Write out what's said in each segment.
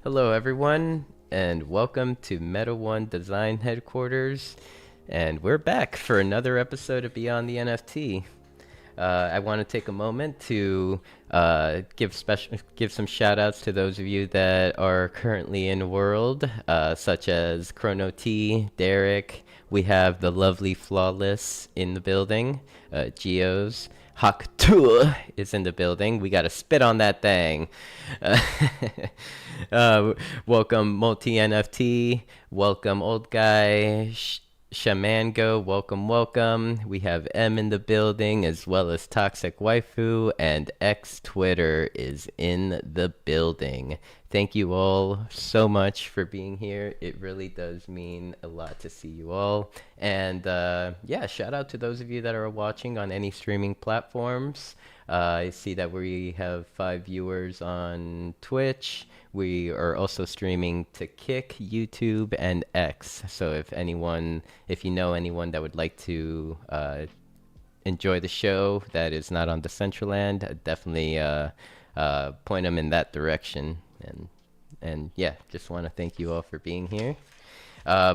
Hello, everyone, and welcome to Meta One Design Headquarters. And we're back for another episode of Beyond the NFT. I want to take a moment to give some shout outs to those of you that are currently in the world, such as Chrono T, Derek. We have the lovely Flawless in the building, Geos. Haktur is in the building. We got to spit on that thing. Uh, welcome, Multi NFT. Welcome, Old Guy. Shamango, welcome. We have M in the building, as well as Toxic Waifu, and X Twitter is in the building. Thank you all so much for being here. It really does mean a lot to see you all. And yeah, shout out to those of you that are watching on any streaming platforms. I see that we have 5 viewers on Twitch. We are also streaming to Kick, YouTube, and X. So if you know anyone that would like to enjoy the show that is not on Decentraland, definitely point them in that direction. And yeah, just want to thank you all for being here.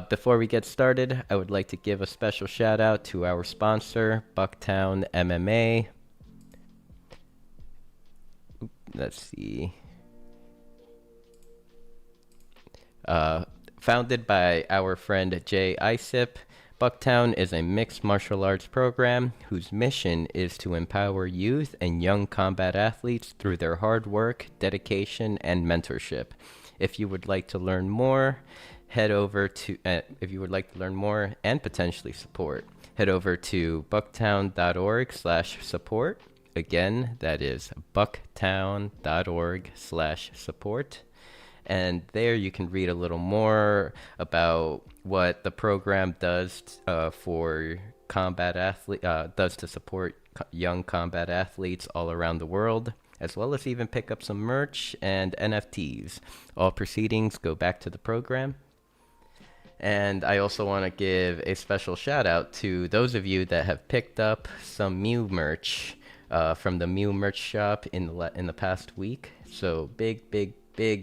Before we get started, I would like to give a special shout out to our sponsor, Bucktown MMA. Let's see. Founded by our friend Jay Isip, Bucktown is a mixed martial arts program whose mission is to empower youth and young combat athletes through their hard work, dedication, and mentorship. If you would like to learn more, if you would like to learn more and potentially support, head over to bucktown.org/support. Again, that is bucktown.org/support. And there you can read a little more about what the program does for does to support young combat athletes all around the world, as well as even pick up some merch and NFTs. All proceedings go back to the program. And I also want to give a special shout out to those of you that have picked up some Mew merch from the Mew merch shop in the past week. So big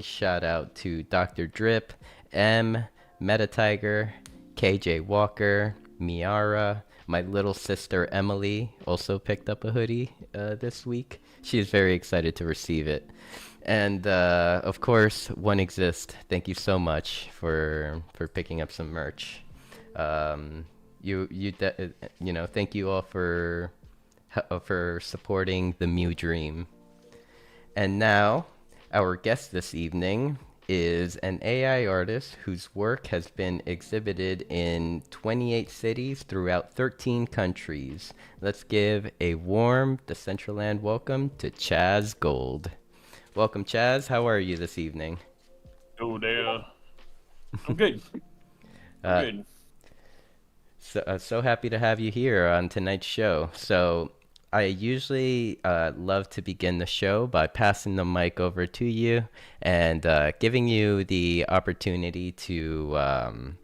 shout out to Dr. Drip, M, Meta Tiger, KJ Walker, Miara. My little sister Emily also picked up a hoodie this week. She's very excited to receive it. And of course, One Exist. Thank you so much for picking up some merch. Thank you all for supporting the Mew Dream. And now, our guest this evening is an AI artist whose work has been exhibited in 28 cities throughout 13 countries. Let's give a warm Decentraland welcome to Chazz Gold. Welcome, Chazz. How are you this evening? Oh, there. I'm good. I'm good. So happy to have you here on tonight's show. So I usually love to begin the show by passing the mic over to you and giving you the opportunity to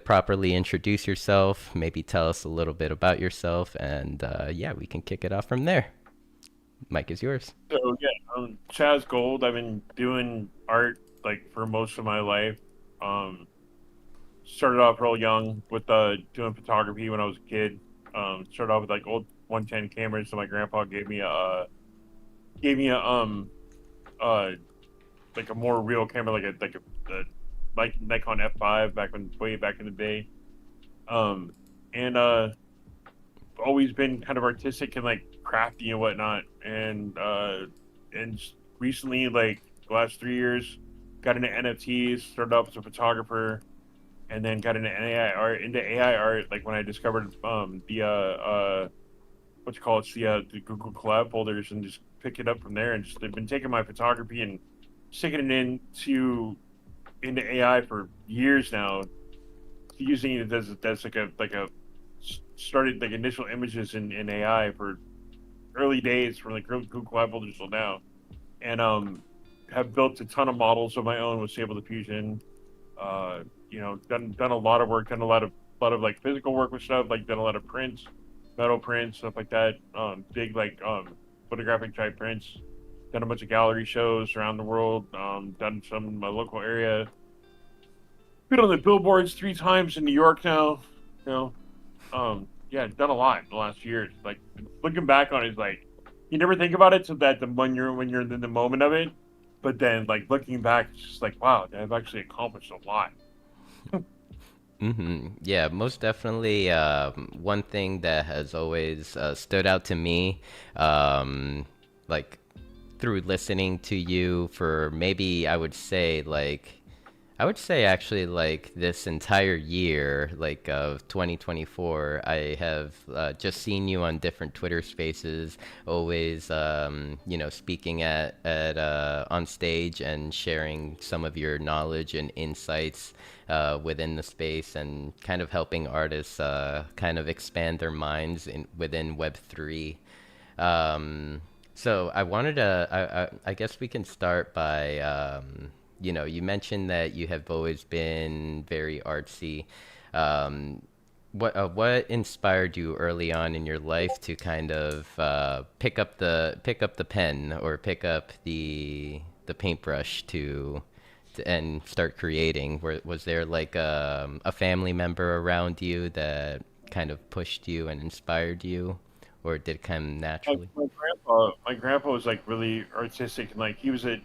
properly introduce yourself, maybe tell us a little bit about yourself, and yeah, we can kick it off from there. Mic is yours. So yeah, I'm Chazz Gold. I've been doing art like for most of my life. Started off real young with doing photography when I was a kid. Started off with like old 110 cameras. So my grandpa gave me a like a more real camera, like Nikon F5 way back in the day. And always been kind of artistic and like crafty and whatnot. And recently, like the last 3 years, got into NFTs. Started off as a photographer, and then got into AI art. Like when I discovered the the Google Collab folders, and just pick it up from there. And just I've been taking my photography and sticking it into AI for years now, using it as like a started like initial images in AI for early days from like Google Collab folders till now, and have built a ton of models of my own with Stable Diffusion. Done a lot of work, done a lot of like physical work with stuff, like done a lot of prints, metal prints, stuff like that. Big like photographic type prints. done a bunch of gallery shows around the world, done some in my local area. Been on the billboards 3 times in New York now. You know, yeah, done a lot in the last years. Like looking back on it, is like you never think about it so that when you're in the moment of it, but then like looking back, it's just like wow, I've actually accomplished a lot. Yeah, most definitely. One thing that has always stood out to me, like through listening to you for maybe I would say actually like this entire year, like of 2024, I have just seen you on different Twitter spaces, always, speaking at on stage and sharing some of your knowledge and insights within the space and kind of helping artists kind of expand their minds within Web3. So I wanted to, I guess we can start by, you mentioned that you have always been very artsy. Um, what inspired you early on in your life to kind of pick up the pen or pick up the paintbrush to and start creating? Was there like a family member around you that kind of pushed you and inspired you, or did it come naturally? My grandpa was like really artistic and like he was a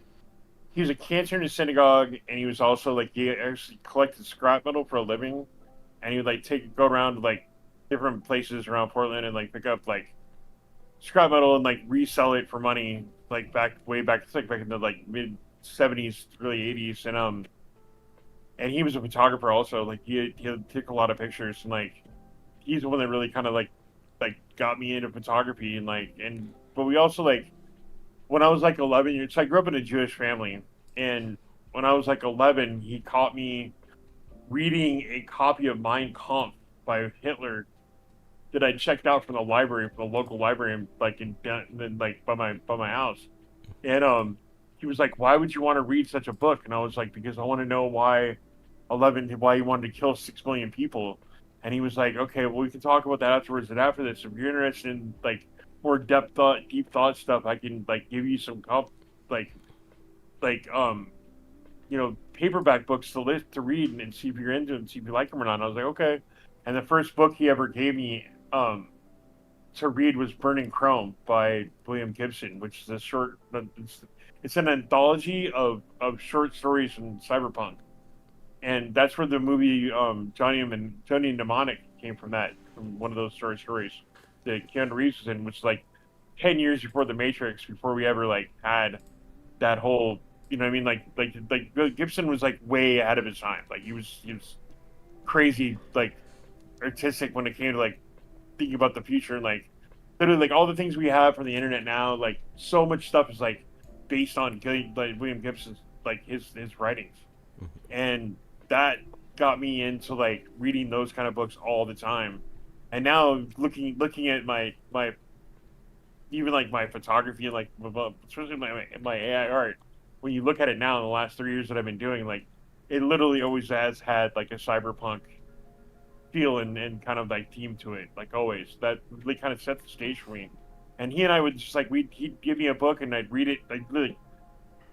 cantor in a synagogue, and he was also like he actually collected scrap metal for a living, and he would like go around to like different places around Portland and like pick up like scrap metal and like resell it for money, like back way back, it's like back in the like mid 70s, early 80s, and he was a photographer also. Like he took a lot of pictures, and like he's the one that really kind of like got me into photography and but we also like when I was like 11 years, so I grew up in a Jewish family, and when I was like 11, he caught me reading a copy of Mein Kampf by Hitler that I checked out from the library, from the local library, like like by my house. And he was like, "Why would you want to read such a book?" And I was like, "Because I want to know why he wanted to kill 6 million people." And he was like, "Okay, well, we can talk about that afterwards. And after this, if you're interested in like more deep thought stuff, I can like give you some like like paperback books to read and see if you're into them, see if you like them or not." And I was like, "Okay." And the first book he ever gave me to read was Burning Chrome by William Gibson, which is a short. It's an anthology of short stories from cyberpunk, and that's where the movie Johnny Mnemonic came from. From one of those short stories that Keanu Reeves was in, which is like 10 years before the Matrix, before we ever like had that whole. You know what I mean? Like Bill Gibson was like way ahead of his time. Like he was crazy like artistic when it came to like thinking about the future and like literally like all the things we have from the internet now. Like so much stuff is like based on like William Gibson's like his writings, and that got me into like reading those kind of books all the time. And now looking at my even like my photography and like especially my AI art, when you look at it now in the last 3 years that I've been doing, like it literally always has had like a cyberpunk feel and kind of like theme to it, like always. That really kind of set the stage for me. And he and I would just like he'd give me a book and I'd read it like literally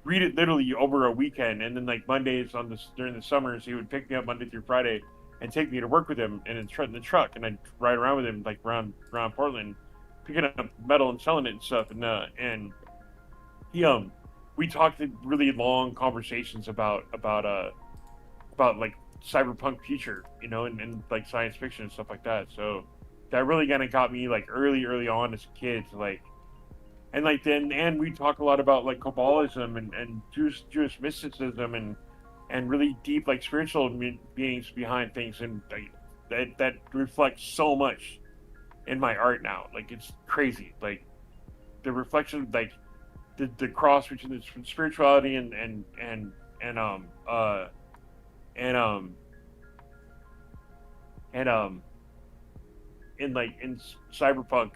read it literally over a weekend, and then like Mondays during the summers he would pick me up Monday through Friday and take me to work with him and in the truck, and I'd ride around with him like around Portland, picking up metal and selling it and stuff. And he we talked in really long conversations about like cyberpunk future, and like science fiction and stuff like that. So that really kind of got me like early on as a kid to like, and like then and we talk a lot about like Kabbalism and Jewish mysticism and really deep like spiritual beings behind things, and like, that reflects so much in my art now. Like it's crazy. Like the reflection, like the cross between the spirituality and and and in like in cyberpunk,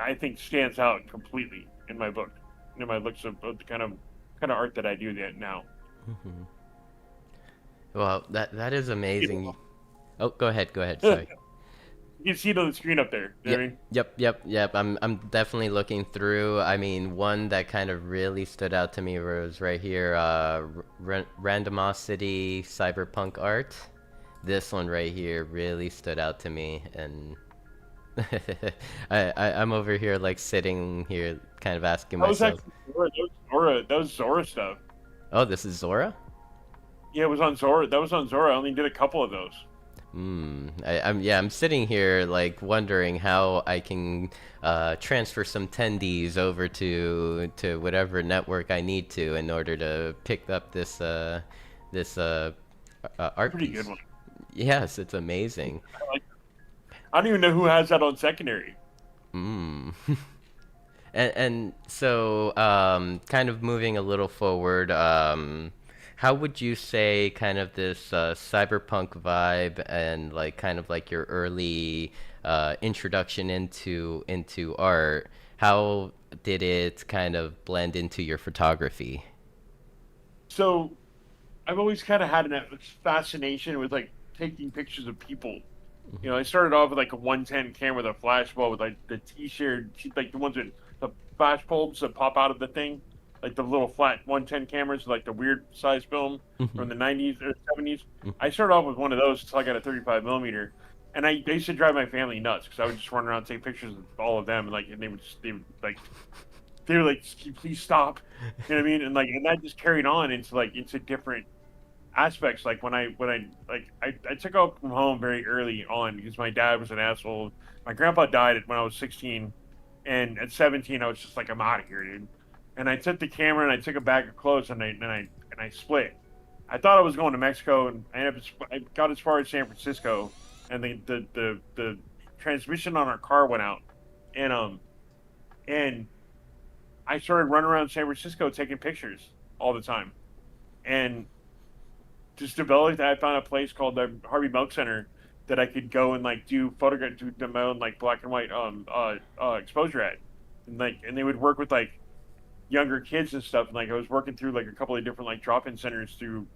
I think stands out completely in my book, in my looks of the kind of art that I do that now. Hmm. Well, that is You amazing. know, Oh, go ahead. Go ahead. Sorry. You can see it on the screen up there. You know what I Yep, mean? yep. I'm definitely looking through. I mean, one that kind of really stood out to me was right here, randomosity cyberpunk art. This one right here really stood out to me, and I'm over here like sitting here, kind of asking That was myself, actually Zora. That was Zora. That was Zora stuff. "Oh, this is Zora." Yeah, it was on Zora. That was on Zora. I only did a couple of those. I'm sitting here like wondering how I can transfer some tendies over to whatever network I need to in order to pick up this It's a art pretty good piece. one. Yes, it's amazing. I like. I don't even know who has that on secondary. Mm. And so, kind of moving a little forward, how would you say kind of this cyberpunk vibe and like kind of like your early introduction into art, how did it kind of blend into your photography? So I've always kind of had a fascination with like taking pictures of people. You know, I started off with like a 110 camera with a flash bulb with like the T-shirt, like the ones with the flash bulbs that pop out of the thing, like the little flat 110 cameras, like the weird size film from the 90s or 70s. I started off with one of those until I got a 35 millimeter, and they used to drive my family nuts because I would just run around and take pictures of all of them, and like, and they would like they were like, "Can you please stop?" You know what I mean? And like, and that just carried on into like into different aspects. Like when I took off from home very early on because my dad was an asshole. My grandpa died when I was 16, and at 17 I was just like, I'm out of here, dude. And I took the camera and I took a bag of clothes and I split. I thought I was going to Mexico, and I got as far as San Francisco, and the transmission on our car went out, and and I started running around San Francisco taking pictures all the time, and just developed that. I found a place called the Harvey Milk Center that I could go and like do my own like black and white exposure at, and like, and they would work with like younger kids and stuff. And like I was working through like a couple of different like drop in centers through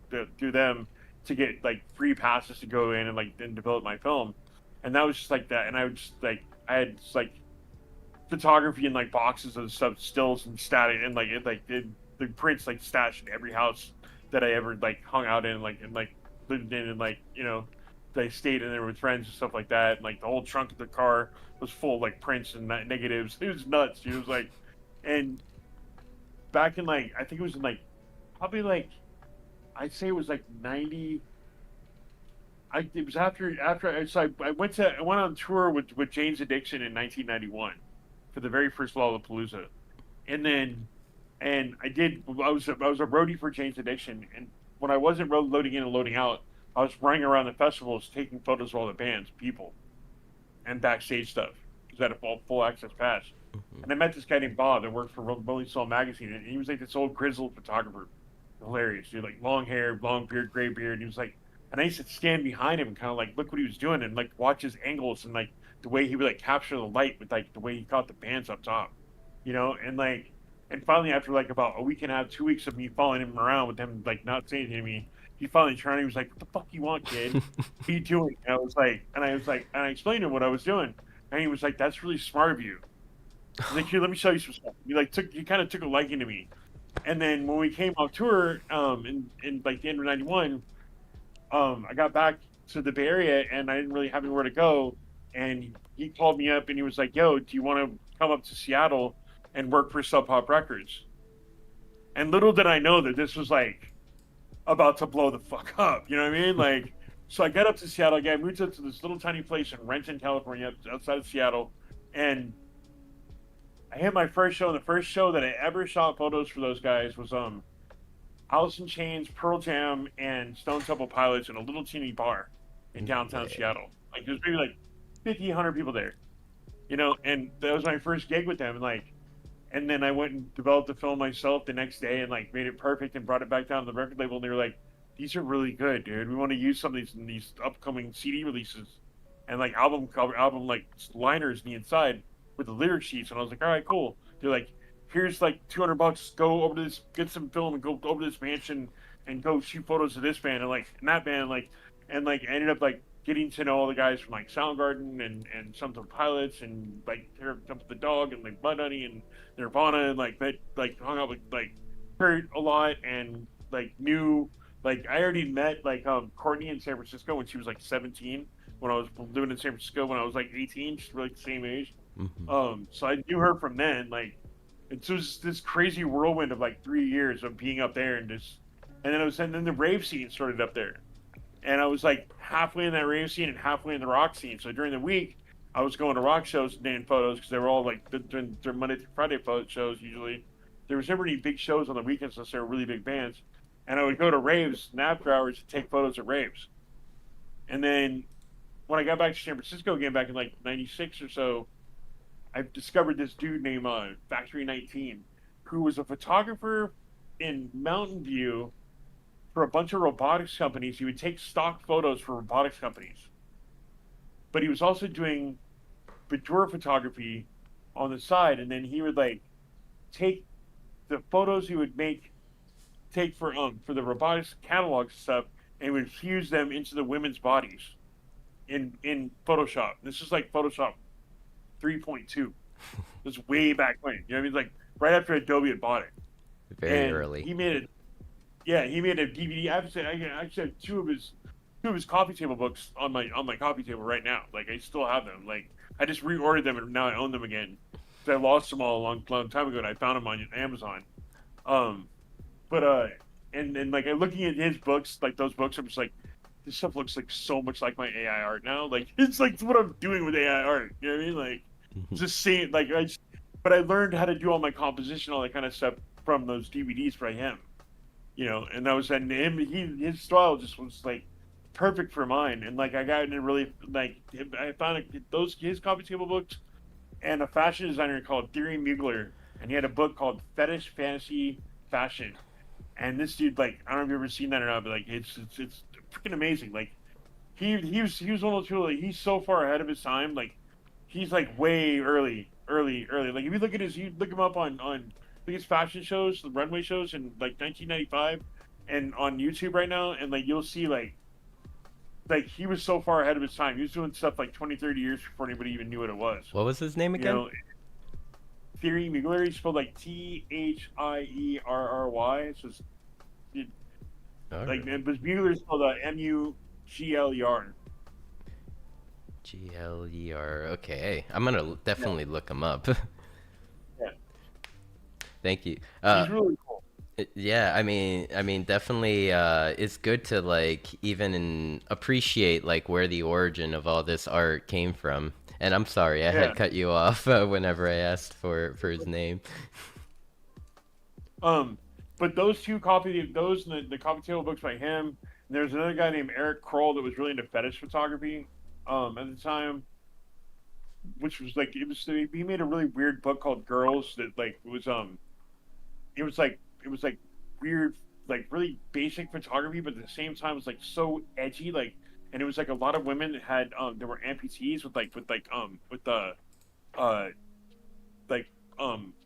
them to get like free passes to go in and like and develop my film. And that was just like that. And I was just like I had just, like photography in like boxes of stuff, stills and static, and like the prints like stashed in every house that I ever like hung out in, like and like lived in, and like I stayed in there with friends and stuff like that. And like the whole trunk of the car was full of like prints and negatives. It was nuts. It was like, and back in like I think it was in like probably like I'd say it was like 90. It was I went on tour with Jane's Addiction in 1991 for the very first Lollapalooza, and then I was a roadie for Jane's Addiction, and when I wasn't loading in and loading out, I was running around the festivals taking photos of all the bands, people, and backstage stuff because I had a full access pass. And I met this guy named Bob that worked for Rolling Stone magazine, and he was like this old grizzled photographer, hilarious dude, like long hair, long beard, gray beard. And he was like, and I used to stand behind him and kind of like look what he was doing and like watch his angles and like the way he would like capture the light with like the way he caught the bands up top, and like, and finally after like about a week and a half, 2 weeks of me following him around with him like not saying anything to me, he finally turned. He was like, "What the fuck you want, kid? What are you doing?" And and I explained to him what I was doing, and he was like, "That's really smart of you." He's like, "Here, let me show you some stuff." He kind of took a liking to me. And then when we came off tour, in like the end of '91, I got back to the Bay Area and I didn't really have anywhere to go. And he called me up and he was like, "Yo, do you want to come up to Seattle and work for Sub Pop Records?" And little did I know that this was like about to blow the fuck up. You know what I mean? Like, so I got up to Seattle again. I moved up to this little tiny place in Renton, California, outside of Seattle, and I hit my first show. And the first show that I ever shot photos for those guys was Alice in Chains, Pearl Jam, and Stone Temple Pilots in a little teeny bar in downtown Yeah. Seattle. Like there's maybe like 50, 100 people there, and that was my first gig with them. And like, and then I went and developed the film myself the next day and like made it perfect and brought it back down to the record label. And they were like, "These are really good, dude. We want to use some of these in these upcoming CD releases and like album cover, album like liners in the inside with the lyric sheets." And I was like, "All right, cool." They're like, "Here's like $200. Go over to this, get some film, and go over to this mansion and go shoot photos of this band and like and that band like." And like I ended up like getting to know all the guys from like Soundgarden and Some of the Pilots and like Jump the Dog and like Blood Honey and Nirvana and like that like hung out with like Kurt a lot and like knew like I already met like Courtney in San Francisco when she was like 17 when I was living in San Francisco when I was like 18. She's like the same age. Hmm. So I knew her from then. Like it's just this crazy whirlwind of like 3 years of being up there and just and then the rave scene started up there and I was like halfway in that rave scene and halfway in the rock scene. So during the week, I was going to rock shows and taking photos because they were all like they're Monday through Friday photo shows usually. There was never any big shows on the weekends unless they were really big bands, and I would go to raves and after hours to take photos at raves. And then when I got back to San Francisco again back in like '96 or so, I discovered this dude named Factory 19, who was a photographer in Mountain View for a bunch of robotics companies. He would take stock photos for robotics companies, but he was also doing boudoir photography on the side. And then he would like take the photos he would take for the robotics catalog stuff and would fuse them into the women's bodies in Photoshop. This is like Photoshop 3.2. This is way back when. You know what I mean? Like right after Adobe had bought it. Very And early. he made it. Yeah, he made a DVD. I actually have two of his coffee table books on my coffee table right now. Like I still have them. Like I just reordered them and now I own them again. I lost them all a long time ago and I found them on Amazon. Um, but and like I'm looking at his books, like those books, I'm just like, this stuff looks like so much like my AI art now. Like it's like what I'm doing with AI art. You know what I mean? Like just seeing like but I learned how to do all my composition, all that kind of stuff from those DVDs by him. And that was and him. His style just was like perfect for mine, and like I got into really like I found those his coffee table books and a fashion designer called Thierry Mugler, and he had a book called Fetish Fantasy Fashion. And this dude, like, I don't know if you've ever seen that or not, but like, it's freaking amazing. Like, he was one of those people. Like, he's so far ahead of his time. Like, he's like way early. Like, if you look at you look him up on look his fashion shows, the runway shows in like 1995, and on YouTube right now, and like you'll see like he was so far ahead of his time. He was doing stuff like 20, 30 years before anybody even knew what it was. What was his name You again? know, Thierry Mugler, he spelled like Thierry. It's just it, All like, right. but Mugler spelled Mugler. Gler. Okay, I'm gonna Yeah, definitely look him up. yeah. Thank you. He's really cool. Yeah, I mean, definitely, it's good to like even appreciate like where the origin of all this art came from. And I'm sorry, I Yeah. had cut you off whenever I asked for his name. Um, but those and the coffee table books by him. And there's another guy named Eric Kroll that was really into fetish photography. At the time, which was like he made a really weird book called Girls that like it was like weird like really basic photography, but at the same time it was like so edgy like and it was like a lot of women that had there were amputees with the uh like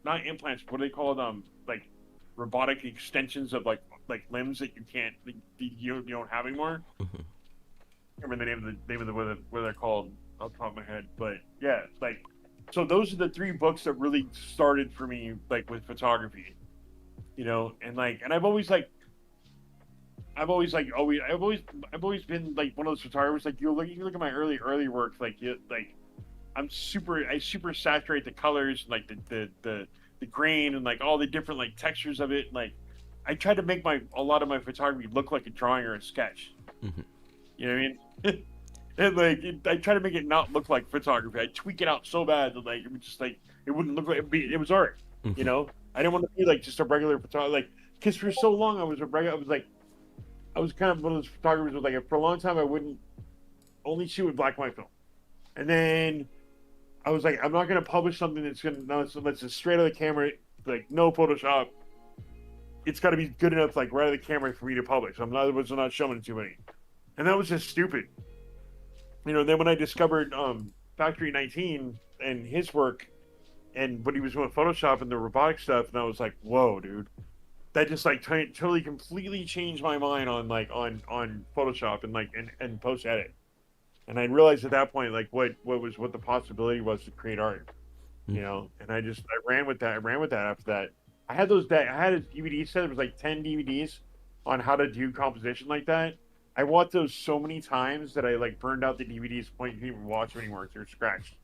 not implants, what are they called, like robotic extensions of like limbs that you can't you don't have anymore. Mhm. I remember the name of the what they're called off the top of my head, but yeah, like so those are the three books that really started for me like with photography, and like and I've always been like one of those photographers. Like you can look at my early work. Like I super saturate the colors, like the grain, and like all the different like textures of it. Like I try to make my a lot of my photography look like a drawing or a sketch. Mhm. You know what I mean? And like I try to make it not look like photography. I tweak it out so bad that like it would just like it wouldn't look like it was art. You Mhm. know, I didn't want to be like just a regular photographer. Like because for so long I was kind of one of those photographers with like for a long time I wouldn't only shoot with black and white film, and then I was like I'm not gonna publish something that's gonna no so that's just straight out of the camera, like no Photoshop. It's got to be good enough like right out of the camera for me to publish. I'm not showing it too many, and that was just stupid. Then when I discovered Factory 19 and his work and what he was doing with Photoshop and the robotic stuff, and I was like, whoa, dude. That just like totally completely changed my mind on like on Photoshop and like and post edit. and I realized at that point like what the possibility was to create art, Mm. and I ran with that. I ran with that after that. I had those I had a DVD set. It was like 10 DVDs on how to do composition like that. I watched those so many times that I like burned out the DVDs. Point, you can't even watch them anymore. They're scratched.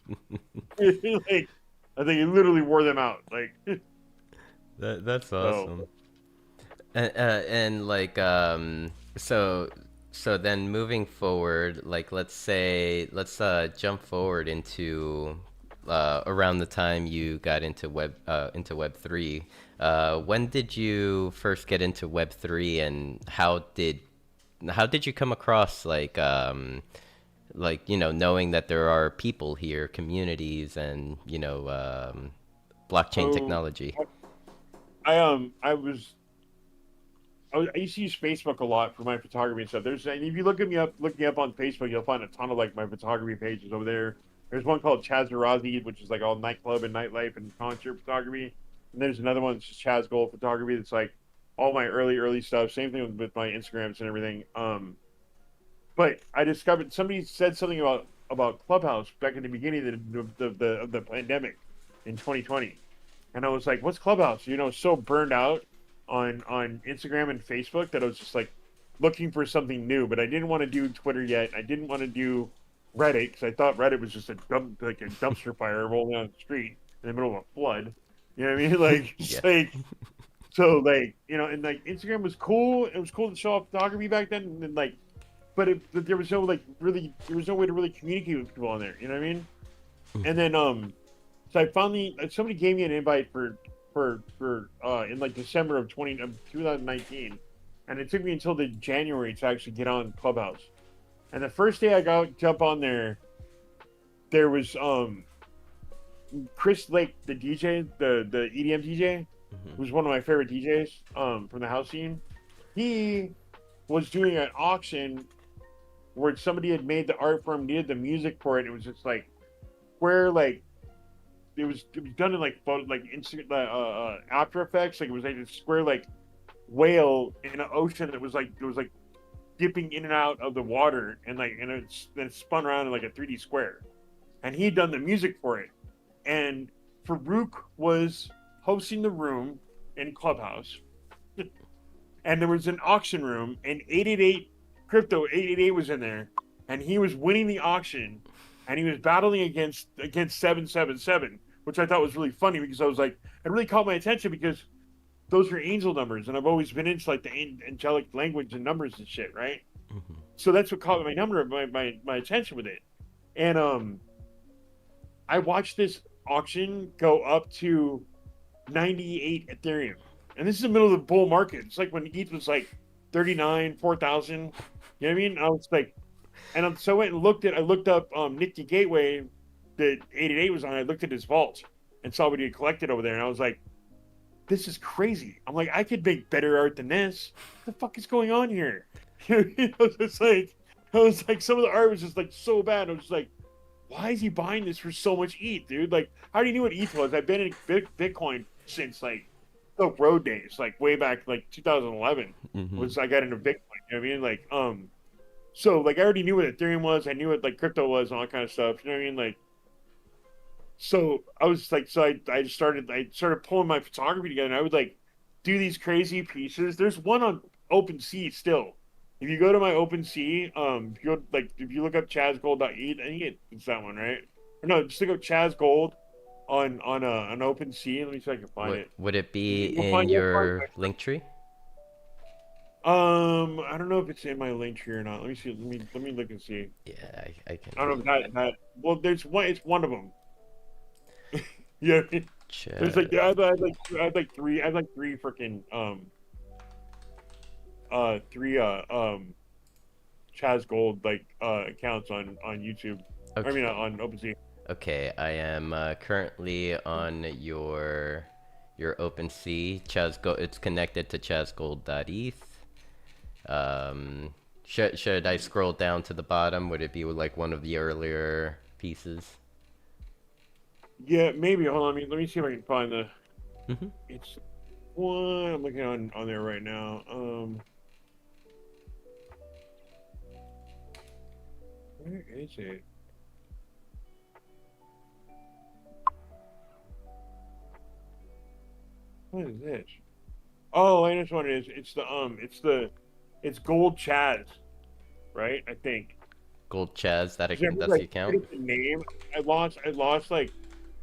Like I think it literally wore them out. Like That's so. awesome. And like so so then moving forward, like let's jump forward into around the time you got into Web3. When did you first get into Web3, and how did you come across like knowing that there are people here, communities, and blockchain So technology? I was I used to use Facebook a lot for my photography and stuff. And if you look me up on Facebook, you'll find a ton of like my photography pages over there. There's one called Chazz Gold, which is like all nightclub and nightlife and concert photography. And there's another one that's just Chazz Gold photography. That's like all my early stuff. Same thing with my Instagrams and everything. But I discovered somebody said something about Clubhouse back in the beginning of the pandemic in 2020, and I was like, "What's Clubhouse?" So burned out on Instagram and Facebook that I was just like looking for something new. But I didn't want to do Twitter yet. I didn't want to do Reddit because I thought Reddit was just like a dumpster fire rolling down the street in the middle of a flood. You know what I mean? Like, Yeah. it's like so, like and like Instagram was cool. It was cool to show off photography back then, and then like but there was no there was no way to really communicate with people on there. You know what I mean? And then so I finally somebody gave me an invite for in like December of 2019, and it took me until the January to actually get on Clubhouse. And the first day I got jump on there, there was Chris Lake, the DJ, the EDM DJ, Mhm. who's one of my favorite DJs from the house scene. He was doing an auction where somebody had made the art for him, needed the music for it. It was just like where like it was done in like photo like instant After Effects. Like it was like a square like whale in an ocean that was like it was like dipping in and out of the water, and like and then it spun around in like a 3D square. And he had done the music for it. And Farouk was hosting the room in Clubhouse, and there was an auction room, and 888 crypto 888 was in there, and he was winning the auction, and he was battling against 777, which I thought was really funny because I was like, it really caught my attention because those are angel numbers, and I've always been into like the angelic language and numbers and shit, right? Mhm. So that's what caught my attention with it. And I watched this auction go up to 98 Ethereum. And this is the middle of the bull market. It's like when ETH was like 39, 4,000. You know what I mean? I was like, so I went and I looked up Nifty Gateway that 888 was on. I looked at his vault and saw what he had collected over there. And I was like, this is crazy. I'm like, I could make better art than this. What the fuck is going on here? It's like, I was like, some of the art was just like so bad. I was just like, why is he buying this for so much ETH, dude? Like, I already knew what ETH was. I've been in Bitcoin since like Silk Road days, like way back like 2011 Mhm. was I got into Bitcoin. You know what I mean? Like, so like I already knew what Ethereum was. I knew what like crypto was and all that kind of stuff. You know what I mean? Like, so I was like, so I started pulling my photography together, and I would like do these crazy pieces. There's one on OpenSea still. If you go to my OpenSea, if you look up chazzgold.eth, I think it's that one, right? Or no, just look up Chazz Gold on OpenSea. Let me see if I can find Would it. would it be You'll in find your link tree? I don't know if it's in my link tree or not. Let me see. Let me look and see. Yeah, I can I don't know if look at that well, there's one. It's one of them. Yeah. There's like chat. I have like three freaking three Chaz Gold like accounts on YouTube. I mean Okay. on OpenSea. Okay, I am currently on your OpenSea. Chaz Gold. It's connected to chazzgold.eth. Should I scroll down to the bottom? Would it be like one of the earlier pieces? Yeah, maybe. Hold on. Let me see if I can find the. Mm-hmm. It's one. I'm looking on there right now. is it? What is this? Oh, I know what it is. It's Gold Chazz, right? I think. Gold Chazz, Remember, that's the like, account. the name. I lost like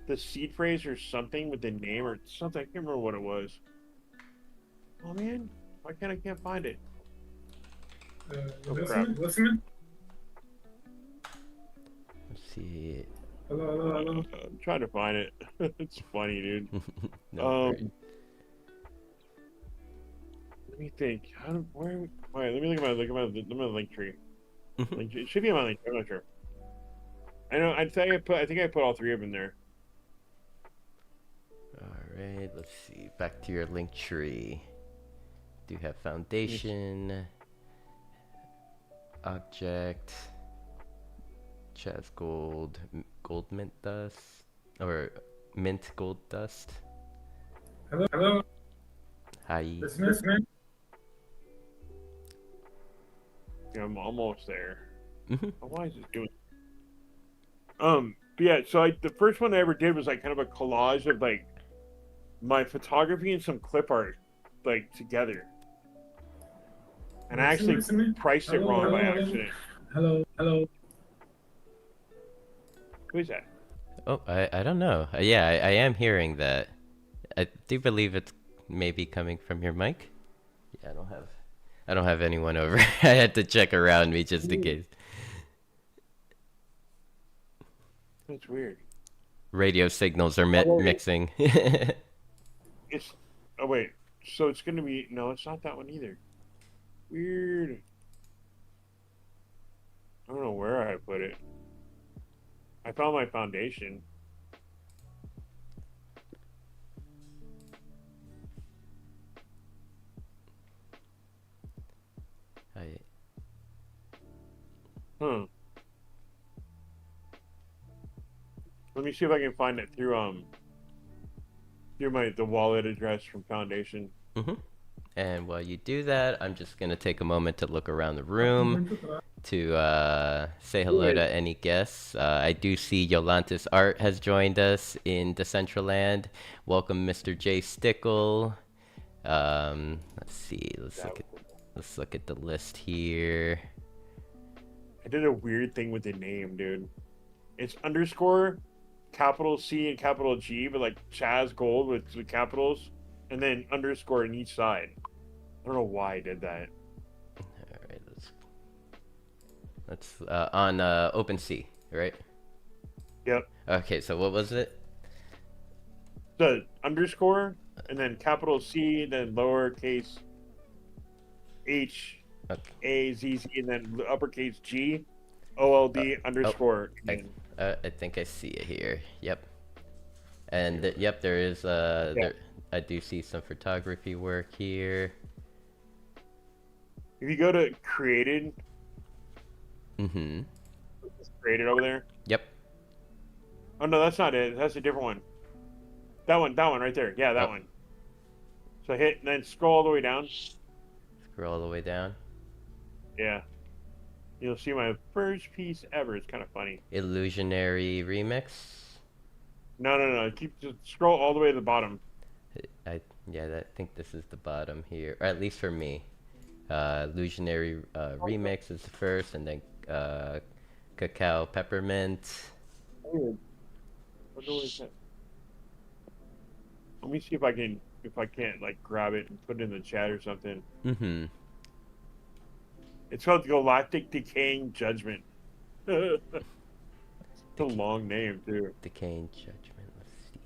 the seed phrase or something with the name or something. I can't remember what it was. Oh man, why can't I can't find it? Oh crap! Listening? Let's see. Hello. I'm trying to find it. It's funny, dude. No, right. Um, let me think. How do, where? All right, let me look at my link tree. It should be on my link. I'm not sure. I know. I think I put all three of them there. All right, let's see. Back to your link tree. Do have foundation, object, Chazz Gold, gold mint dust, or mint gold dust. Hello. Hi. Listening? Yeah, I'm almost there. Mhm. Oh, why is this doing? But yeah. So the first one I ever did was like kind of a collage of like my photography and some clip art, like together. And I actually priced it wrong by accident. Hello. Who is that? Oh, I don't know. Yeah, I am hearing that. I do believe it's maybe coming from your mic. Yeah, I don't have anyone over. I had to check around me just in case. That's weird. Radio signals are mixing. It's oh wait, so it's gonna be no, it's not that one either. Weird. I don't know where I put it. I found my foundation. I, Huh. Let me see if I can find it through the wallet address from Foundation. And while you do that, I'm just gonna take a moment to look around the room to say hello to any guests. I do see Yolantis Art has joined us in Decentraland. Welcome, Mr. J Stickle. Let's see. Let's look at the list here. I did a weird thing with the name, dude. It's underscore capital C and capital G, but like Chazz Gold with the capitals, and then underscore in each side. I don't know why I did that. All right, let's on OpenSea, right? Yep. Okay, so what was it? The underscore and then capital C, then lowercase H, Okay. A, Z, Z, and then uppercase G, OLD underscore. I think I see it here. Yep. And yep, there is there. I do see some photography work here. If you go to created, created over there. Yep. Oh no, that's not it. That's a different one. That one right there. Yeah, that one. So hit and then scroll all the way down. Scroll all the way down. Yeah. You'll see my first piece ever. It's kind of funny. Illusionary remix. No. Just scroll all the way to the bottom. I think this is the bottom here, or at least for me. Illusionary remix is the first, and then cacao peppermint. Weird. What is that? Let me see if I can't like grab it and put it in the chat or something. It's called Galactic Decaying Judgment. It's a long name too. Decaying Judgment. Let's see.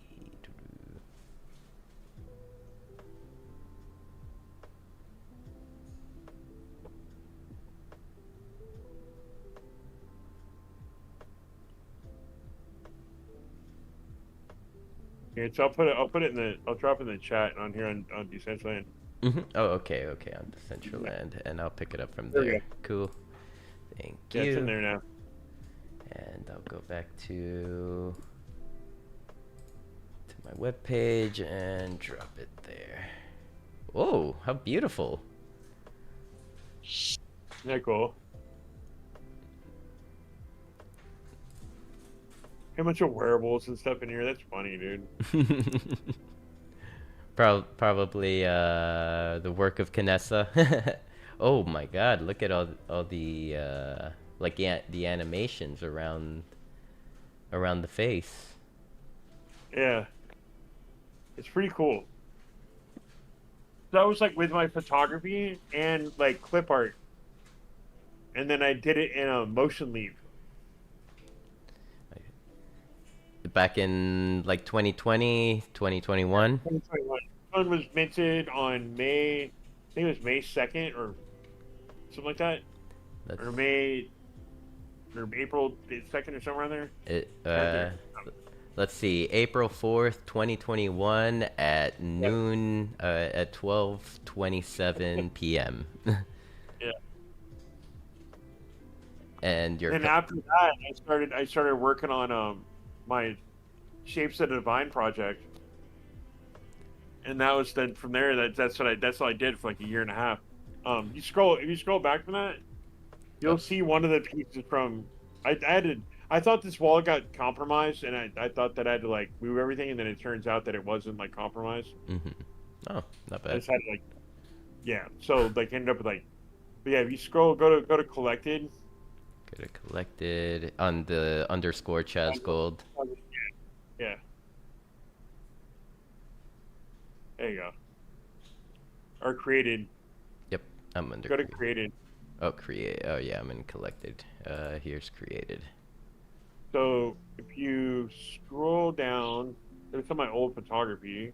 Yeah, so I'll drop it in the chat on here on Decentraland. Oh, okay, on Decentraland, and I'll pick it up from There we there. go. Cool. Thank Yeah, you. it's in there now. And I'll go back to my webpage and drop it there. Whoa, how beautiful. Isn't that cool? a bunch of wearables and stuff in here. That's funny, dude. Probably the work of Canessa. Oh my God! Look at all the like the animations around the face. Yeah, it's pretty cool. So I was like with my photography and like clip art, and then I did it in a motion leap. Back in like 2020, 2021. 2021. One was minted on May, I think it was May 2nd or something like that, That's or May or April 2nd or somewhere around there. it. Right there. Let's see, April 4th, 2021 at noon, at 12:27 p.m. Yeah. And your And after that, I started working on my Shapes of the Divine project, and that was then from there. That's what I did for like a year and a half. If you scroll back from that, you'll see one of the pieces from. I thought this wall got compromised, and I thought that I had to like move everything, and then it turns out that it wasn't like compromised. Oh, not I bad. just had to like, yeah. So like ended up with like, but yeah. If you scroll, go to collected. Go to collected on the underscore Chazz Gold. Yeah. There you go. Or created. Yep, I'm under. Go to created. Oh, create. Oh yeah, I'm in collected. Here's created. So if you scroll down, there's some of my old photography,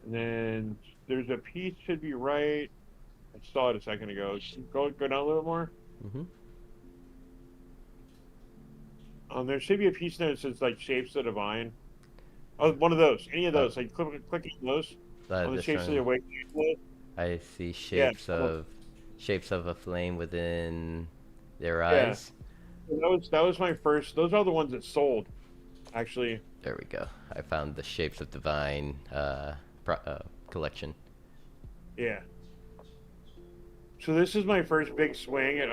and then there's a piece should be right. I saw it a second ago. Go down a little more. Mhm. There should be a piece there that says like Shapes of the Divine. Oh, one of those. Any of those. Like click on those. On the This Shapes of the one, Awakening. I see Yeah. shapes of a flame within their Yeah. eyes. That was my first. Those are the ones that sold, actually. There we go. I found the Shapes of Divine collection. Yeah. So this is my first big swing at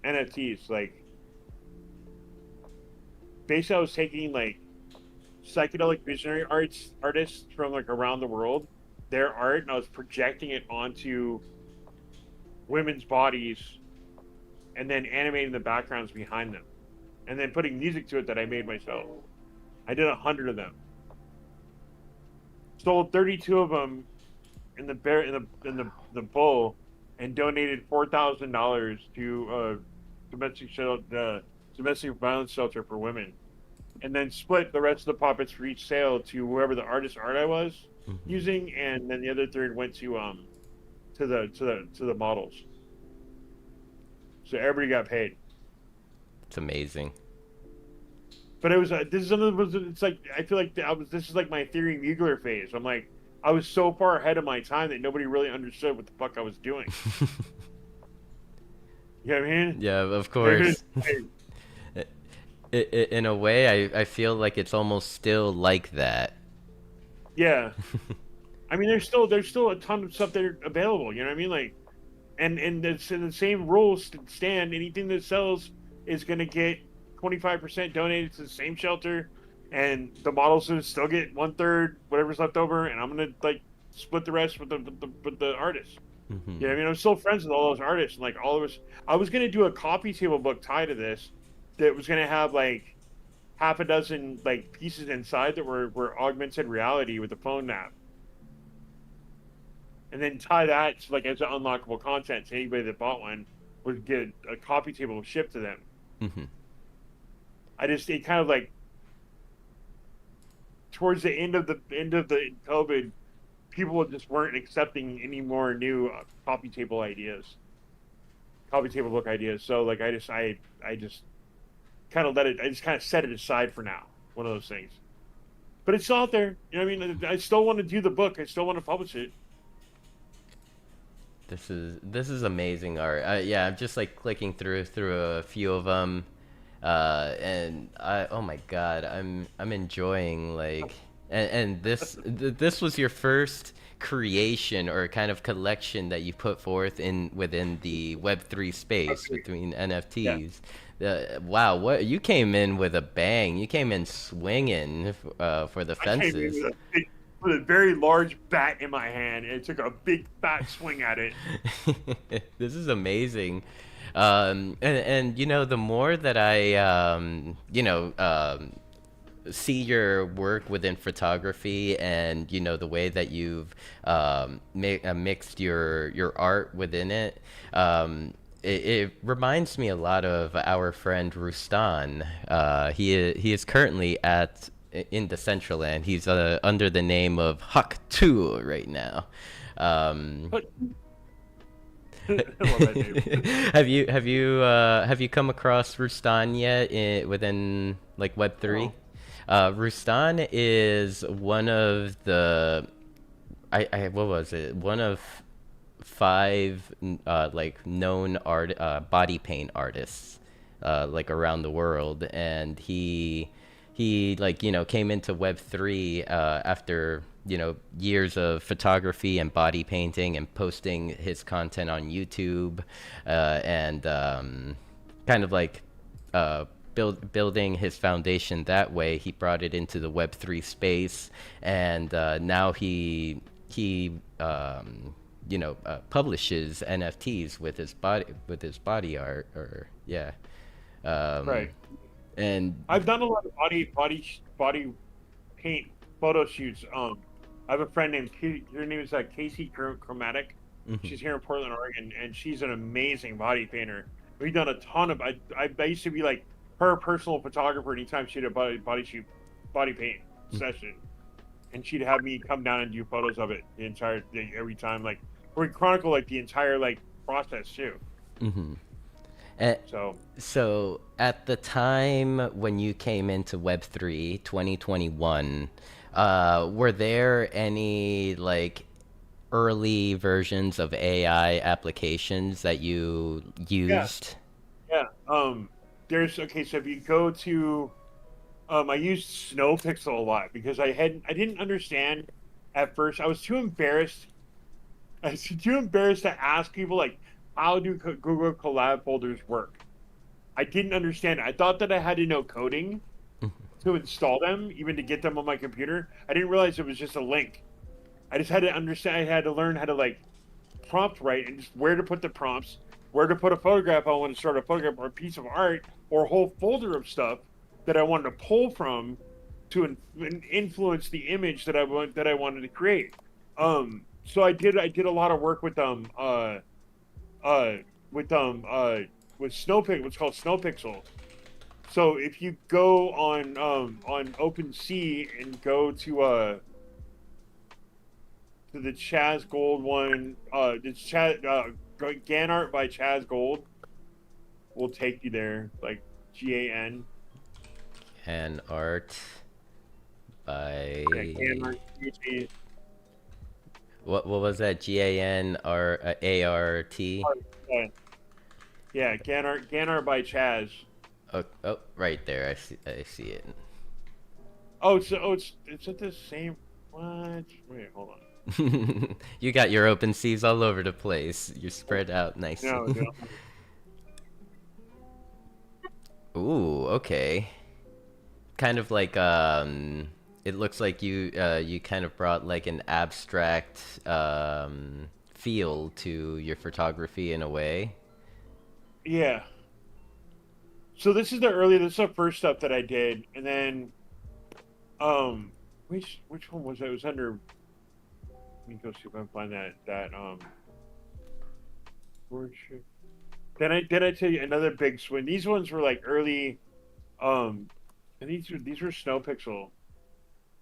NFTs. Like basically I was taking like psychedelic visionary artists from like around the world, their art, and I was projecting it onto women's bodies and then animating the backgrounds behind them. And then putting music to it that I made myself. I did 100 of them. Sold 32 of them in the bull, and donated $4,000 to domestic violence shelter for women, and then split the rest of the profits for each sale to whoever the artist art I was using, and then the other third went to the models. So everybody got paid. It's amazing. But it was it's like I feel like this is like my Theory Mugler phase. I'm like I was so far ahead of my time that nobody really understood what the fuck I was doing. You know what I mean? Yeah, of course. In a way, I feel like it's almost still like that. Yeah. I mean, there's still a ton of stuff that are available. You know what I mean? Like, and the same rules stand. Anything that sells is gonna get 25% donated to the same shelter, and the models will still get 1/3 whatever's left over, and I'm gonna like split the rest with the artists. You know what I mean? I'm still friends with all those artists, and like all of us. I was gonna do a coffee table book tied to this, that was gonna have like half a dozen like pieces inside that were augmented reality with the phone app, and then tie that to, like as an unlockable content. So anybody that bought one would get a coffee table shipped to them. It kind of like towards the end of the COVID, people just weren't accepting any more new coffee table book ideas. So like I just kind of I just kind of set it aside for now. One of those things. But it's still out there. You know what I mean? I still want to do the book. I still want to publish it. This is amazing art. Yeah, I'm just like clicking through a few of them. And oh my God, I'm enjoying like, and this was your first creation or kind of collection that you put forth in within the Web3 space between Yeah. NFTs. Wow, what you came in with a bang. You came in swinging for the I came in fences. with a very large bat in my hand and took a big fat swing at it. This is amazing. And you know, the more that I see your work within photography and you know the way that you've mixed your art within it, it reminds me a lot of our friend Rustan. He is currently in Decentraland. He's under the name of Huck2 right now. Um, But I love that name. have you come across Rustan yet within like Web3? Oh, Rustan is one of the I what was it? One of five like known body paint artists like around the world, and he like you know came into Web3 after you know years of photography and body painting and posting his content on YouTube and kind of like uh, building his foundation that way. He brought it into the Web3 space, and now he publishes NFTs with his body art or yeah. Um, right. and I've done a lot of body paint photo shoots. I have a friend named her name is Casey Chromatic. mhm, She's here in Portland, Oregon, and she's an amazing body painter. We've done a ton of. I used to be like her personal photographer anytime she had a body shoot, body paint session, and she'd have me come down and do photos of it the entire day, every time. Like we chronicle like the entire like process too. mhm. So So at the time when you came into Web3, 2021, were there any like early versions of AI applications that you yeah, used? yeah. There's okay. So if you go to I used Snowpixel a lot because I didn't understand at first. I was too embarrassed. I was too embarrassed to ask people like, how do Google Collab folders work? I didn't understand it. I thought that I had to know coding to install them, even to get them on my computer. I didn't realize it was just a link. I just had to understand. I had to learn how to like prompt write and just where to put the prompts, where to put a photograph. I want to start a photograph or a piece of art or a whole folder of stuff that I wanted to pull from to influence the image that I wanted to create. So I did a lot of work uh with with Snowpixel, what's called Snowpixel. So if you go on OpenSea and go to the Chazz Gold one, the Gan Art by Chazz Gold will take you there, like GAN. And art by Yeah, Gan Art. what was that? GANRART? Yeah, Gan Art by Chazz. Oh, oh, right there. I see it. It's at the same. What? Wait, hold on. You got your open seas all over the place. You're spread out No, nicely. no. Ooh, okay. Kind of like it looks like you kind of brought like an abstract feel to your photography in a way. Yeah. So this is the first stuff that I did, and then which one was it? It was under. Let me go see if I can find that worship. Then I tell you another big swing. These ones were like early, and these were Snowpixel.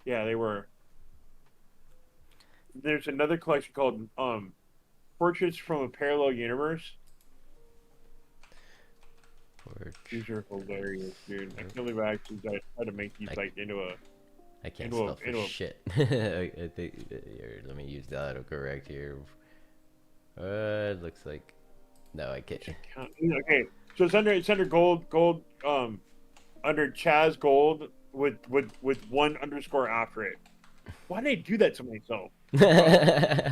Yeah, they were. There's another collection called Portraits from a Parallel Universe. These are hilarious, dude. I can't believe I actually tried to make these I, like I can't into spell a for shit. I think here, let me use the autocorrect here. It looks like no, I can't. Okay, so it's under gold under Chazz Gold with one underscore after it. Why did I do that to myself? Oh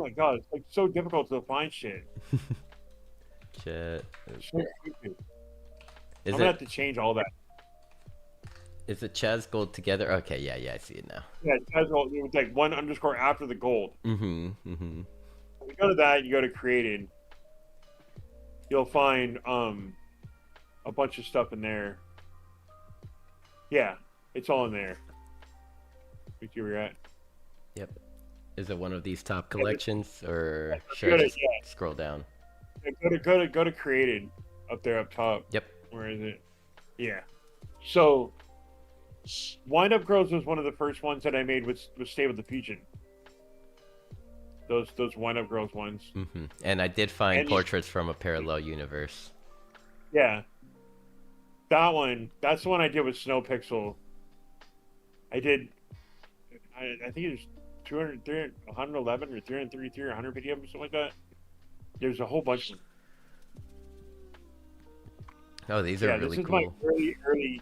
my god, it's like so difficult to find shit. Shit. So stupid. Is I'm gonna it have to change all that. is it Chazz Gold together? Okay, yeah, I see it now. Yeah, it was like one underscore after the gold. Mm-hmm. Mm-hmm. When you go to that, you go to created. You'll find a bunch of stuff in there. Yeah, it's all in there. Let me see where you're at. Yep. Is it one of these top Yeah, collections, or you should I gotta, just yeah, scroll down? go to created up there up top. Yep. Where is it? Yeah. So Wind Up Girls was one of the first ones that I made with Stay with the Fusion. Those Wind Up Girls ones. Mm-hmm. And I did find And portraits from a parallel universe. yeah, that one. That's the one I did with Snow Pixel. I did. I think it was 200, 300, 111 or 333 or 150 of them, something like that. There's a whole bunch of them. Oh, these Yeah, are really this is cool. my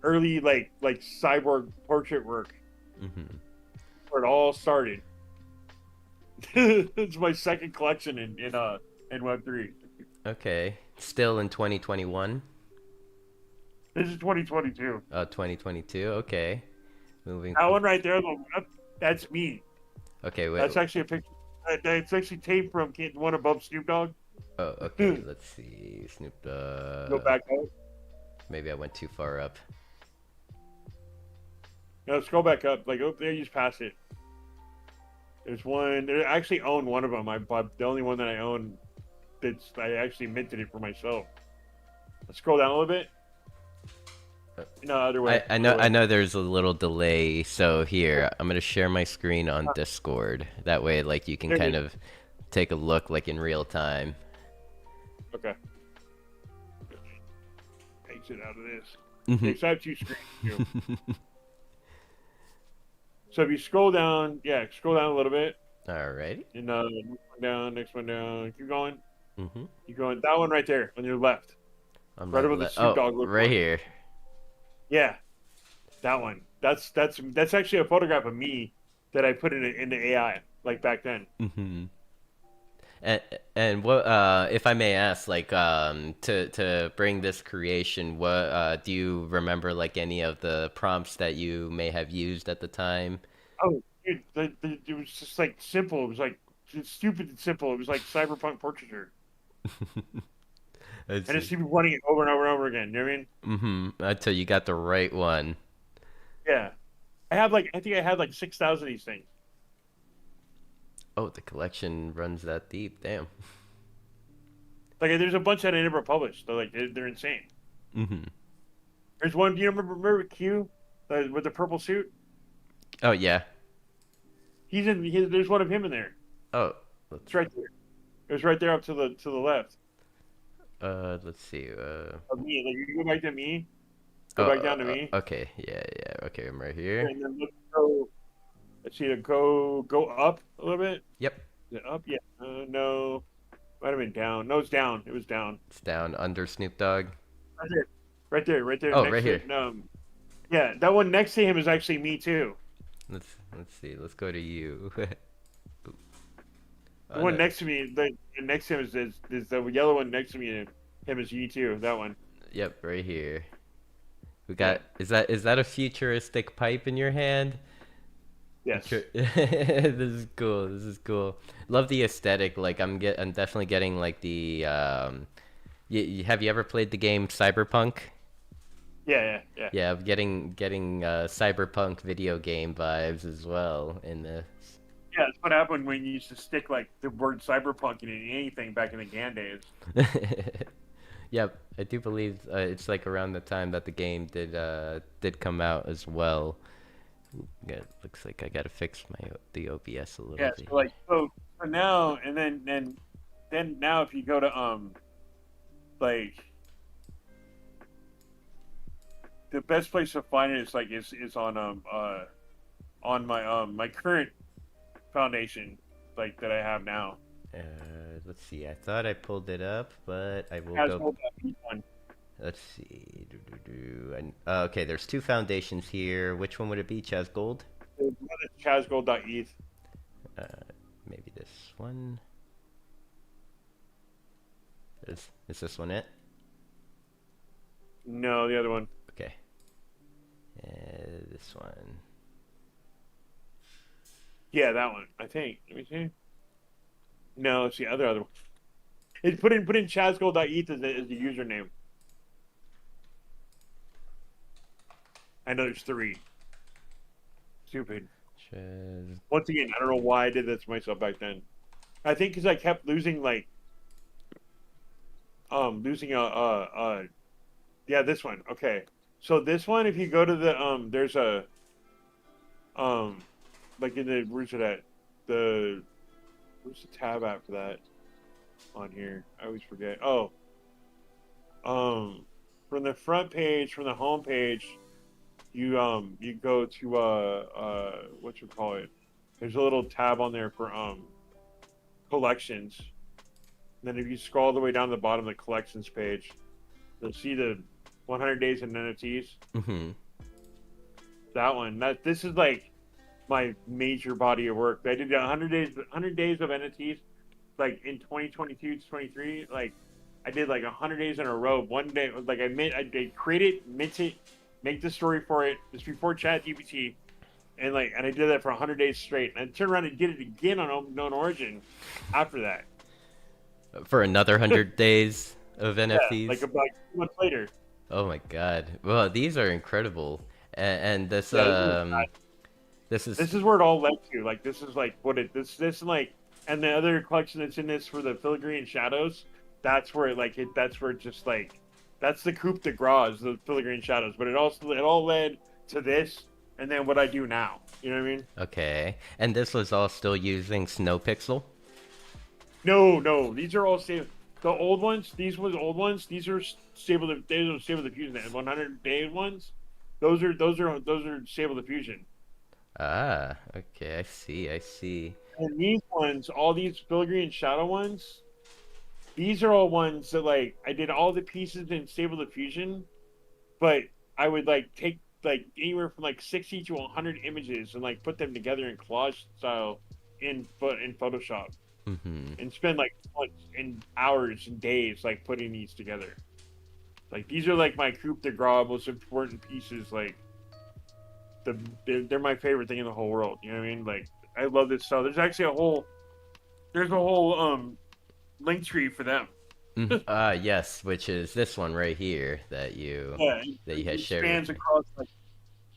early like cyborg portrait work Mm-hmm. where it all started. It's my second collection in Web3. Okay. Still in 2021. This is 2022. 2022. Okay. Moving. That one right there, that's me. Okay, wait. That's actually a picture. It's actually taped from the one above Snoop Dogg. Oh, okay. Let's see. Snoop Go back up. Maybe I went too far up. No, scroll back up. Like, oh, there, you just passed it. There's one. I actually own one of them. I bought the only one that I own. I actually minted it for myself. Let's scroll down a little bit. No, other way. I know there's a little delay, so here I'm gonna share my screen on Discord. That way, like, you can There kind you of take a look like in real time. Okay. Exit out of this. Mhm. Okay, so I have two screens too. So if you scroll down, scroll down a little bit, Alrighty. and next one down, keep going. Mhm. Keep going. That one right there on your left, On right my above the Snoop Dogg look right one. here. Yeah, that one. That's actually a photograph of me that I put into AI like back then. Mhm. And what if I may ask, like, to bring this creation, what do you remember, like, any of the prompts that you may have used at the time? Oh, dude, it was just like simple. It was like it's stupid and simple. It was like cyberpunk portraiture, and just keep running it over and over and over again. You know what I mean? Mm-hmm. Until you got the right one. Yeah, I think I had like 6,000 of these things. Oh, the collection runs that deep. Damn. Like there's a bunch that I never published. They're insane. Mm-hmm. There's one. Do you remember Q, with the purple suit? Oh yeah. There's one of him in there. Oh, It's right there. It was right there up to the left let's see. of me. Like you go back to me, go back down to me, Okay. Yeah. Okay, I'm right here. and then go. Let's see. Go up a little bit. Yep. Is it up? Yeah. No. Might have been down. No, it's down. It was down. It's down under Snoop Dogg. Right there. Right there. Right there. Oh, next right to here. it. Yeah, that one next to him is actually me too. Let's see. Let's go to you. The one next to me, the next to him is the yellow one next to me, and him is you too. That one. Yep, right here. We got. Is that a futuristic pipe in your hand? Yes. This is cool. This is cool. Love the aesthetic. Like I'm definitely getting like the have you ever played the game Cyberpunk? Yeah. Yeah, I'm getting cyberpunk video game vibes as well in this. Yeah, that's what happened when you used to stick like the word cyberpunk in anything back in the GAN days. Yep, I do believe it's like around the time that the game did come out as well. Yeah, looks like I gotta fix the OBS a little Yeah, bit. so now and then now if you go to like the best place to find it is on my current foundation like that I have now. Let's see. I thought I pulled it up, but I will Chazz go. Gold one. Let's see. Okay, there's two foundations here. Which one would it be? Chazz Gold? The one that ChazzGold.eth. Maybe this one. Is this one it? No, the other one. Okay. This one. Yeah, that one. I think. Let me see. No, it's the other one. It's put in ChazzGold.eth as the username. I know there's 3. Stupid. Once again, I don't know why I did this to myself back then. I think because I kept losing yeah, this one. Okay, so this one, if you go to the there's a like in the where's it at the where's the tab at for that on here? I always forget. Oh, from the front page, from the home page, you go to what you call it? There's a little tab on there for collections. And then if you scroll all the way down to the bottom of the collections page, you'll see the 100 days in NFTs. Mm-hmm. That one. This is like my major body of work. I did 100 days of NFTs, like in 2022 to 23. Like I did like 100 days in a row. One day, like I create it, mint it, make the story for it. Just before ChatGPT, and I did that for 100 days straight. And I turned around and did it again on Unknown Origin after that. For another 100 days of NFTs? Yeah, like about 2 months later. Oh my god. Well, these are incredible. And this this is where it all led to. Like this is like what it this like and the other collection that's in this for the filigree and shadows, that's where that's where it just like that's the coup de grace, the filigree and shadows. But it all led to this and then what I do now. You know what I mean? Okay. And this was all still using SnowPixel? No, these are all stable. The old ones, these was old ones. These are stable. These are stable diffusion. And 100-day ones, those are stable diffusion. Ah, okay. I see. And these ones, all these filigree and shadow ones, these are all ones that like I did all the pieces in stable diffusion, but I would like take like anywhere from like 60 to 100 images and like put them together in collage style in Photoshop. Mm-hmm. And spend like months and hours and days like putting these together. Like these are like my coup de grace, most important pieces. Like they're my favorite thing in the whole world. You know what I mean? Like I love this stuff. There's actually a whole link tree for them. Yes, which is this one right here that you had shared.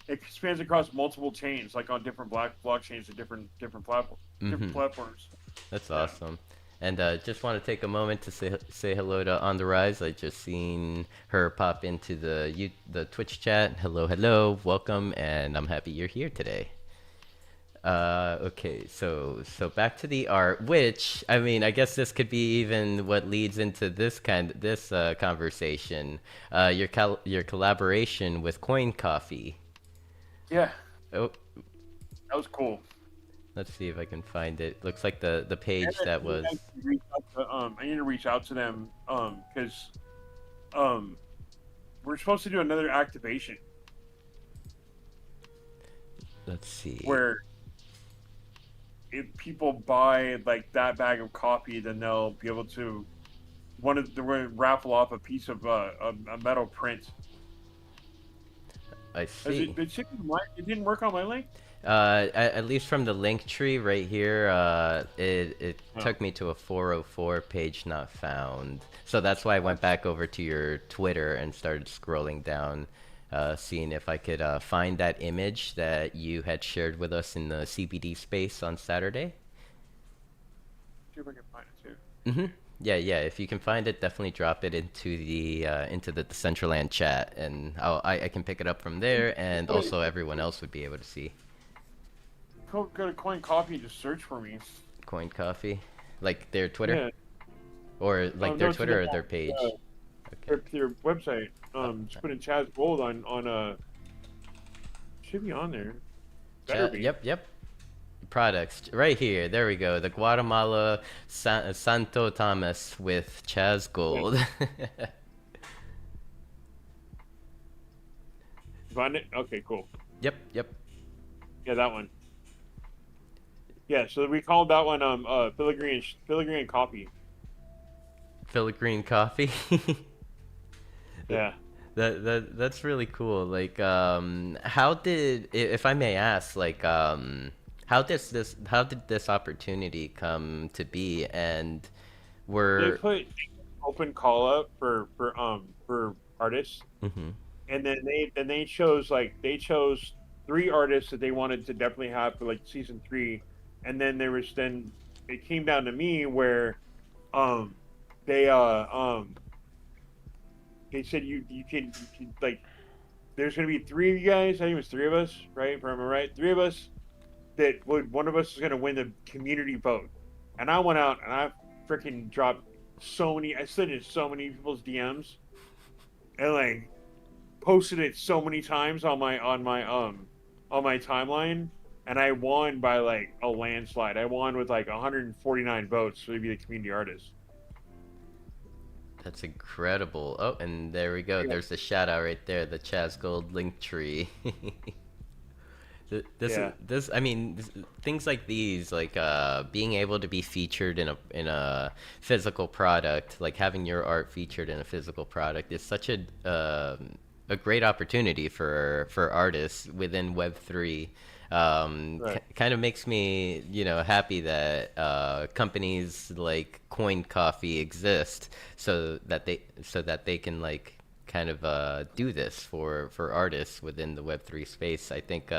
It spans across multiple chains, like on different blockchains and different platforms. That's awesome. And just want to take a moment to say hello to On the Rise. I just seen her pop into the Twitch chat. Hello, welcome, and I'm happy you're here today. Okay, so back to the art, which I mean, I guess this could be even what leads into this conversation. Your collaboration with Coin Coffee. Yeah. Oh, that was cool. Let's see if I can find it. Looks like the page that was. I need to reach out to them because we're supposed to do another activation. Let's see. Where if people buy like that bag of coffee, then they'll be able to they're going to raffle off a piece of a metal print. I see. It didn't work on my link? At least from the link tree right here, it took me to a 404 page not found. So that's why I went back over to your Twitter and started scrolling down, seeing if I could find that image that you had shared with us in the CBD space on Saturday. See if I can find it too. Mm-hmm. Yeah. If you can find it, definitely drop it into the Decentraland chat, and I can pick it up from there, and also everyone else would be able to see. Go to Coin Coffee and just search for me. Coin Coffee, like their Twitter, yeah. Or like their Twitter or their page. Okay. Their website. Just put in Chazz Gold on should be on there. Better be. Yep. Products right here. There we go. The Guatemala Santo Thomas with Chazz Gold. Yeah. Find it? Okay, cool. Yep. Yeah, that one. Yeah, so we called that one filigree coffee. Filigree coffee. Yeah. That's really cool. Like, how did, if I may ask, like, how did this opportunity come to be, and They were, put open call up for artists, mm-hmm. and then they chose 3 artists that they wanted to definitely have for like season 3, and then it came down to me where um they they said you can like there's gonna be 3 of you guys. I think it was 3 of us, right? If I remember right, 3 of us that would one of us is gonna win the community vote, and I went out and I freaking dropped so many. I slid in so many people's DMs and like posted it so many times on my timeline, and I won by like a landslide. I won with like 149 votes to be the community artist. That's incredible. Oh, and there we go. Yeah. There's the shout out right there, the Chazz Gold link tree. Yeah. I mean, things like these, like being able to be featured in a physical product, like having your art featured in a physical product, is such a great opportunity for artists within Web3. Right. Kind of makes me, happy that companies like Coin Coffee exist, so that they can like kind of do this for artists within the Web3 space. I think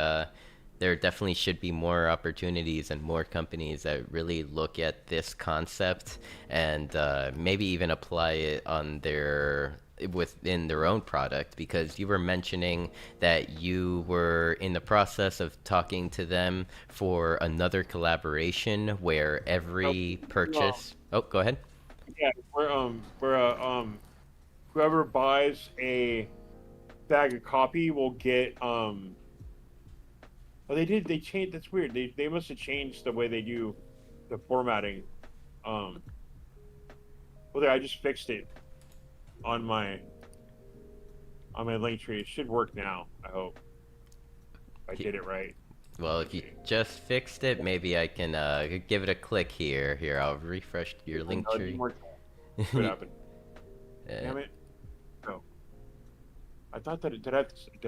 there definitely should be more opportunities and more companies that really look at this concept and maybe even apply it on within their own product, because you were mentioning that you were in the process of talking to them for another collaboration where Nope. every No. purchase. Oh, go ahead. Yeah. We're whoever buys a bag of coffee will get Oh, they changed. That's weird. They must have changed the way they do the formatting. Um, well, there I just fixed it on my link tree. It should work now. I hope I did it right. Well, Let me if you see. just fixed it, maybe I can give it a click here. Here, I'll refresh your Oh, link no, it didn't tree. work. See what happened? Uh, Damn it! No, I thought that did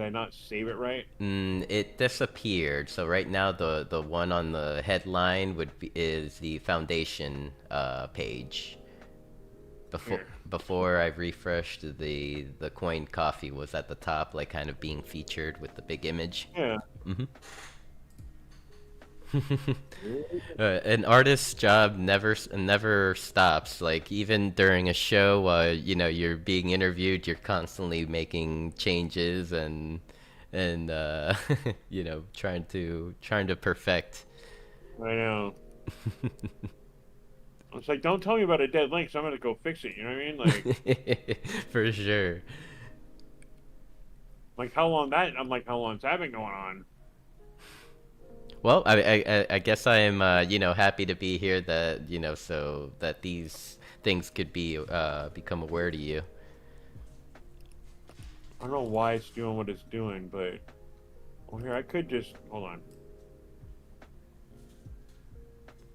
I not save it right? it disappeared. So right now, the one on the headline is the foundation page. Before Here. before I refreshed, the coin coffee was at the top, like kind of being featured with the big image. Yeah. Hmm. An artist's job never stops. Like even during a show, you're being interviewed, you're constantly making changes and trying to perfect. I know. It's like, don't tell me about a dead link, so I'm gonna go fix it. You know what I mean? For sure. How long that? I'm like, how long's that been going on? Well, I guess I am happy to be here, that so that these things could become aware to you. I don't know why it's doing what it's doing, but well, here I could just hold on.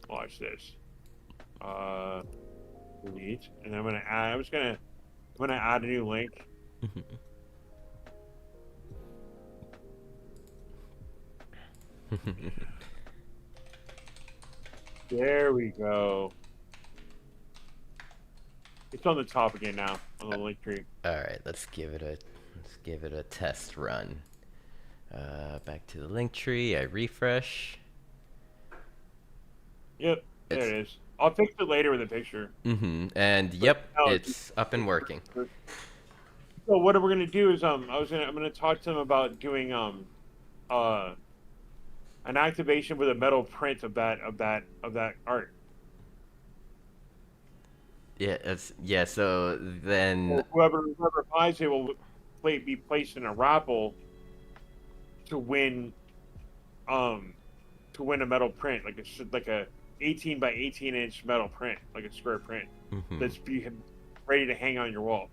Watch this. Uh, delete, and I'm gonna add. I'm gonna add a new link. There we go. It's on the top again now on the link tree. All right, let's give it a test run. Back to the link tree. I refresh. Yep, there It's it is. I'll fix it later with a picture. and But yep, no, it's up and working. so what we're gonna do is I'm gonna talk to them about doing uh an activation with a metal print of that art. Yeah. So then, So whoever buys it will be placed in a raffle to win um to win a metal print like a 18 by 18-inch metal print, like a square print mhm, that's be ready to hang on your wall.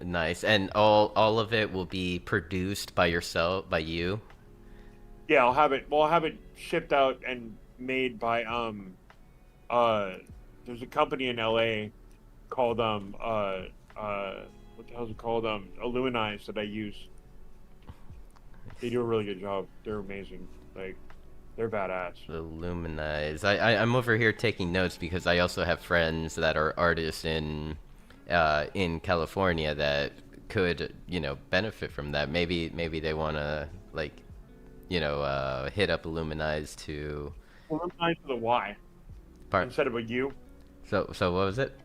nice, and all of it will be produced by yourself, by you. Yeah, I'll have it. Well, I'll have it shipped out and made by uh. There's a company in LA called what the hell is it called, Illuminize, that I use. They do a really good job. They're amazing. Like, they're badass. The Luminize. I'm over here taking notes because I also have friends that are artists in California that could, benefit from that. Maybe they want to, like, hit up Luminize to Illuminize with a Y part. instead of a U. So what was it?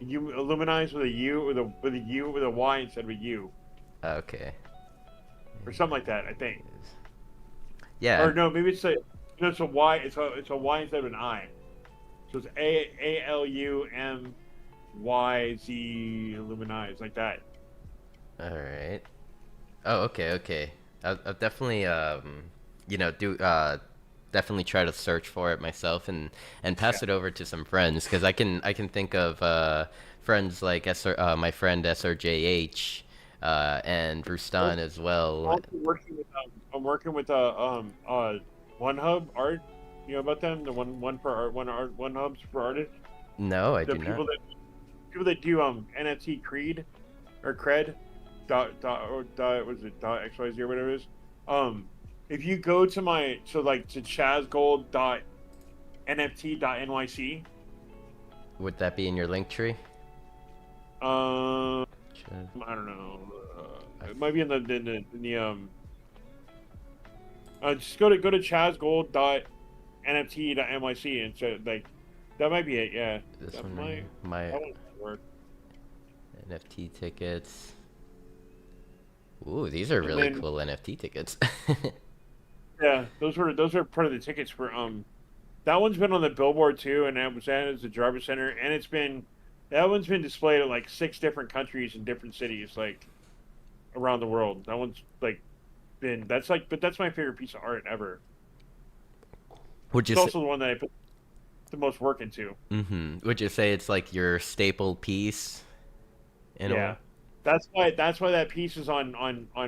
You Illuminize with a U, with a U with a Y instead of a U, Okay. or something like that. I think. Yeah. Or no, maybe it's a Y. It's a Y instead of an I. So it's ALUMYZ Illuminize, like that. All right. Oh, okay. I'll definitely do definitely try to search for it myself and pass it over to some friends because I can think of friends like my friend SRJH and Rustan as well. I'm working with One Hub Art. You know about them? The one for art, one hubs for artists. No, I The do not. people that do NFT Creed or Cred dot was it dot XYZ or whatever it is. If you go to to Chazz Gold dot NFT dot NYC. Would that be in your link tree? I Sure. don't know. It might be in the just go to Chazz Gold dot NFT dot NYC and so like that might be it. Yeah, This that one, might my that might work. NFT tickets. Ooh, these are And really then- cool NFT tickets. Yeah, those are part of the tickets for that one's been on the billboard too, and that was at the Jarvis Center, and that one's been displayed at like 6 different countries and different cities like around the world. That one's like but that's my favorite piece of art ever. Would you It's say, also the one that I put the most work into. Would you say it's like your staple piece? In a Yeah, way? that's why that piece is on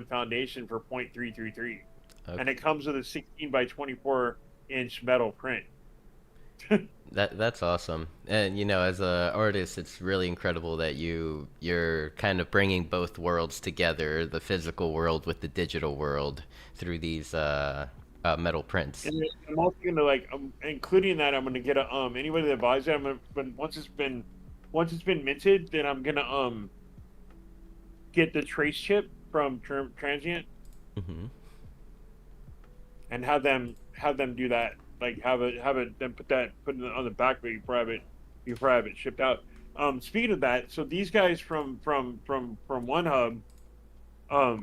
Foundation for 0.333, and Okay. it comes with a 16 by 24-inch metal print. That's awesome. And as a artist, it's really incredible that you're kind of bringing both worlds together, the physical world with the digital world through these metal prints. And then I'm also gonna including that I'm gonna get a anybody that buys it. But once it's been minted, then I'm gonna get the trace chip from Transient Hmm. and have them do that. Like have it then put it on the back of it before I have it shipped out. Speaking of that, so these guys from One Hub, let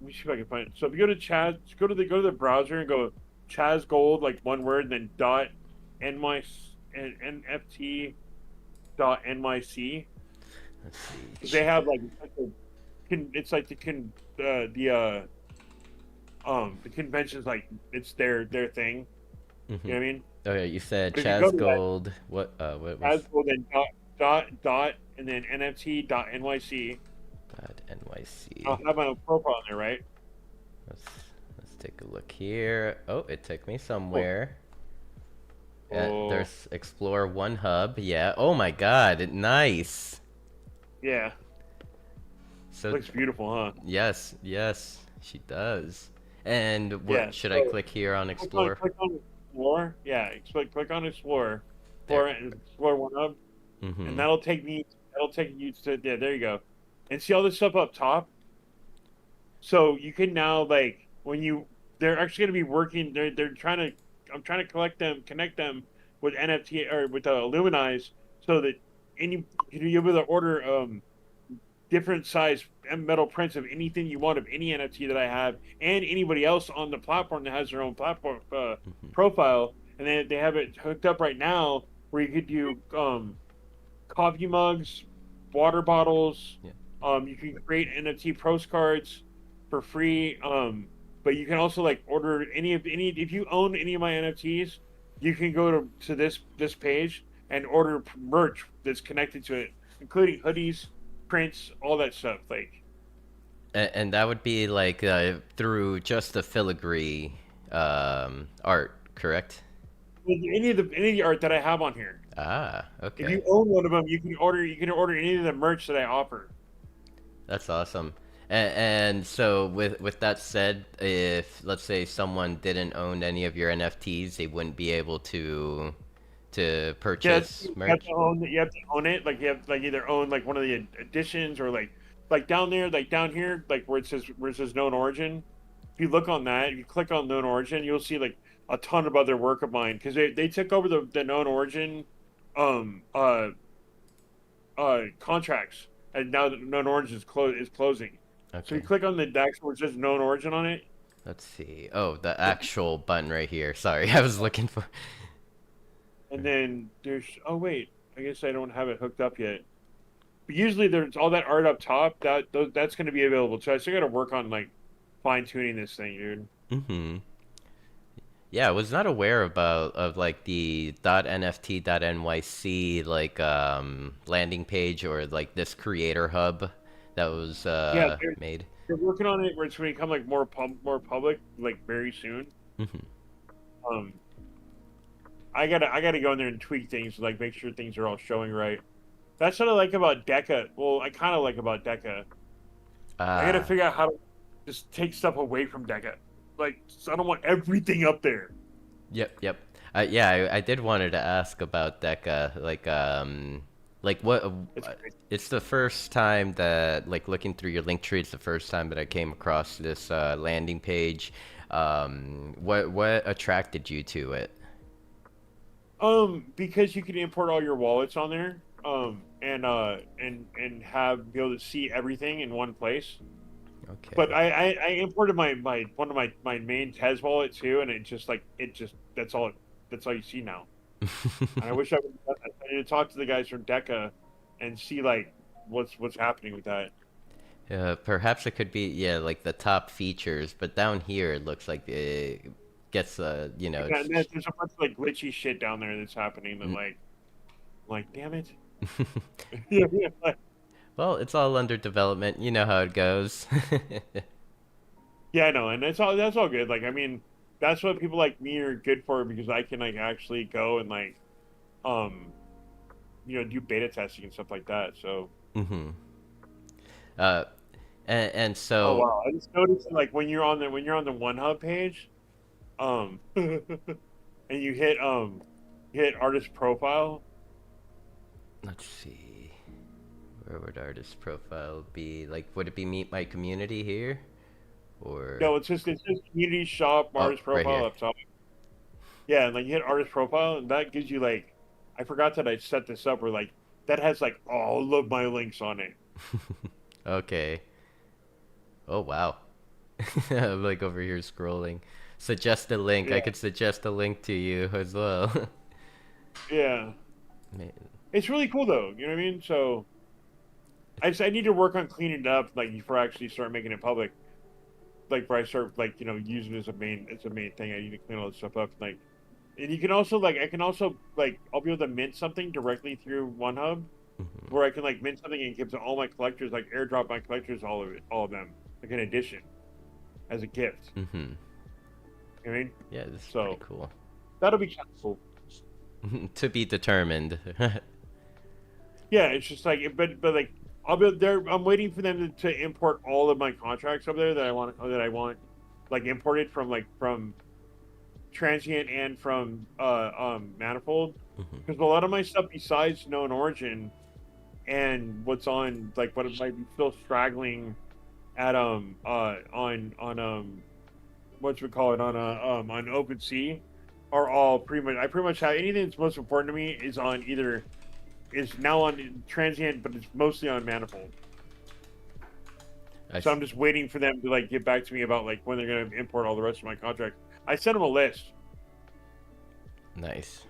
me see if I can find it. So if you go to go to the browser and go Chazz Gold, like one word, and then dot NFT dot NYC. Let's see. They have it's like the conventions, like it's their thing. Mhm. You know what I mean? Okay, you said But if you go Chaz to that- Gold. What was Chazz Gold, then dot and then NFT dot NYC. .nyc? I'll have my profile on there, right? Let's let's take a look here. Oh, it took me somewhere. Yeah, Oh. there's Explore One Hub. Yeah. Oh my God, nice. Yeah, So looks beautiful, huh? yes, she does. And what Yeah, should I so- click here on Explore? Click on Explore. Yeah, click on Explore. There. Explore One Hub. Mm-hmm. And that'll take you to there you go, and see all this stuff up top. So you can now they're actually going to be working. I'm trying to connect them with NFT or with Illuminize, so that you'll be able to order different size metal prints of anything you want of any NFT that I have and anybody else on the platform that has their own platform profile, and they have it hooked up right now where you could do coffee mugs, water bottles. Yeah. You can create NFT postcards for free. But you can also order if you own any of my NFTs, you can go to this page and order merch that's connected to it, including hoodies, prints, all that stuff. And that would be through just the filigree art, correct? With any of the art that I have on here. Ah, If okay. you own one of them, you can order any of the merch that I offer. That's awesome. And so with that said, if let's say someone didn't own any of your NFTs, they wouldn't be able to Yeah, purchase you have to merch. own it. You have to own it. Like you have to, like either own like one of the editions or like down there, like down here, like where it says known origin. If you look on that, if you click on known origin, you'll see like a ton of other work of mine because they took over the known origin um uh contracts, and now the known origin is closing. So you Okay. click on the DAX where it says known origin on it. Let's see. Oh, the actual button right here. Sorry, I was looking for. And then there's oh wait, I guess I don't have it hooked up yet. But usually there's all that art up top that's going to be available. So I still got to work on like fine tuning this thing, dude. Mm-hmm. Yeah, I was not aware about of like the .nft.nyc like landing page or like this creator hub that was Yeah, made. they're working on it where it's going to become like more public like very soon. Mm-hmm. Um, I gotta go in there and tweak things like make sure things are all showing right. That's what I like about Deca. Well, I kind of like about Deca. I gotta Ah, figure out how to just take stuff away from Deca. Like, so I don't want everything up there. yep, yep. Yeah, I did wanted to ask about Deca, like what? It's crazy. It's the first time that like looking through your link tree. It's the first time that I came across this landing page. What attracted you to it? Because you can import all your wallets on there, and have be able to see everything in one place. But Okay. I imported my one of my main Tez wallet too, and it just that's all you see now. And I wish I would have done that. I need to talk to the guys from Deca and see like what's happening with that. Perhaps it could be, yeah, like the top features, but down here it looks like it gets Yeah, and there's a bunch of like glitchy shit down there that's happening that like damn it. Yeah, yeah, well, it's all under development. You know how it goes. yeah, I know, and that's all good. Like I mean, that's what people like me are good for because I can like actually go and like um do beta testing and stuff like that. So hmm Uh, and oh so, wow, I just noticed like when you're on the One Hub page, and you hit artist profile. let's see, where would artist profile be? Like, would it be meet my community here, or No, it says community shop oh, artist right profile here? up top. Yeah, and like you hit artist profile, and that gives you like I forgot that I set this up where like that has like all of my links on it. Okay. Oh wow. I'm like over here scrolling. Suggest a link. I Yeah, could suggest a link to you as well. yeah. Man. It's really cool though. You know what I mean? So I need to work on cleaning it up like before I actually start making it public. Like before I start like using it as a main thing. I need to clean all this stuff up. Like, and you can also like I can also like I'll be able to mint something directly through OneHub Mhm. where I can like mint something and give to all my collectors, like airdrop my collectors all of them, like an edition as a gift. Mhm. You know what I mean? Yeah, this is pretty So cool. that'll be kind of cool. To be determined. Yeah, it's just like, but like I'll be there. I'm waiting for them to import all of my contracts over there that I want like imported from transient and from manifold Mhm. because a lot of my stuff besides known origin and what's on like what it might be still straggling at on what's we call it on OpenSea are all pretty much I pretty much have anything that's most important to me is now on transient, but it's mostly on manifold. I So s- I'm just waiting for them to like get back to me about like when they're gonna import all the rest of my contracts. I sent them a list. nice.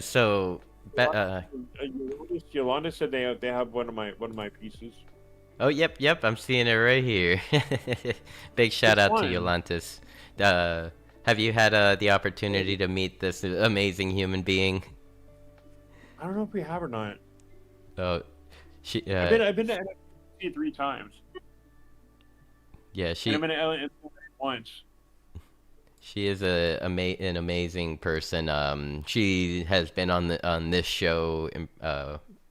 So, Yolanda said they have one of my pieces. oh, yep, I'm seeing it right here. Big shout Which out to one? Yolantis. Uh, have you had the opportunity to meet this amazing human being? I don't know if we have or not. Oh, she, I've been to NFT 3 times, yeah, and I've she, been to LA once. She is an amazing person. She has been on this show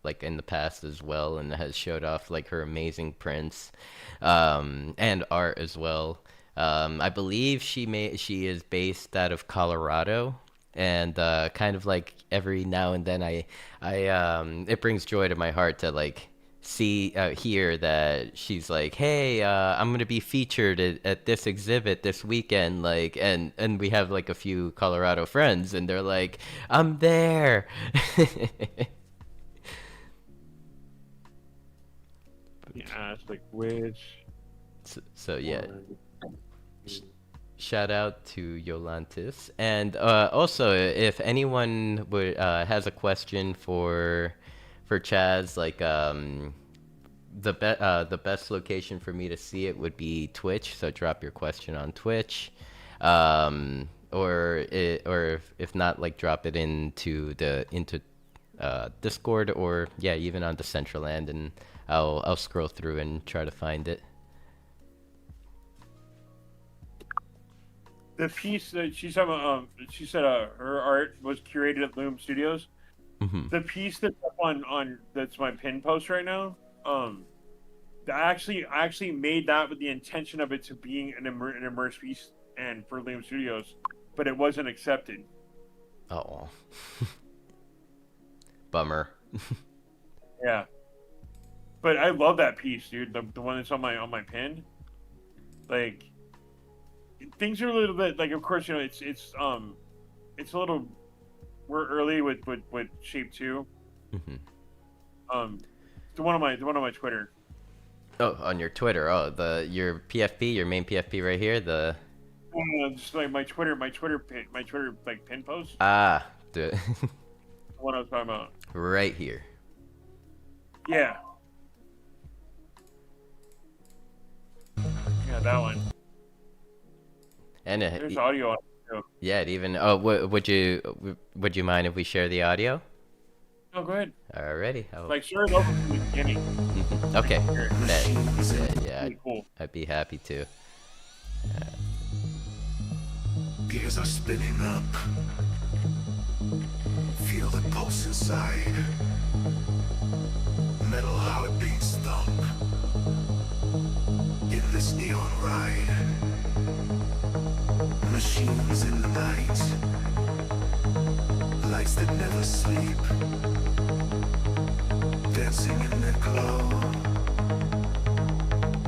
like in the past as well, and has showed off like her amazing prints and art as well. I believe she is based out of Colorado, and kind of like every now and then it brings joy to my heart to like hear that she's like, hey, I'm gonna be featured at this exhibit this weekend, like, and we have like a few Colorado friends, and they're like, I'm there. Yeah, it's like which So yeah, one? shout out to Yolantis, and also if anyone has a question for Chaz, like the best location for me to see it would be Twitch. So drop your question on Twitch, or if not, like drop it into Discord, or yeah, even on Decentraland, and I'll scroll through and try to find it. The piece that she said, her art was curated at Loom Studios. Hmm. The piece that's up on that's my pin post right now. I actually made that with the intention of it to being an immersed piece and for Loom Studios, but it wasn't accepted. Oh, bummer. Yeah, but I love that piece, dude. The one that's on my pin. Like, things are a little bit like, of course, you know, it's a little, we're early with shape 2. Hmm. The one on my Twitter. Oh, on your Twitter. Oh, your PFP, your main PFP right here. No, just like my Twitter like pin post. The The one I was talking about. right here. Yeah. Yeah, that one. And There's audio on it too. yeah, it even. Oh, would you mind if we share the audio? Oh, go ahead. Alrighty. Like, start it over from the beginning. Okay. Here. Yeah, Really cool. I'd be happy to. Gears are spinning up. Feel the pulse inside. Metal heartbeats thump. In this neon ride. Machines in the night. Lights that never sleep. Dancing in the glow.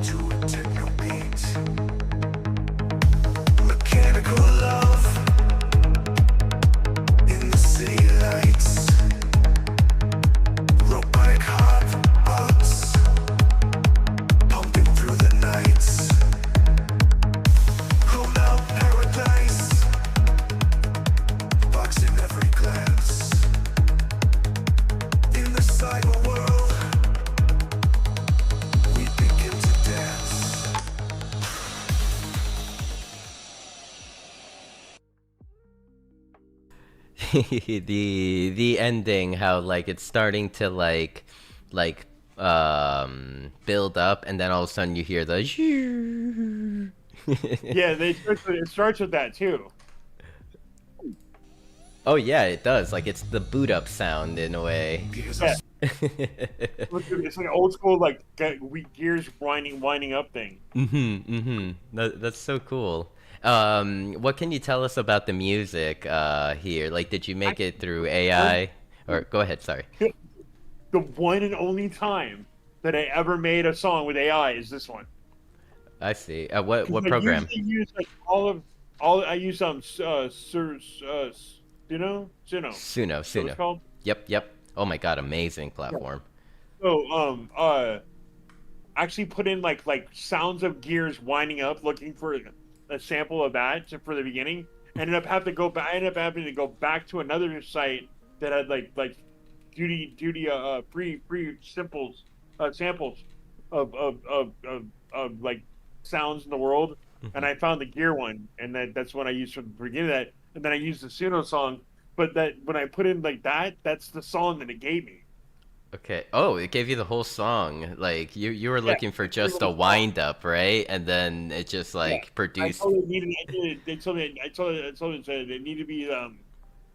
To a techno beat. Mechanical love in the city lights. Robotic heartbeats pumping through the nights. Hold out paradise, box in every glance. In the cyber world, we begin to dance. The ending, how like it's starting to build up, and then all of a sudden you hear the Yeah, it starts with that too. Oh yeah, it does. Like it's the boot up sound in a way. Gears Yeah. are It's like an old school like gears winding up thing. That's so cool. What can you tell us about the music here? Like, did you make it through AI? Or go ahead, sorry. The one and only time that I ever made a song with AI is this one. I see. What I program? usually use like all I use Suno. Suno, Is that what it's Suno. called? Yep. Oh my God, amazing platform. So actually put in like sounds of gears winding up, looking for a sample of that for the beginning. Ended up having to go back to another site that had like free samples of like sounds in the world, and I found the gear one, and that's what I used from the beginning of that, and then I used the Suno song. But that when I put in like that's the song that it gave me. Okay. Oh, it gave you the whole song. Like you were Yeah, looking for pretty just a much. wind up, right? And then it just Yeah, like I produced. told it needed. They told me. I told it said it needed to be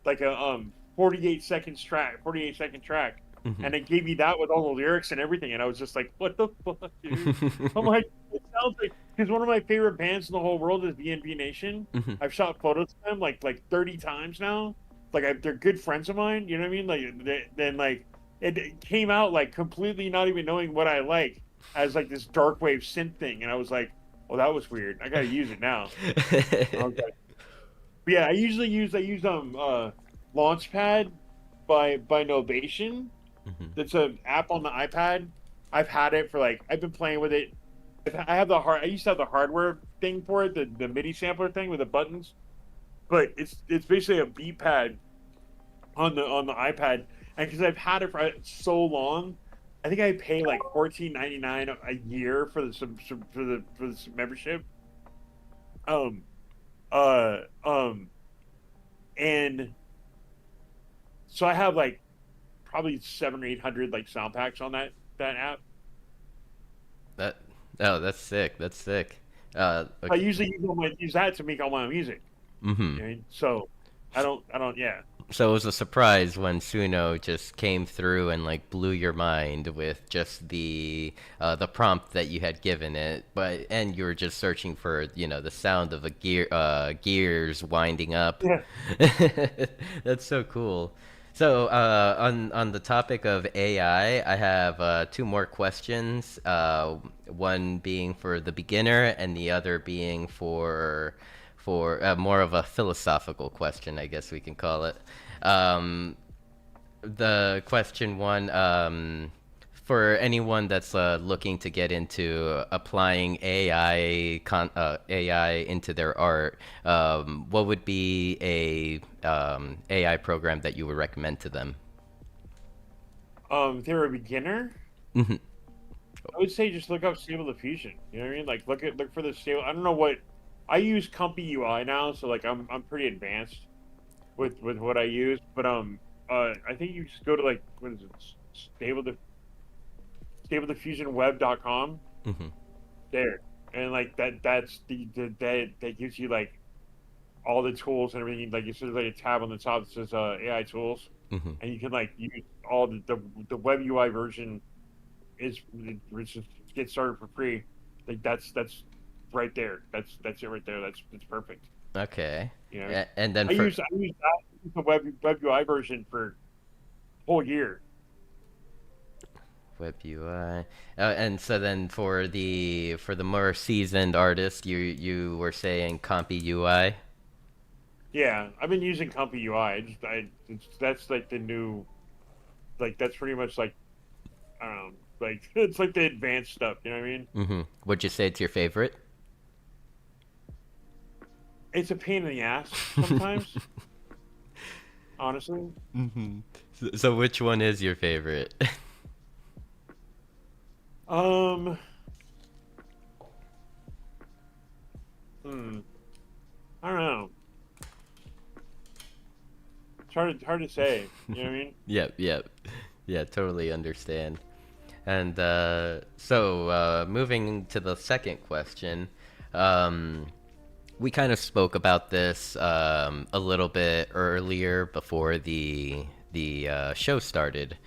like a 48 second track, Mhm. and it gave me that with all the lyrics and everything, and I was just like, what the fuck, dude? I'm like, it sounds like because one of my favorite bands in the whole world is BNB Nation. Mhm. I've shot photos of them like 30 times now. Like they're good friends of mine. You know what I mean? Then like it came out like completely not even knowing what I like as like this dark wave synth thing, and I was like, well, that was weird. I gotta use it now. Okay. But yeah, I use Launchpad by Novation. Mhm. That's an app on the iPad. I've had it for like I've been playing with it. I have the hard. I used to have the hardware thing for it, the MIDI sampler thing with the buttons. But it's basically a beat pad on the iPad, and because I've had it for so long, I think I pay like 14.99 a year for the for the membership. Um uh um and so I have like probably 700 or 800 like sound packs on that app. That oh, that's sick. That's sick. I Okay. usually use that to make all my music. Mhm. You know what I mean? So I don't yeah. So it was a surprise when Suno just came through and like blew your mind with just the prompt that you had given it, but and you were just searching for, the sound of a gears winding up. Yeah. That's so cool. So on the topic of AI, I have two more questions. One being for the beginner, and the other being for more of a philosophical question, I guess we can call it. Um, the question one, for anyone that's looking to get into applying AI into their art, what would be a AI program that you would recommend to them? If they're a beginner, Mhm. I would say just look up Stable Diffusion. You know what I mean? Like look for the stable. I don't know what I use Comfy UI now, so like I'm pretty advanced with what I use. But I think you just go to like what is it? StableDiffusionWeb.com Mhm. there, and like that's that gives you like all the tools and everything. Like it's just like a tab on the top that says AI tools, Mhm. and you can like use all the web UI version is it's just get started for free. Like that's right there. That's it right there. That's perfect. Okay. You know, And then for I use that the web UI version for a whole year. Web UI. And so then for the more seasoned artist, you were saying Compy UI. Yeah, I've been using Comfy UI. That's like the new like that's pretty much like I don't know like it's like the advanced stuff. You know what I mean? Would you say it's your favorite? It's a pain in the ass sometimes, honestly. So which one is your favorite? Um, hmm, I don't know. It's hard to say. You know what I mean? Yep, yep. Yeah, totally understand. And so moving to the second question, um, we kind of spoke about this a little bit earlier before the show started.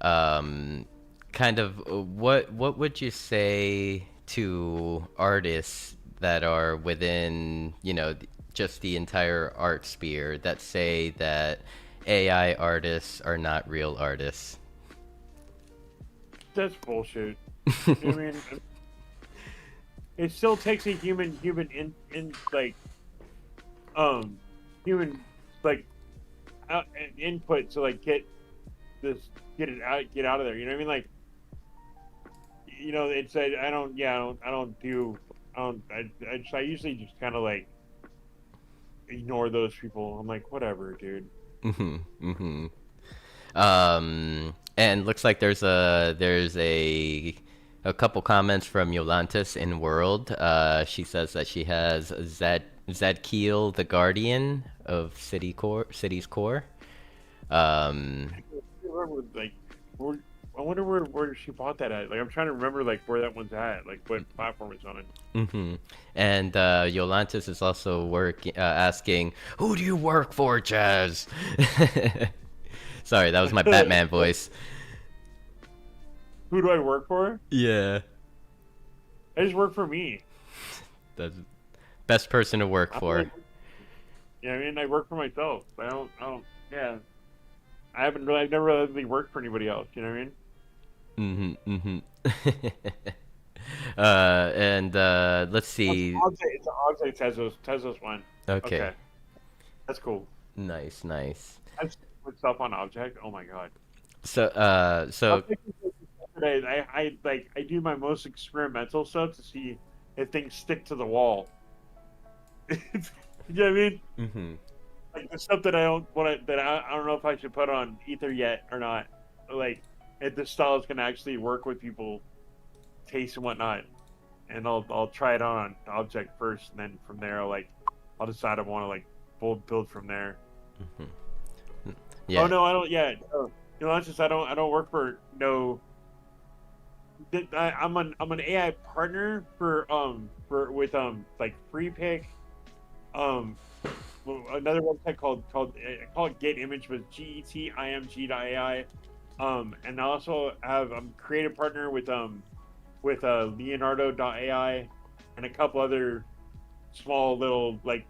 Um, kind of what would you say to artists that are within just the entire art sphere that say that AI artists are not real artists? That's bullshit. You know what I mean? It still takes a human in like um human like input to like this get out of there. You know what I mean? Like it's I don't yeah I don't do I don't I usually just kind of like ignore those people. I'm like whatever, dude. Mhm, mhm. And looks like there's a couple comments from Yolantis in World. She says that she has Zadkiel, the Guardian of City's Core. Um, Remember, like we're I wonder where she bought that at. Like, I'm trying to remember like where that one's at, like what platform it's on. And Yolantis is also asking, "Who do you work for, Chazz?" Sorry, that was my Batman voice. Who do I work for? Yeah, I just work for me. that's best person to work I'm for. like, yeah, I mean, I work for myself. Yeah. I've never really worked for anybody else. You know what I mean? And let's see. It's an Object Tezos one. Okay, Okay, that's cool. nice, nice. I've put stuff on Object. Oh my god. So Object is like yesterday. I do my most experimental stuff to see if things stick to the wall. You know what I mean? Like the stuff that I don't I don't know if I should put on Ether yet or not. Like if the styles can actually work with people taste and whatnot. And I'll try it on Object first, and then from there I'll decide I want to like build from there. yeah. Oh no, I don't. Yeah, no. You know, it's just I don't work for no. I'm an AI partner for with like Free Pick, another website called I call it Get Image with GETIMG.ai, and I also have I'm creative partner with Leonardo.ai and a couple other small little like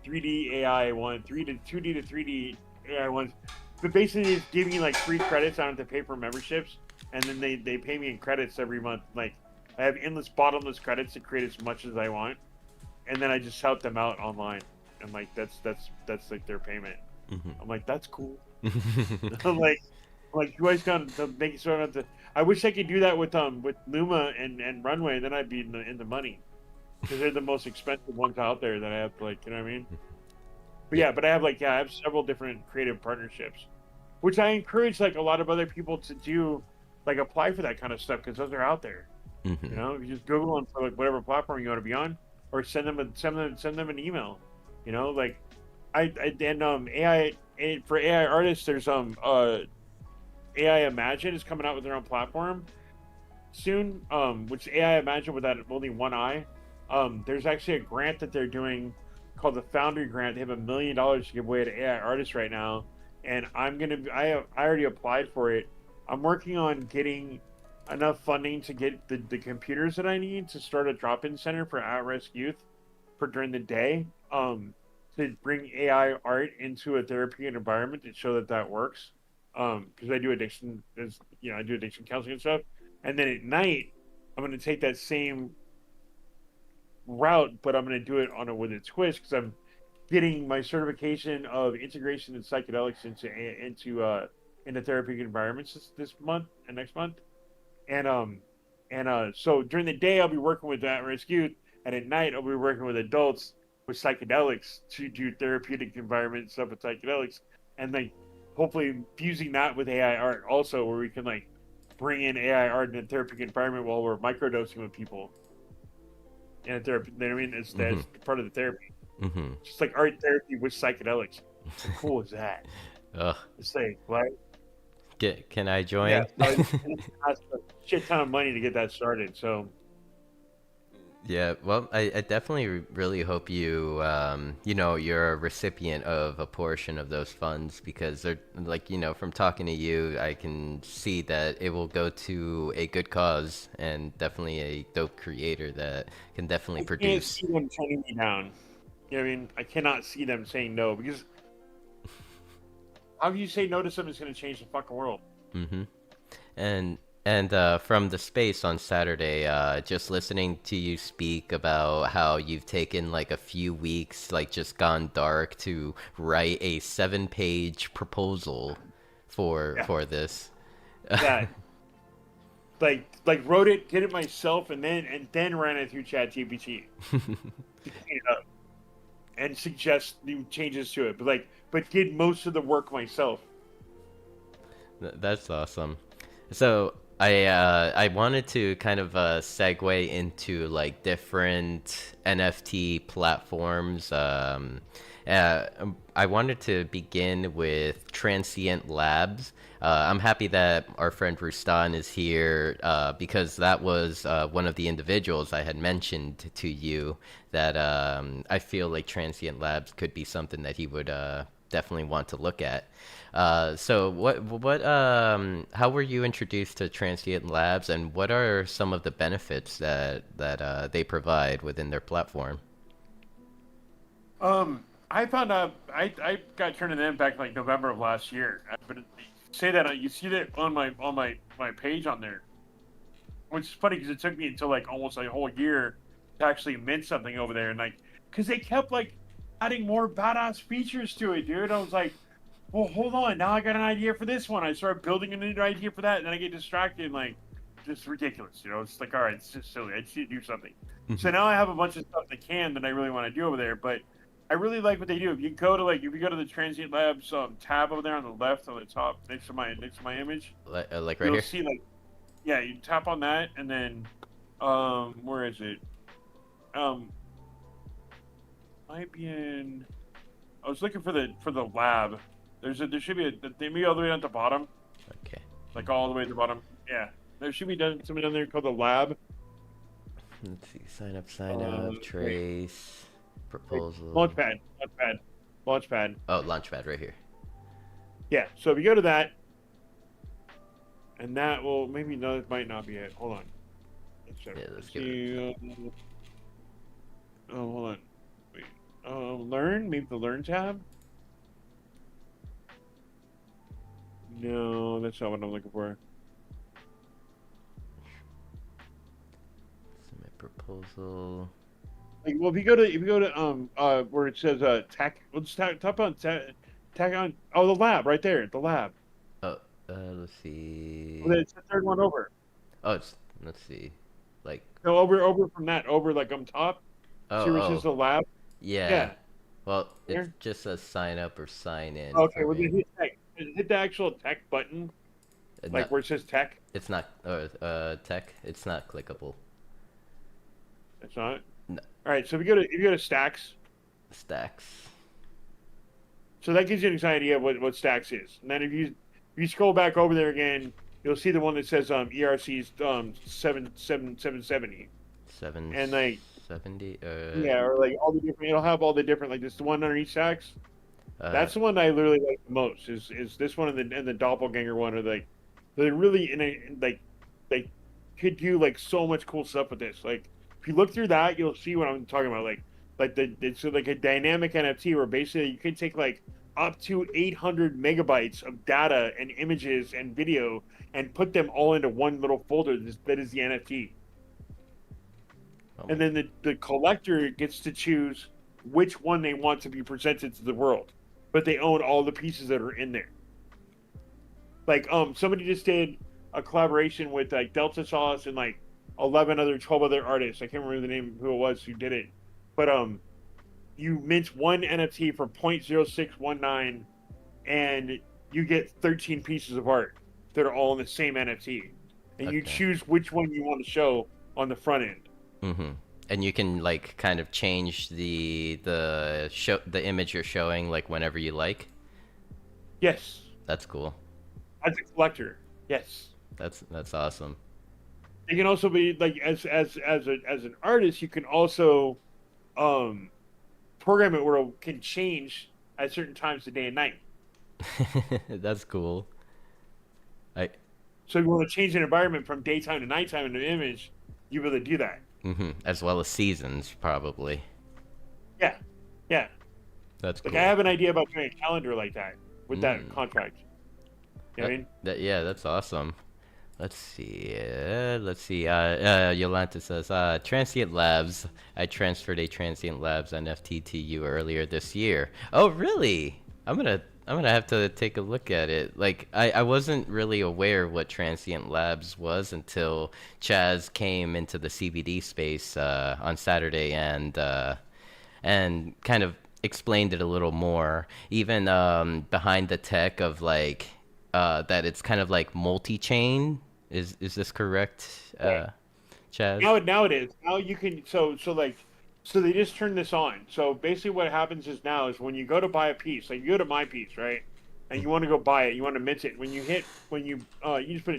3D AI one, 2D to 3D AI ones. But basically, it's giving you like free credits. I don't have to pay for memberships, and then they pay me in credits every month. Like I have endless bottomless credits to create as much as I want, and then I just help them out online, and like that's like their payment. I'm like, that's cool. I'm like you guys got to make it so I don't have to. I wish I could do that with Luma and Runway, then I'd be in the money, because they're the most expensive ones out there that I have to, like, you know what I mean? But yeah, I have several different creative partnerships, which I encourage like a lot of other people to do, like apply for that kind of stuff, because those are out there. You know, if you just Google them for like whatever platform you want to be on, or send them an email. You know, like AI for AI artists, there's AI Imagine is coming out with their own platform soon, which AI Imagine without only one eye. There's actually a grant that they're doing called the Foundry Grant. They have $1 million to give away to AI artists right now, and I already applied for it. I'm working on getting enough funding to get the computers that I need to start a drop-in center for at-risk youth for during the day, to bring AI art into a therapeutic environment to show that works. Because I do addiction counseling and stuff, and then at night I'm going to take that same route, but I'm going to do it with a twist, because I'm getting my certification of integration and psychedelics into therapeutic environments this month and next month, and so during the day I'll be working with at-risk youth, and at night I'll be working with adults with psychedelics to do therapeutic environment stuff with psychedelics, and like hopefully fusing that with AI art also, where we can like bring in AI art in a therapeutic environment while we're microdosing with people in a therapy. You know what I mean? That's part of the therapy. Just like art therapy with psychedelics. How cool is that? It's like, right? Can I join? Yeah, so it costs a shit ton of money to get that started. So Yeah, well, I definitely really hope you, you're a recipient of a portion of those funds, because they're like, from talking to you, I can see that it will go to a good cause, and definitely a dope creator that can definitely I can't produce. see them turning me down. You know what I mean? I cannot see them saying no, because how can you say no to something that's going to change the fucking world? And from the space on Saturday, just listening to you speak about how you've taken like a few weeks, like just gone dark to write a 7-page proposal for this. That like wrote it, did it myself, and then ran it through ChatGPT to clean it up and suggest new changes to it. But did most of the work myself. That's awesome. So I wanted to kind of segue into like different NFT platforms, I wanted to begin with Transient Labs. I'm happy that our friend Rustan is here because that was one of the individuals I had mentioned to you that I feel like Transient Labs could be something that he would definitely want to look at. So how were you introduced to Transient Labs, and what are some of the benefits that they provide within their platform? I found out I got turned in them back in, like November of last year. But say that you see that on my page on there, which is funny because it took me until like almost a whole year to actually mint something over there, and like because they kept like adding more badass features to it, dude. I was like, well, hold on, now I got an idea for this one. I started building a new idea for that, and then I get distracted and like just ridiculous, you know. It's like, all right, it's just silly. I just need to do something. So now I have a bunch of stuff that I really want to do over there, but I really like what they do. If you go to the Transient Labs tab over there on the left on the top next to my image, Like right you'll here? see like yeah, you tap on that and then where is it? Might be in. I was looking for the lab. There should be they may be all the way down at the bottom, Okay. like all the way at the bottom. Yeah, there should be something down there called the lab. Let's see. Sign up, trace, proposal. Launchpad. Oh, Launchpad right here. Yeah. So if you go to that, and that will maybe no, it might not be it. Hold on. Let's give it Oh, hold on. Wait. Learn. Maybe the learn tab. No, that's not what I'm looking for. submit proposal. Like, well, if you go to where it says tech, let's tap on tech on the lab right there, the lab. Oh, let's see. Well, it's the third one over. Oh, let's see. Like, No, over from that, over like on top. See where it says the lab? yeah. Yeah. Well, it Here? just says sign up or sign in. Okay, for well me. then hit tech. Hit the actual tech button, like where it says tech. It's not tech. It's not clickable. It's not. No. All right, so if you go to stacks, Stacks. so that gives you an idea of what stacks is. And then if you scroll back over there again, you'll see the one that says ERC's 770. And like 70. yeah, or like all the different. It'll have all the different like this the one underneath stacks. That's the one I literally like the most. Is this one and the doppelganger one are like they're really like they could do like so much cool stuff with this. Like if you look through that, you'll see what I'm talking about. Like it's like a dynamic NFT where basically you could take like up to 800 megabytes of data and images and video and put them all into one little folder that is the NFT. Oh And then the collector gets to choose which one they want to be presented to the world, but they own all the pieces that are in there. Like somebody just did a collaboration with like Delta Sauce and like 12 other artists. I can't remember the name of who it was who did it, but you mint one NFT for 0.0619 and you get 13 pieces of art that are all in the same NFT, and you Okay. choose which one you want to show on the front end. Mm-hmm. And you can like kind of change the image you're showing like whenever you like. Yes, That's cool. as a collector. Yes. That's awesome. It can also be like as an artist, you can also program it where it can change at certain times of day and night. That's cool. So if you want to change an environment from daytime to nighttime in the image, you'll be able to do that. As well as seasons, probably. Yeah. Yeah. That's Like cool. I have an idea about doing a calendar like that with that contract. You know what I mean? Yeah, that's awesome. Let's see. Yolanta says, Transient Labs. I transferred a Transient Labs NFT to you earlier this year. Oh, really? I'm gonna have to take a look at it. Like, I wasn't really aware what Transient Labs was until Chazz came into the CBD space on Saturday and kind of explained it a little more. Even behind the tech of like that it's kind of like multi-chain. Is this correct, Right. Chazz? Now it is. Now you can so like So they just turned this on. So basically, what happens is now is when you go to buy a piece, like you go to my piece, right, and you want to go buy it, you want to mint it. You just put in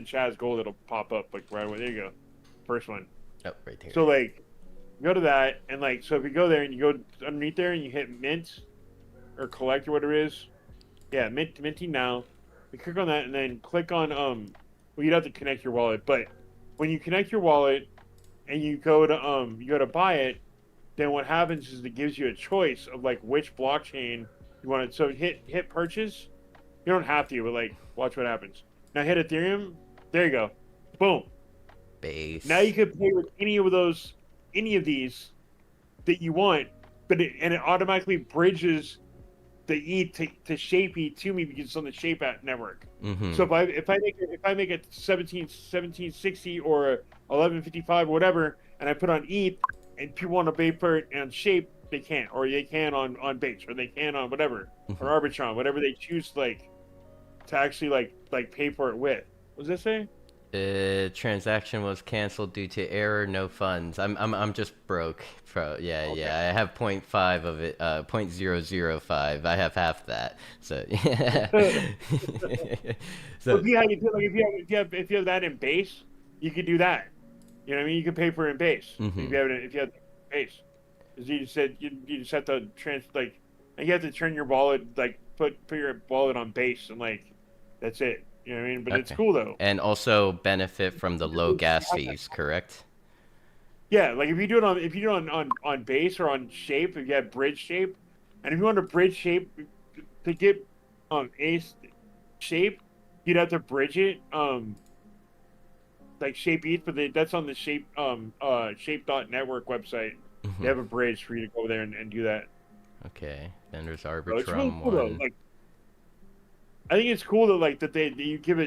Chazz Gold, it'll pop up like right away. There you go, first one. Oh, right here. So like, go to that and like, so if you go there and you go underneath there and you hit mint or collect or whatever it is, yeah, minting now. You click on that and then click on well, you'd have to connect your wallet, but when you connect your wallet and you go to buy it, then what happens is it gives you a choice of like which blockchain you want it. So hit purchase. You don't have to, but like watch what happens. Now hit Ethereum. There you go. Boom. Base. Now you can pay with any of these that you want, but it automatically bridges the to Shape to me because it's on the Shape app network. Mm-hmm. So if I make it 1760 or 1155 or whatever, and I put on ETH, and people want to pay for it on Shape, they can't, or they can on Base, or they can on whatever, Mm-hmm. or Arbitron, whatever they choose to actually like pay for it with. What does that say? Transaction was canceled due to error, no funds. I'm just broke. Yeah, Okay. yeah. I have 0.5 of it, 0.005. I have half that. So yeah. So So if you have that in Base, you could do that. You know what I mean? You can pay for it in Base Mhm. if you have Base. Because you said you just have to and you have to turn your wallet put your wallet on Base and like that's it. You know what I mean? But it's Okay. cool though. And also benefit from the low gas fees, correct? Yeah, like if you do it on Base or on Shape, if you have Bridge Shape, and if you want to Bridge Shape to get Ace Shape, you'd have to bridge it like Shape ETH, but that's on the Shape.network website. Mhm. They have a bridge for you to go there and do that. Okay. Then there's So it's really Arbitrum cool though. one. Like I think it's cool that they give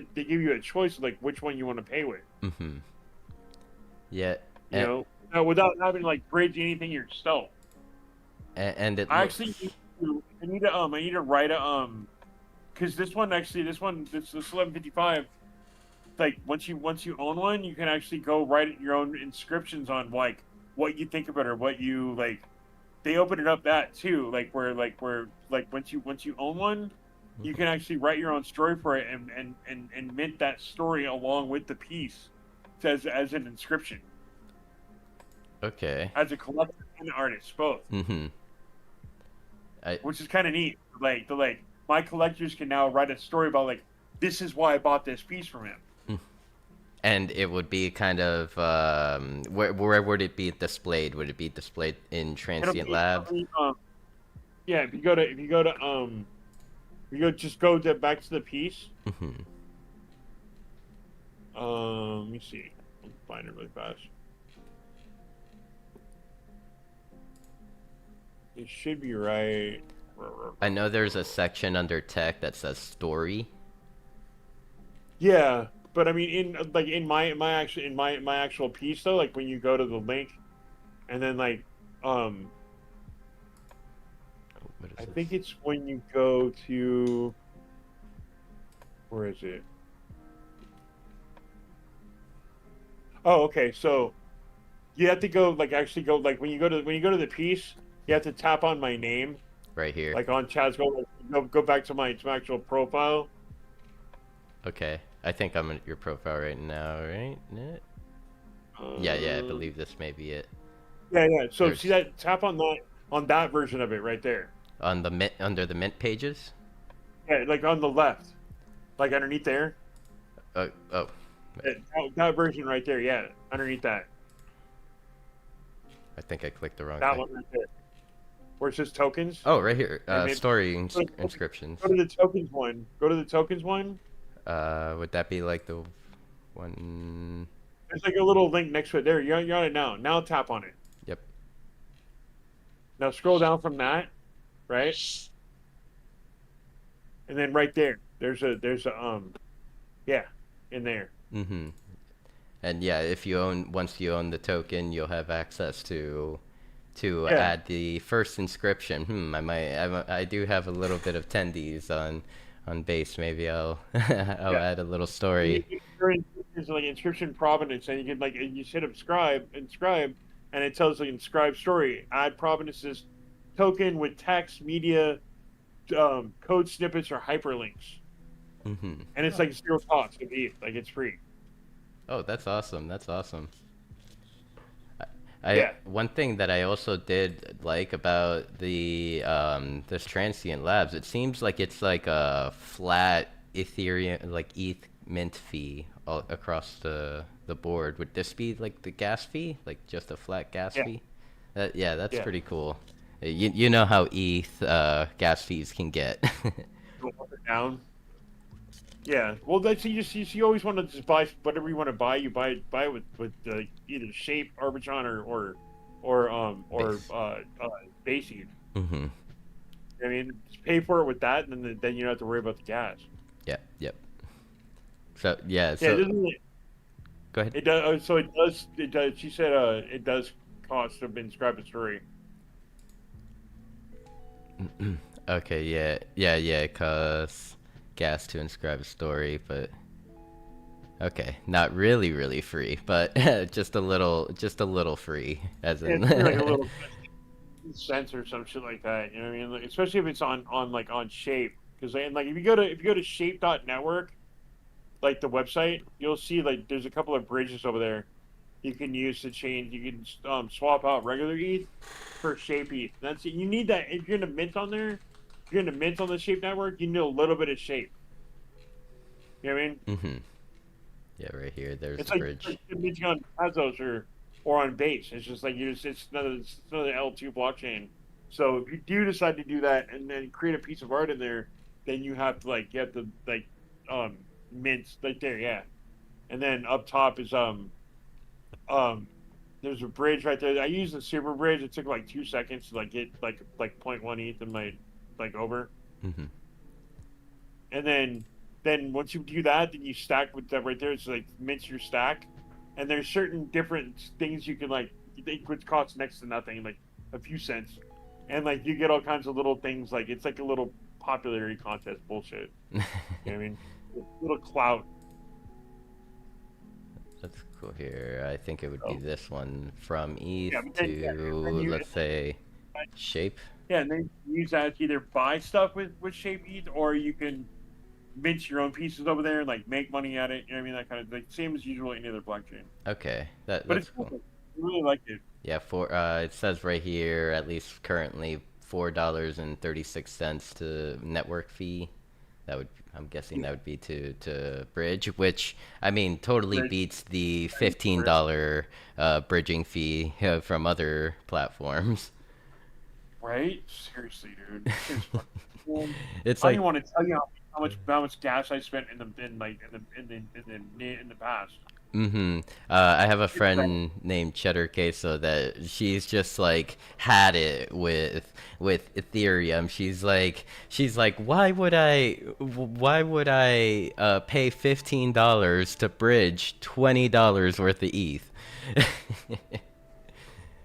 you a choice of like which one you want to pay with. Mm-hmm. Yeah. You know, without having to like bridge anything yourself. And it I looks. actually need to I need to write a because this 1155, like once you own one, you can actually go write your own inscriptions on like what you think about it or what you like. They open it up that too, like where once you own one, you can actually write your own story for it and mint that story along with the piece as an inscription Okay. as a collector and an artist both, Mm-hmm. which is kind of neat. Like my collectors can now write a story about like this is why I bought this piece from him. And it would be kind of where would it be displayed? Would it be displayed in It'll Transient be, Lab? yeah, if you go back to the piece. Mm-hmm. Let me see. I'll find it really fast. It should be right. I know there's a section under tech that says story. Yeah, but I mean, in my actual piece though, like when you go to the link, and then like What is I this? think it's when you go to where is it? Oh, okay. So you have to go actually go when you go to the piece, you have to tap on my name, Right here. like on Chazz Gold. Go back to my actual profile. Okay. I think I'm at your profile right now, right? Yeah, I believe this may be it. Yeah. So There's- see that? Tap on that version of it right there. On the mint, under the mint pages? Yeah, like on the left, like underneath there. Oh, That version right there. Yeah, underneath that. I think I clicked the wrong That thing. one right there. Where it says tokens. Oh, right here. And maybe- Story Go to- inscriptions. Go to the tokens one. Go to the tokens one. Would that be like the one? There's like a little link next to it. There, you're on it now. Now tap on it. Yep. Now scroll down from that, right? And then right there's a yeah, in there. Mm-hmm. And yeah, if you once you own the token, you'll have access to Yeah. add the first inscription. I do have a little bit of tendies on base. Maybe I'll add a little story. There's like inscription provenance, and you can like you hit inscribe, and it tells the inscribed story. Add provenances token with text, media, code snippets, or hyperlinks, Mm-hmm. and it's like zero cost of ETH. Like it's free. Oh, that's awesome. That's awesome. Yeah. One thing that I also did like about the this transient labs, it seems like it's like a flat Ethereum like ETH mint fee all across the board. Would this be like the gas fee, like just a flat gas Yeah. fee? Yeah, that's Yeah. pretty cool. You know how ETH gas fees can get. Go up and down. Yeah. Well, that's you always want to just buy whatever you want to buy. You buy it with either Shape, Arbitron, or Base. Base ETH. Mm-hmm. I mean, just pay for it with that, and then you don't have to worry about the gas. Yep. Yep. So yeah. Yeah. So It go ahead. It does. So it does. It does. She said, it does cost to inscribe a story. Okay, yeah, cause gas to inscribe a story, but okay, not really free, but just a little free, as Yeah, in. it's like a little cents or some shit like that. You know what I mean? Like, especially if it's on Shape, because like if you go to Shape.network, like the website, you'll see like there's a couple of bridges over there you can use to change. You can swap out regular ETH for Shape ETH. That's it. You need that if you're gonna mint on there. If you're gonna mint on the Shape network, you need a little bit of Shape. You know what I mean? Mm-hmm. Yeah, right here. There's It's the like bridge. minting on Tezos or on Base. It's just like it's another L2 blockchain. So if you do decide to do that and then create a piece of art in there, then you have to mint right there, yeah. And then up top is there's a bridge right there. I used the super bridge. It took like 2 seconds to like get like 0.1 ETH in my over. Mm-hmm. And then once you do that, then you stack with that right there. It's like mint your stack, and there's certain different things you can like, which cost next to nothing, like a few cents, and like you get all kinds of little things. Like it's like a little popularity contest bullshit. You know what I mean? Little clout. Let's go here. I think it would be this one from ETH Yeah, but then, to let's say Shape. Yeah, and then you use that to either buy stuff with Shape ETH, or you can mint your own pieces over there and like make money at it. You know what I mean? That kind of like same as usual any other blockchain. Okay, But that's it's cool. cool. I really like it. Yeah, it says right here, at least currently, $4.36 to network fee. That would, I'm guessing that would be to bridge, which I mean totally Bridge. beats the $15 bridging fee from other platforms. Right? Seriously, dude. It's fucking cool. It's I don't like even want to tell you how much gas I spent in the past. I have a friend named Cheddar Queso that she's just like had it with Ethereum. She's like, why would I pay $15 to bridge $20 worth of ETH?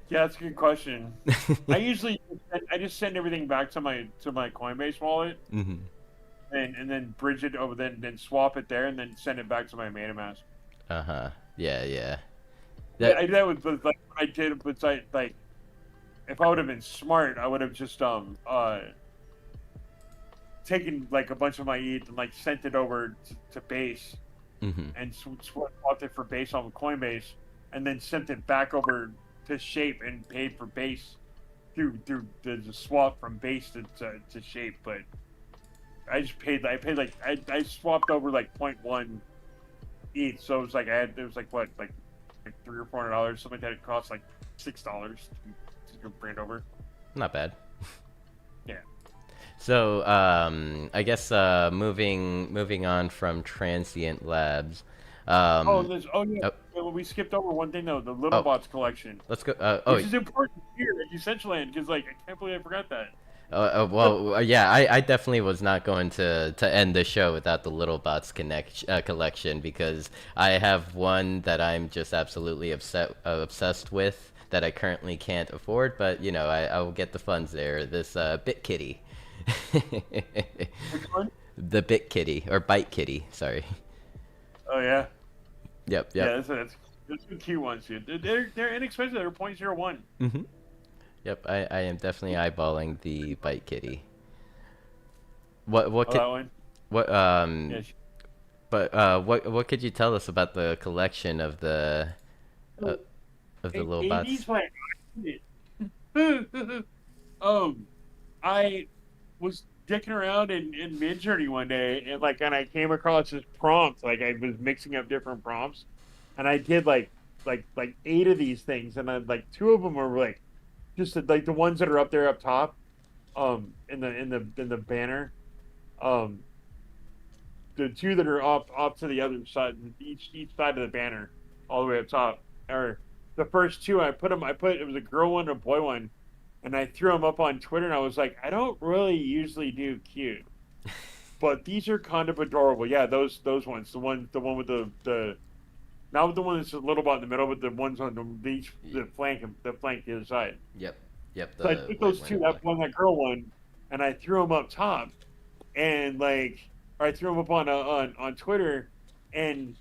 Yeah, that's a good question. I just send everything back to my Coinbase wallet Mm-hmm. and then bridge it over, then swap it there, and then send it back to my MetaMask. Uh-huh. Yeah. I do that with like what I did with like if I would have been smart, I would have just taken like a bunch of my ETH and like sent it over to Base Mm-hmm. and swapped it for Base on Coinbase, and then sent it back over to Shape and paid for Base through the swap from Base to Shape. But I swapped over like 0.1 ETH, so it was like it was like what like $300 or $400, something like that. It cost like $6 to bring it over. Not bad. Yeah. So, I guess moving on from Transient Labs. Yeah. Oh. Well, we skipped over one thing though, the Little Bots collection, Let's go. which is important here at Decentraland, because like I can't believe I forgot that. Yeah, I definitely was not going to end the show without the Little Bots collection, because I have one that I'm just absolutely obsessed with that I currently can't afford, but you know I will get the funds there. This Bit Kitty. Which one? The Bit Kitty or Bite Kitty, sorry. Oh yeah. Yep. Yeah, that's There's some cute ones, dude. They're inexpensive. They're 0.01. Mm-hmm. Yep, I am definitely eyeballing the Bite Kitty. What Oh, could that one. what Yeah. what could you tell us about the collection of the uh, little bots? 80s by I was dicking around in Midjourney one day, and I came across this prompt. Like I was mixing up different prompts, and I did like 8 of these things, and I like 2 of them were like just like the ones that are up there up top, in the banner, um, the 2 that are up to the other side, each side of the banner, all the way up top, or the first 2 it was a girl one and a boy one, and I threw them up on Twitter, and I was like, I don't really usually do cute, but these are kind of adorable. Yeah, those ones, the one with the not with the one that's a little bit in the middle, but the ones on the flank the other side. Yep. Yep, So I the took white those one 2, and black. that girl one, and I threw them up top, and or I threw them up on Twitter, and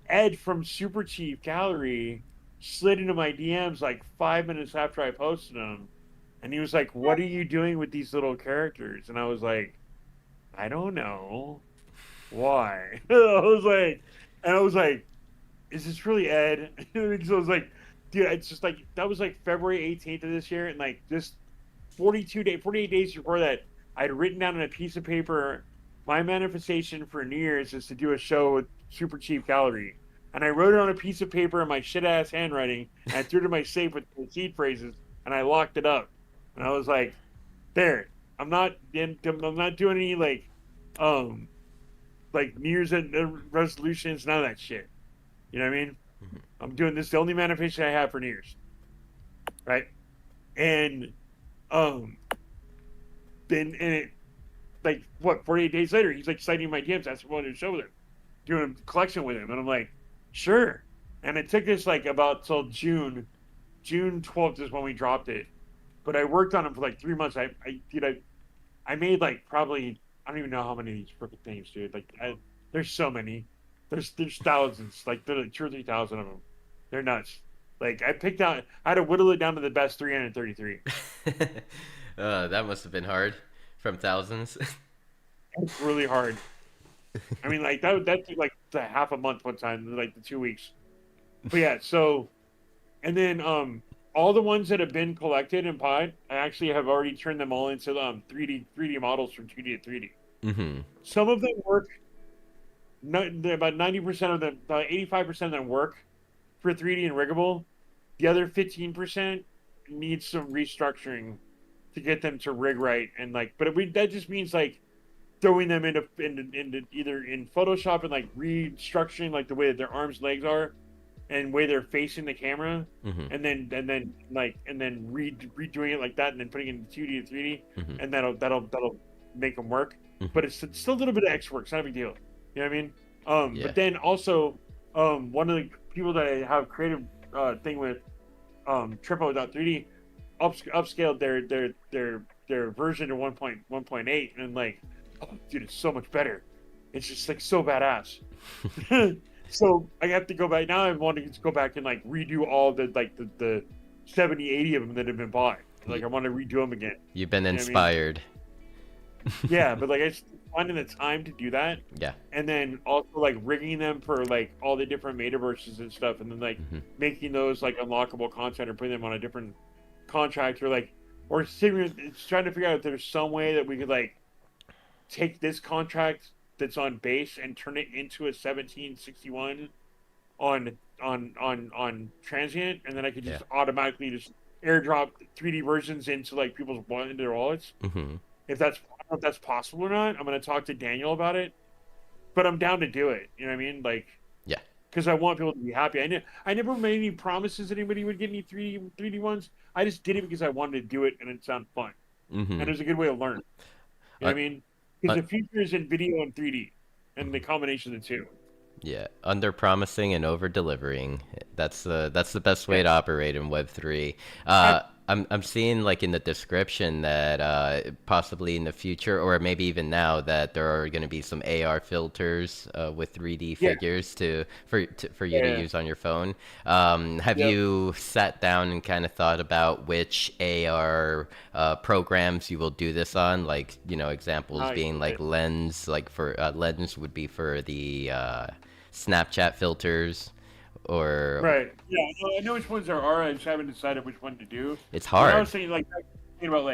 Ed from Super Chief Gallery slid into my DMs like 5 minutes after I posted them, and he was like, "What are you doing with these little characters?" And I was like, "I don't know. Why?" I was like, "Is this really Ed?" Because I was like, "Dude, it's just like that was like February 18th of this year, and like just 48 days before that, I'd written down on a piece of paper my manifestation for New Year's is to do a show with Super Cheap Gallery. And I wrote it on a piece of paper in my shit ass handwriting, and I threw it in my safe with the seed phrases, and I locked it up. And I was like, there. I'm not doing any um New Year's resolutions, none of that shit. You know what I mean? Mhm. I'm doing this the only manifestation I have for New Year's. Right? And um then and it like what 48 days later he's like citing my DMs, asking me to show with him, doing a collection with him, and I'm like, sure. And it took us like about till June 12th is when we dropped it, but I worked on them for like 3 months. I made like probably, I don't even know how many of these freaking things, dude. There's so many. There's thousands, like there are 2 or 3 thousand of them. They're nuts. Like I had to whittle it down to the best 333. That must have been hard from thousands. It's really hard. I mean, like that took like the half a month one time, like the 2 weeks. But yeah, so and then all the ones that have been collected and pied, I actually have already turned them all into 3D models from 2D to 3D. Mm-hmm. Some of them work. About 90% of them, about 85% of them work for 3D and riggable. The other 15% needs some restructuring to get them to rig right, and that just means like throwing them into either in Photoshop and like restructuring like the way that their arms, legs are, and way they're facing the camera, Mm-hmm. and then redoing it like that, and then putting it in 2D to 3D, Mm-hmm. and that'll make them work. Mhm. But it's still a little bit of extra work. It's not a big deal. You know what I mean? Yeah. But then also, one of the people that I have creative thing with, Tripo.3D, upscaled their version to 1.1.8, and like, oh, dude, it's so much better. It's just like so badass. So I have to go back now. I want to go back and like redo all the 70, 80 of them that have been bought. Like I want to redo them again. You've been You know what I mean? inspired. Yeah, but like I just finding the time to do that, Yeah. and then also like rigging them for like all the different metaverses and stuff, and then like Mm-hmm. making those like unlockable content or putting them on a different contract, or trying to figure out if there's some way that we could like take this contract that's on base and turn it into a 1761 on transient, and then I could just automatically just airdrop 3D versions into like into their wallets. Mm-hmm. If that's, I don't know if that's possible or not. I'm gonna talk to Daniel about it, but I'm down to do it. You know what I mean? Like, Yeah. because I want people to be happy. I never made any promises that anybody would get any 3D ones. I just did it because I wanted to do it and it sounded fun, Mm-hmm. and it was a good way to learn. You know what I mean? Because the future is in video and 3D, and the combination of the two. Yeah, under promising and over delivering. That's the best way to operate in Web3. I'm seeing like in the description that possibly in the future or maybe even now that there are going to be some AR filters with 3D Yeah. figures for you to Yeah. use on your phone. Have Yep. you sat down and kind of thought about which AR programs you will do this on? Like, you know, examples Not being like yet. Lens, like for Lens would be for the Snapchat filters or Right. Yeah. I know which ones there are. I just haven't decided which one to do. it's When I hard. was thinking thinking about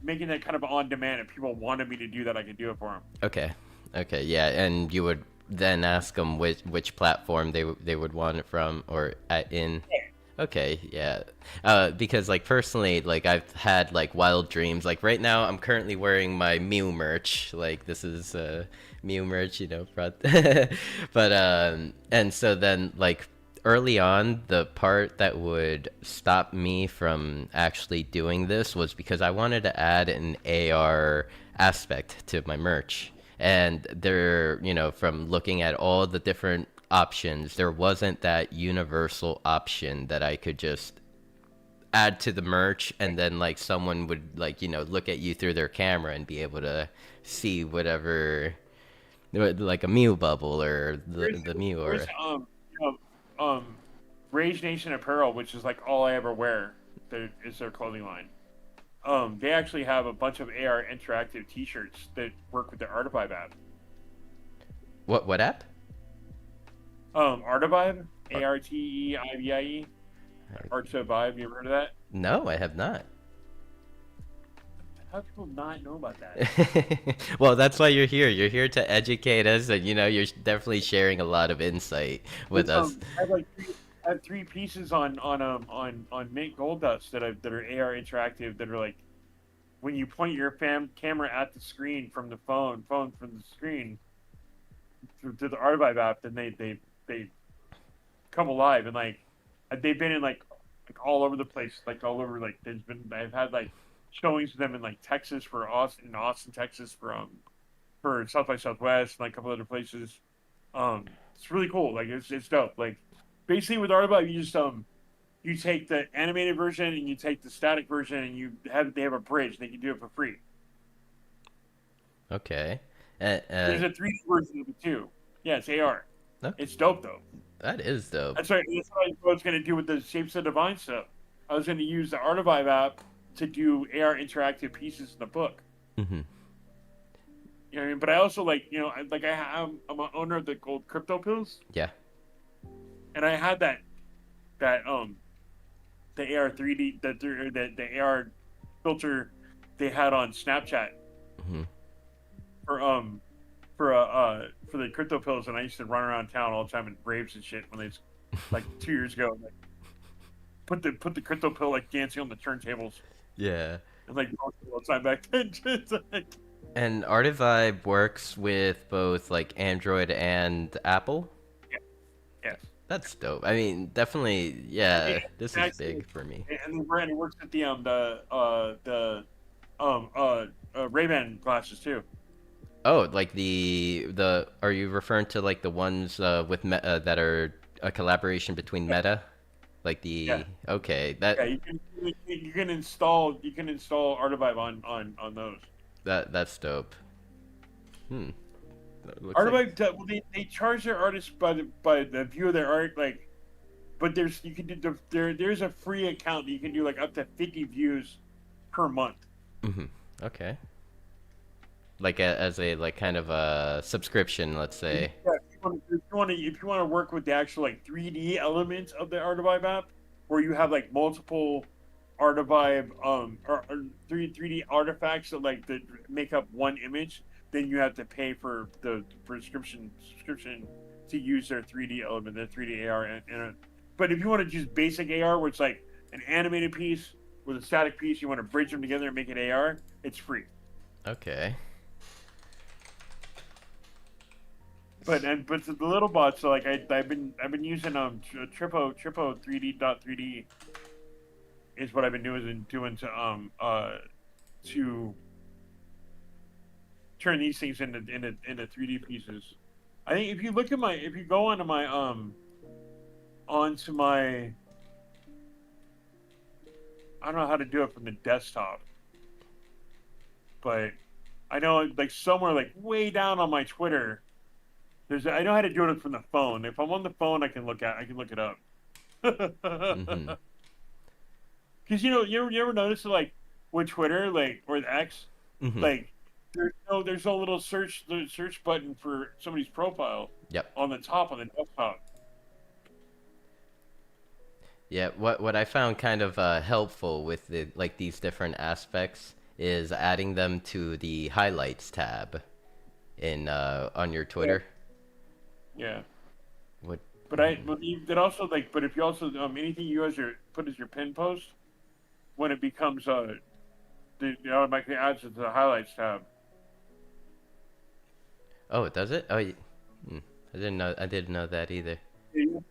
making that kind of on demand. If people wanted me to do that, I could do it for them. Okay. Okay. Yeah, and you would then ask them which platform they would want it from or in. Okay. Yeah. Because like personally, like I've had like wild dreams. Like right now, I'm currently wearing my Mew merch. Like this is Mew merch, you know. But and so then like early on, the part that would stop me from actually doing this was because I wanted to add an AR aspect to my merch. And there, you know, from looking at all the different options, there wasn't that universal option that I could just add to the merch and then like someone would like, you know, look at you through their camera and be able to see whatever like a Mew bubble or the Mew There's or Rage Nation Apparel, which is like all I ever wear. Is their clothing line. They actually have a bunch of AR interactive T-shirts that work with the Artivibe app. what app? Artivibe, Ar- Arteivie, Artivibe. You ever heard of that? No, I have not. How do people not know about that? Well, that's why you're here. You're here to educate us, and you know you're definitely sharing a lot of insight with us. I have three pieces on mint gold dust that are AR interactive that are like when you point your camera at the screen from the phone from the screen to the Artivibe app, then they come alive and like they've been in like all over the place, like all over like I've had like showings of them in like Texas for Austin, Texas for South by Southwest and like a couple other places. It's really cool. Like it's dope. Like basically with Artivibe, you just you take the animated version and you take the static version and they have a bridge. They can do it for free. Okay. There's a 3D version of it too. Yeah, it's AR. No, It's dope though. that is dope. That's right. That's what I was going to do with the Shapes of Divine stuff. I was going to use the Artivibe app to do AR interactive pieces in the book. Hmm. You know what I mean? But I also like, you know, I'm an owner of the gold crypto pills, Yeah. and I had that the AR 3D the AR filter they had on Snapchat Hmm. for for the crypto pills, and I used to run around town all the time in raves and shit when they like 2 years ago. Like, put the crypto pill like dancing on the turntables Yeah. and like all the time back then. It's like, And Artivibe works with both like Android and Apple. yes. That's dope. I mean, definitely, yeah. Yeah, This is actually, big for me. and it works with the Ray-Ban glasses too. Oh, like the are you referring to like the ones with that are a collaboration between Meta? Like the Yeah. okay, Yeah, you can install Artivibe on those. that's dope. Hmm. That looks like- Artivibe, well, they charge their artists by the view of their art, like, but there's a free account that you can do like up to 50 views per month. Mhm. Okay. Like as a like kind of a subscription, let's say. Yeah, if you want to work with the actual like 3D elements of the Artivibe app, where you have like multiple Artivibe or 3D artifacts that make up one image, then you have to pay for the subscription to use their 3D element, their 3D AR. But if you want to just basic AR, where it's like an animated piece with a static piece, you want to bridge them together and make it AR, it's free. Okay. But the little bots, so like I've been using Tripo 3D is what I've been doing to turn these things into 3D pieces. I think if you go onto my I don't know how to do it from the desktop, but I know like somewhere like way down on my Twitter, I know how to do it from the phone. If I'm on the phone, I can look it up. Mm-hmm. Because you ever notice like with Twitter like or the X, Mm-hmm. like there's no little search button for somebody's profile Yep. on the top on the desktop. Yeah, what I found kind of helpful with these different aspects is adding them to the highlights tab in on your Yeah. Twitter. Yeah. What? But you could also like but if you also anything you put as your pin post when it becomes it automatically adds it to the highlights tab. Oh, does it? Oh, I didn't know. I didn't know that either. You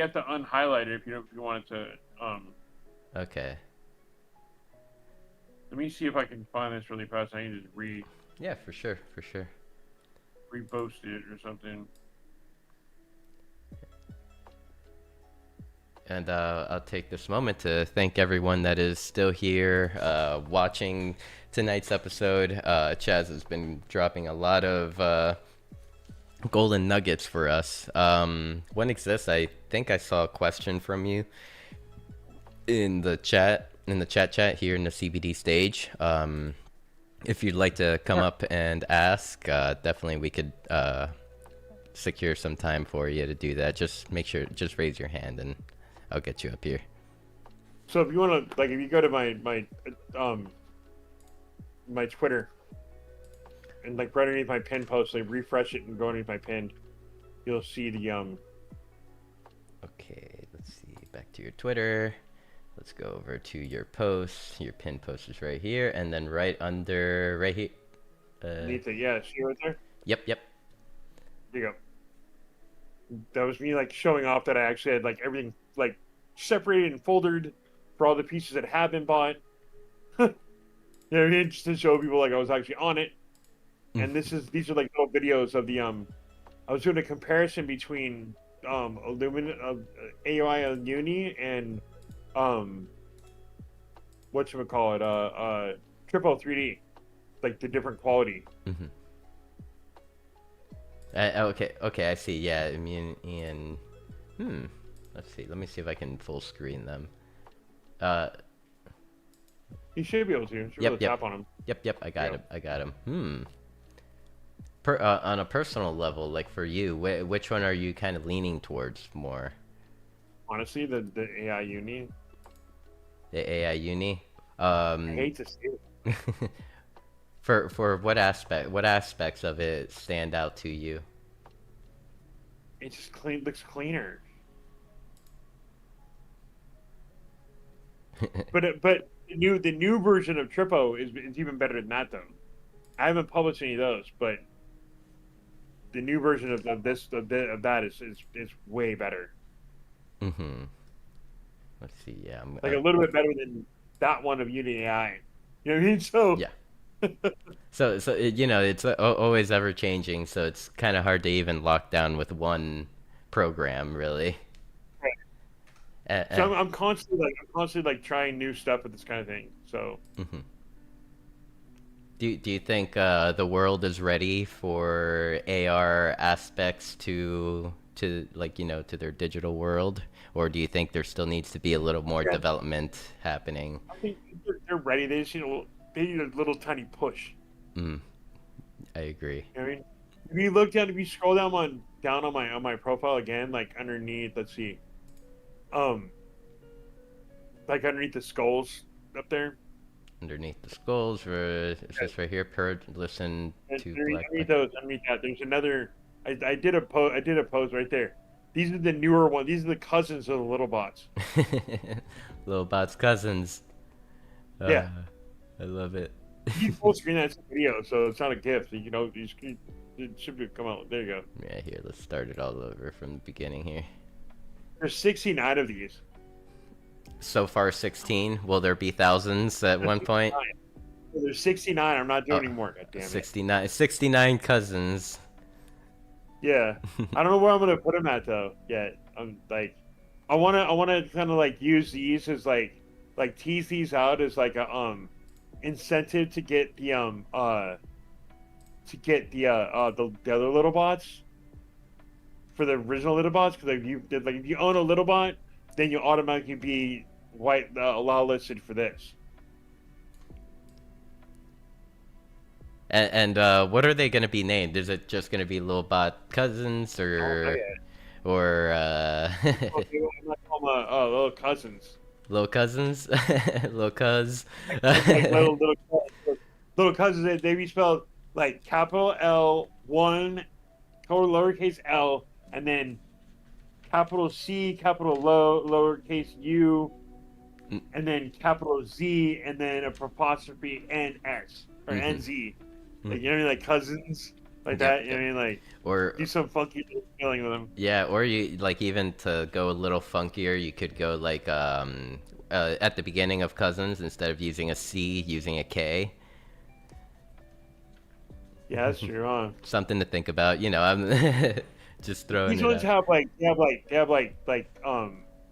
have to unhighlight it if you want it to Okay. let me see if I can find this really fast. I need to Yeah, for sure, for sure. repost it or something. And I'll take this moment to thank everyone that is still here watching tonight's episode. Chazz has been dropping a lot of golden nuggets for us. One exists. I think I saw a question from you in the chat here in the CBD stage. If you'd like to come up and ask, definitely we could secure some time for you to do that. Just just raise your hand and I'll get you up here. So if you want to, like, if you go to my Twitter and like right underneath my pin post, like refresh it and go underneath my pin, you'll see the Okay, let's see. Back to your Twitter. Let's go over to your post. Your pin post is right here, and then right here. underneath it. Yeah, see right there. Yep. There you go. That was me like showing off that I actually had like everything like separated and folded for all the pieces that have been bought. You know what I mean? Just to show people like I was actually on it. And these are like little videos of the I was doing a comparison between AOI on Uni and whatchamacallit, Triple 3D, like the different quality. Mm-hmm. Okay, I see. Yeah, I mean, Ian. Let's see. Let me see if I can full screen them. You should be able to. You should be able to tap on them. Yep. I got him. On a personal level, like for you, which one are you kind of leaning towards more? Honestly, the AI Uni. The AI Uni. I hate to say it. For what aspects of it stand out to you? It just looks cleaner. but the new version of Trippo is even better than that though. I haven't published any of those, but the new version of that is way better. Mm-hmm. Let's see. Yeah, Like a little bit better than that one of Unity AI. You know what I mean? So yeah. So it's always ever changing, so it's kind of hard to even lock down with one program, really. So I'm constantly like trying new stuff with this kind of thing. So. Mm-hmm. Do you think the world is ready for AR aspects to like to their digital world, or do you think there still needs to be a little more development happening? I think they're ready. They just they need a little tiny push. I agree. You know what I mean, if you look down, if you scroll down on my profile again, like underneath, let's see, like underneath the skulls up there. Underneath the skulls, it says right here, listen to underneath that, there's another. I did a post right there. These are the newer ones. These are the cousins of the little bots. Little bots cousins. Yeah, I love it. You full screen that video, so it's not a GIF. It should come out. There you go. Yeah, here, let's start it all over from the beginning here. There's 69 of these. So far 16. Will there be thousands at one point? There's 69. I'm not doing anymore. God damn it. 69 cousins. Yeah, I don't know where I'm gonna put them at though. Yet I'm like, I wanna kind of like use these as like like tease these out as like a incentive to get the the other little bots for the original little bots, because if you own a little bot, then you automatically be allow listed for this. And what are they going to be named? Is it just going to be little bot cousins or I'm not calling little cousins. little cousins, little cuz? Like little cousins. They be spelled like capital L one, lowercase L, and then capital C, capital lowercase U, and then capital Z, and then apostrophe NX or NZ. Like, you know what I mean? Like cousins, like that. You know what I mean? Like, or do some funky spelling with them. yeah, or you like even to go a little funkier, you could go like at the beginning of cousins, instead of using a C, using a K. Yeah, that's true. Huh? Something to think about. You know, I'm just throwing These it ones out. have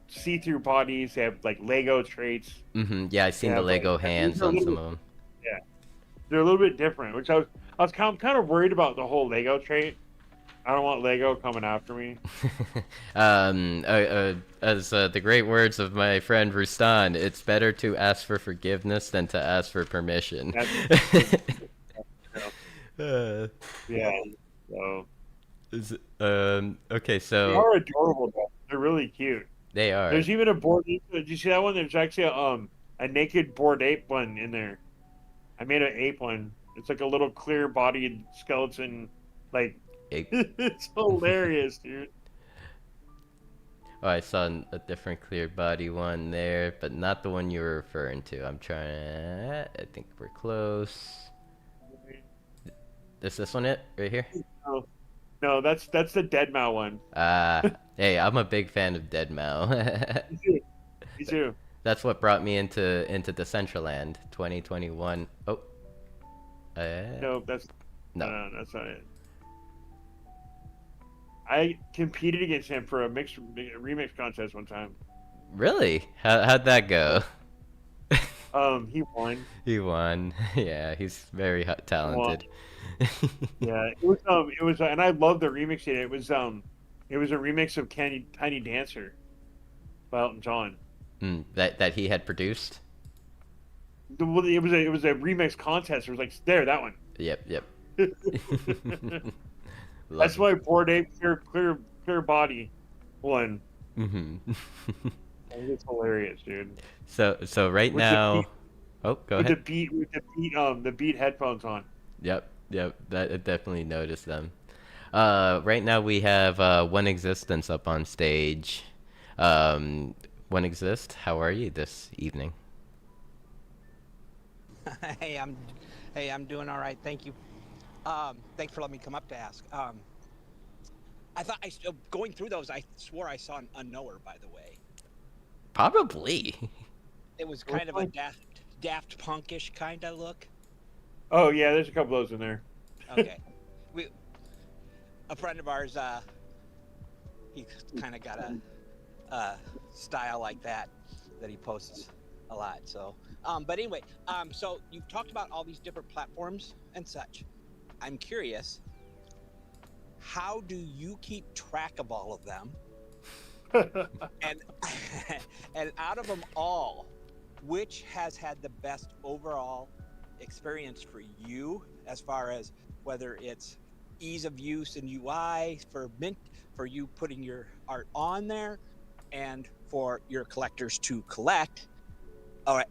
see-through bodies. They have like Lego traits. Yeah, I've seen the Lego hands on some of them. Yeah, they're a little bit different. Which I was kind of worried about the whole Lego trait. I don't want Lego coming after me. As the great words of my friend Rustan, it's better to ask for forgiveness than to ask for permission. Yeah. So Okay, they so are adorable though. They're really cute. they are. There's even a board. Did you see that one? There's actually a naked bored ape one in there. I made an ape one. It's like a little clear-bodied skeleton. Like, it's hilarious, dude. Oh, I saw a different clear body one there, but not the one you were referring to. I'm trying to... I think we're close. Is this one it? Right here? No, that's the Deadmau one. Hey, I'm a big fan of Deadmau. Me too. That's what brought me into Decentraland 2021. Oh. No, that's No. that's not it. I competed against him for a remix contest one time. Really? How'd that go? He won. He won. Yeah, he's very talented. Yeah, it was, and I love the remix. It was a remix of Tiny Dancer by Elton John. That he had produced. It was a remix contest. It was like that one. Yep. That's why Bored Ape clear body won. It's hilarious, dude. So right now, oh, go ahead. With the beat headphones on. Yep. That I definitely noticed them. Right now we have One Existence up on stage. One Exist, how are you this evening? Hey, I'm doing all right. Thank you. Thanks for letting me come up to ask. I thought going through those, I swore I saw an unknower. By the way, Probably. it was kind of a Daft Punkish kind of look. Oh yeah, there's a couple of those in there. Okay, a friend of ours, he kind of got a style like that he posts a lot. So, but anyway, so you've talked about all these different platforms and such. I'm curious, how do you keep track of all of them? And out of them all, which has had the best overall experience for you, as far as whether it's ease of use and UI for you putting your art on there, and for your collectors to collect,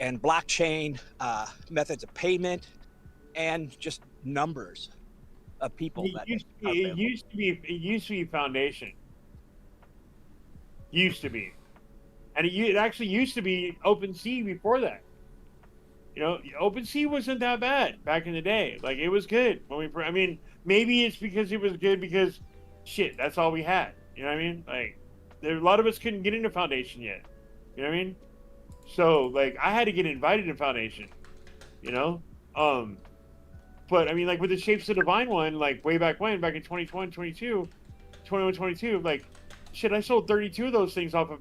and blockchain, methods of payment, and just numbers of people It used to be Foundation. Used to be, and it actually used to be OpenSea before that. You know, OpenSea wasn't that bad back in the day. Like, it was good I mean, maybe it's because it was good because, shit, that's all we had. You know what I mean? Like, a lot of us couldn't get into Foundation yet. You know what I mean? So, like, I had to get invited to Foundation. You know, but I mean, like with the Shapes of Divine one, like way back in 2021, 22, like, shit, I sold 32 of those things off of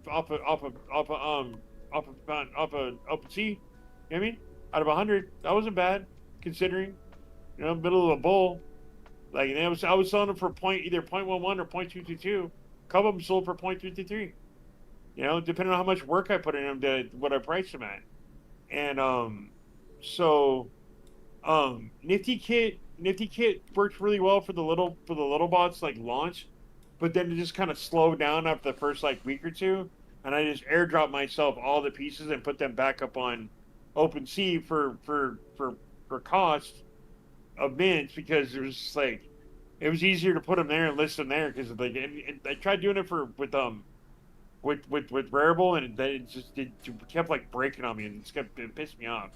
off a OpenSea. You know what I mean? Out of 100, that wasn't bad considering. You know, middle of a bowl. Like, and I was selling them for either 0.11 or 0.222. A couple of them sold for 0.333. You know, depending on how much work I put in them to what I priced them at. And so Nifty Kit worked really well for the little bots like launch, but then it just kind of slowed down after the first like week or two, and I just airdropped myself all the pieces and put them back up on OpenSea for cost of mints, because it was just like it was easier to put them there and list them there, because like and I tried doing it with Rarible, and it kept like breaking on me, and it pissed me off.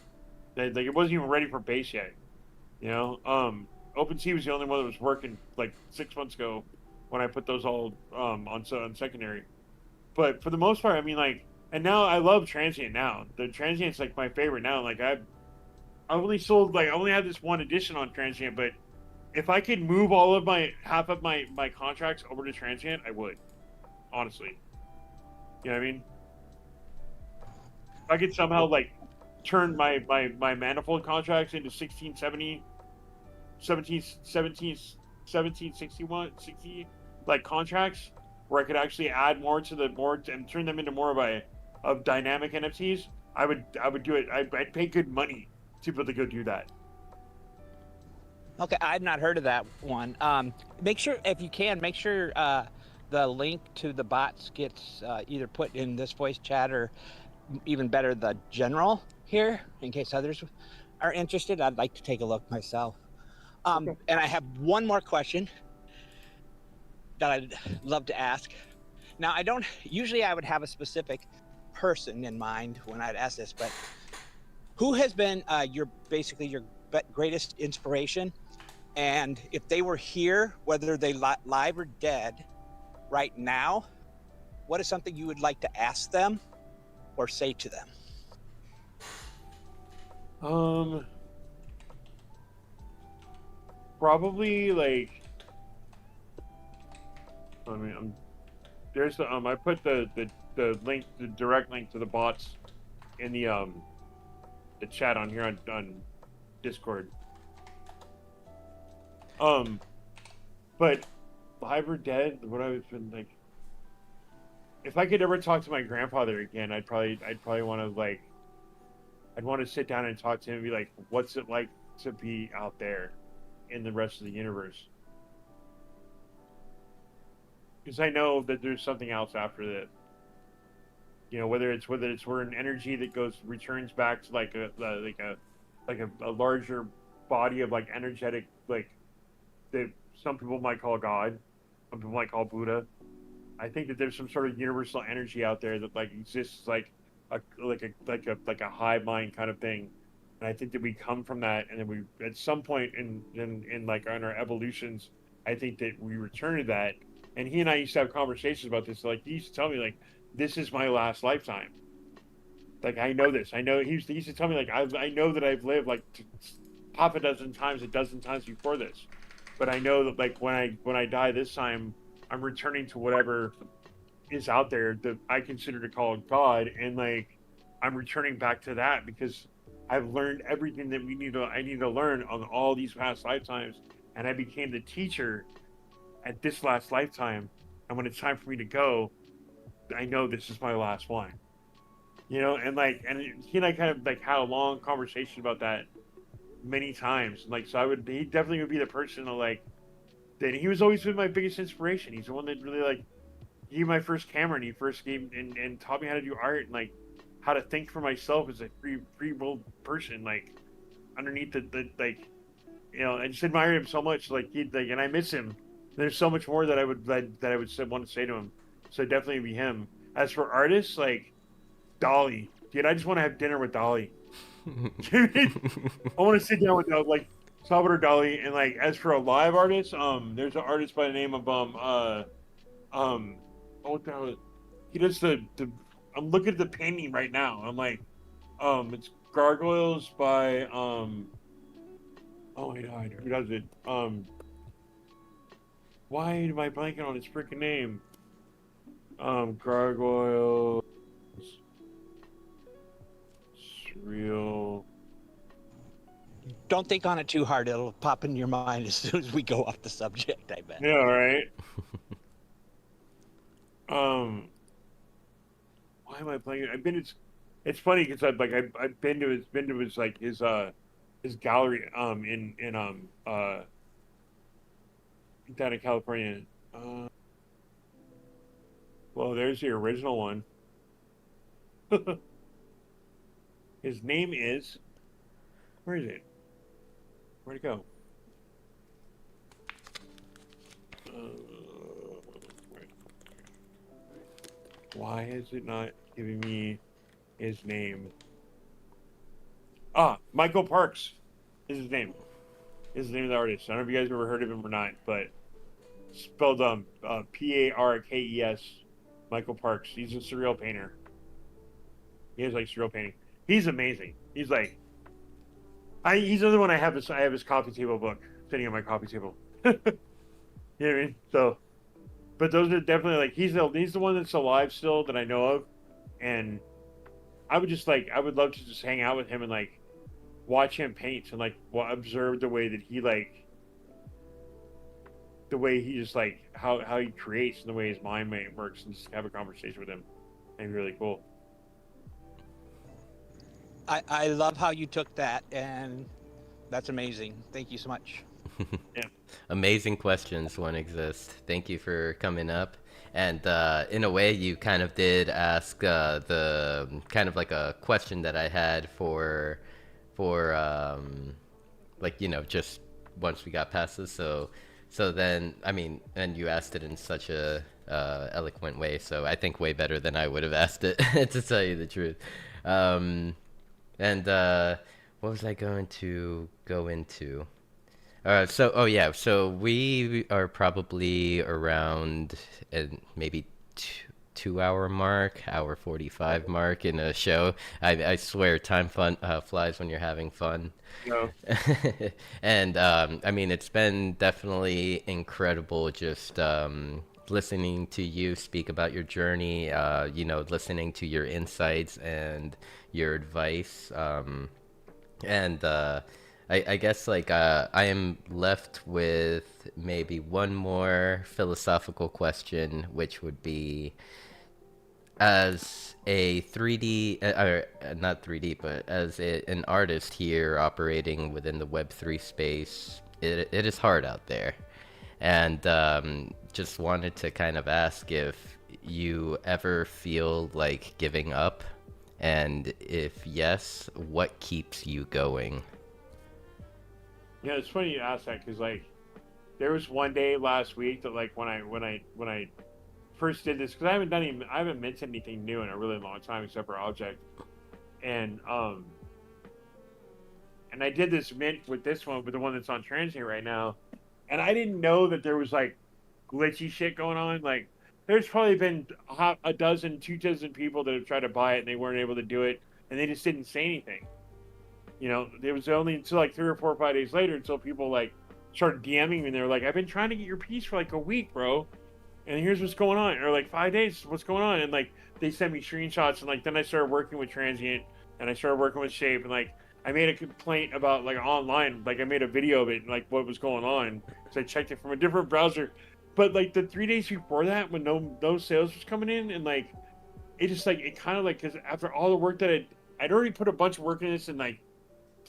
Like it wasn't even ready for base yet. You know, OpenSea was the only one that was working like 6 months ago when I put those all on secondary. But for the most part, I mean, like, and now I love Transient. Now the Transient's like my favorite now. Like I only sold I only had this one edition on Transient, but if I could move all of half of my contracts over to Transient, I would, honestly. You know what I mean? If I could somehow like turn my manifold contracts into 1670, 1761, 60 like contracts, where I could actually add more to the board and turn them into more of dynamic NFTs, I would do it. I'd pay good money to be able to go do that. Okay, I've not heard of that one. Make sure, if you can, make sure the link to the bots gets either put in this voice chat, or even better, the general here, in case others are interested. I'd like to take a look myself. And I have one more question that I'd love to ask. Now, I don't usually I would have a specific person in mind when I'd ask this, but who has been your greatest inspiration? And if they were here, whether they live or dead right now, what is something you would like to ask them or say to them? Probably like, I mean, there's the I put the link, the direct link to the bots in the chat on here on Discord. But live or dead, what I've been like, if I could ever talk to my grandfather again, I'd probably want to like, I'd want to sit down and talk to him and be like, what's it like to be out there in the rest of the universe? Because I know that there's something else after that. You know, whether it's where an energy that returns back to like a larger body of like energetic, like that some people might call God, some people might call Buddha. I think that there's some sort of universal energy out there that like exists like a hive mind kind of thing. And I think that we come from that, and then we at some point in like on our evolutions, I think that we return to that. And he and I used to have conversations about this. Like, he used to tell me like, this is my last lifetime. Like, I know this. I know he used to tell me like, I know that I've lived like half a dozen times before this, but I know that like when I die this time, I'm returning to whatever is out there that I consider to call God, and like I'm returning back to that because I've learned everything that I need to learn on all these past lifetimes, and I became the teacher at this last lifetime. And when it's time for me to go, I know this is my last one. You know, and he and I kind of like had a long conversation about that many times. Like, so he definitely would be the person to like, that he was always been my biggest inspiration. He's the one that really like, he gave my first camera, and he first gave and taught me how to do art, and like how to think for myself as a free willed person, like underneath the like, you know, I just admire him so much. Like and I miss him. There's so much more that I would want to say to him. So definitely be him. As for artists, like Dolly, dude, I just want to have dinner with Dolly. I want to sit down with like Salvador Dali. And like, as for a live artist, there's an artist by the name of what the hell? He does the I'm looking at the painting right now. I'm like, it's Gargoyles by oh my god, who does it? Why am I blanking on his freaking name? Gargoyles. Real. Don't think on it too hard. It'll pop in your mind as soon as we go off the subject, I bet. Yeah, right. Why am I playing it? I've been. It's funny because I've been to his like his gallery down in California. Well, there's the original one. His name is. Where is it? Where'd it go? Why is it not giving me his name? Michael Parks is his name. Is the name of the artist. I don't know if you guys have ever heard of him or not, but spelled Parkes. Michael Parks. He's a surreal painter. He has like surreal painting. He's amazing. He's like, he's another one I have his coffee table book sitting on my coffee table. You know what I mean? So, but those are definitely like he's the one that's alive still that I know of, and I would love to just hang out with him and like watch him paint and like observe the way that he just like how he creates and the way his mind works and just have a conversation with him. It'd be really cool. I love how you took that, and that's amazing. Thank you so much. Yeah. Amazing questions one exist. Thank you for coming up. And in a way, you kind of did ask the kind of like a question that I had for like, you know, just once we got past this. So then, I mean, and you asked it in such a eloquent way. So I think way better than I would have asked it, to tell you the truth. And what was I going to go into? So we are probably around maybe 2 hour mark, hour 45 mark in a show. I swear time flies when you're having fun. No. And I mean, it's been definitely incredible just listening to you speak about your journey, you know, listening to your insights and your advice. I guess like I am left with maybe one more philosophical question, which would be, as a 3D, or not 3D, but as an artist here operating within the Web3 space, it is hard out there. And just wanted to kind of ask if you ever feel like giving up, and if yes, what keeps you going? Yeah, it's funny you ask that because like there was one day last week that like when I first did this, because I haven't minted anything new in a really long time except for object, and I did this mint with this one, with the one that's on transient right now, and I didn't know that there was like glitchy shit going on. Like there's probably been a dozen, 2 dozen people that have tried to buy it and they weren't able to do it, and they just didn't say anything. You know, it was only until like 3 or 4 or 5 days later until people like started DMing me and they were like, "I've been trying to get your piece for like a week, bro, and here's what's going on," or like 5 days, what's going on, and like they sent me screenshots, and like then I started working with Transient and I started working with Shape, and like I made a complaint about like online, like I made a video of it and like what was going on, so I checked it from a different browser. But like the 3 days before that, when no sales was coming in, and like it just like it kind of like, because after all the work that I'd already put a bunch of work in this, and like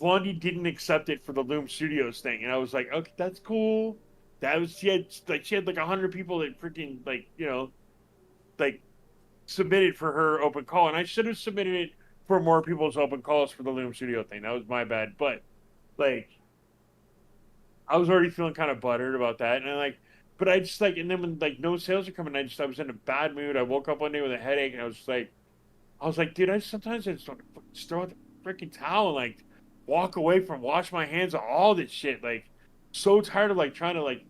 Blondie didn't accept it for the Loom Studios thing, and I was like, okay, that's cool. That was she had like 100 people that freaking like, you know, like submitted for her open call, and I should have submitted it for more people's open calls for the Loom Studio thing. That was my bad, but like I was already feeling kind of buttered about that, and but I just like, and then when like no sales are coming, I was in a bad mood. I woke up one day with a headache, and I was like, dude, sometimes I just want to throw out the freaking towel and like walk away from wash my hands of all this shit. Like so tired of like trying to like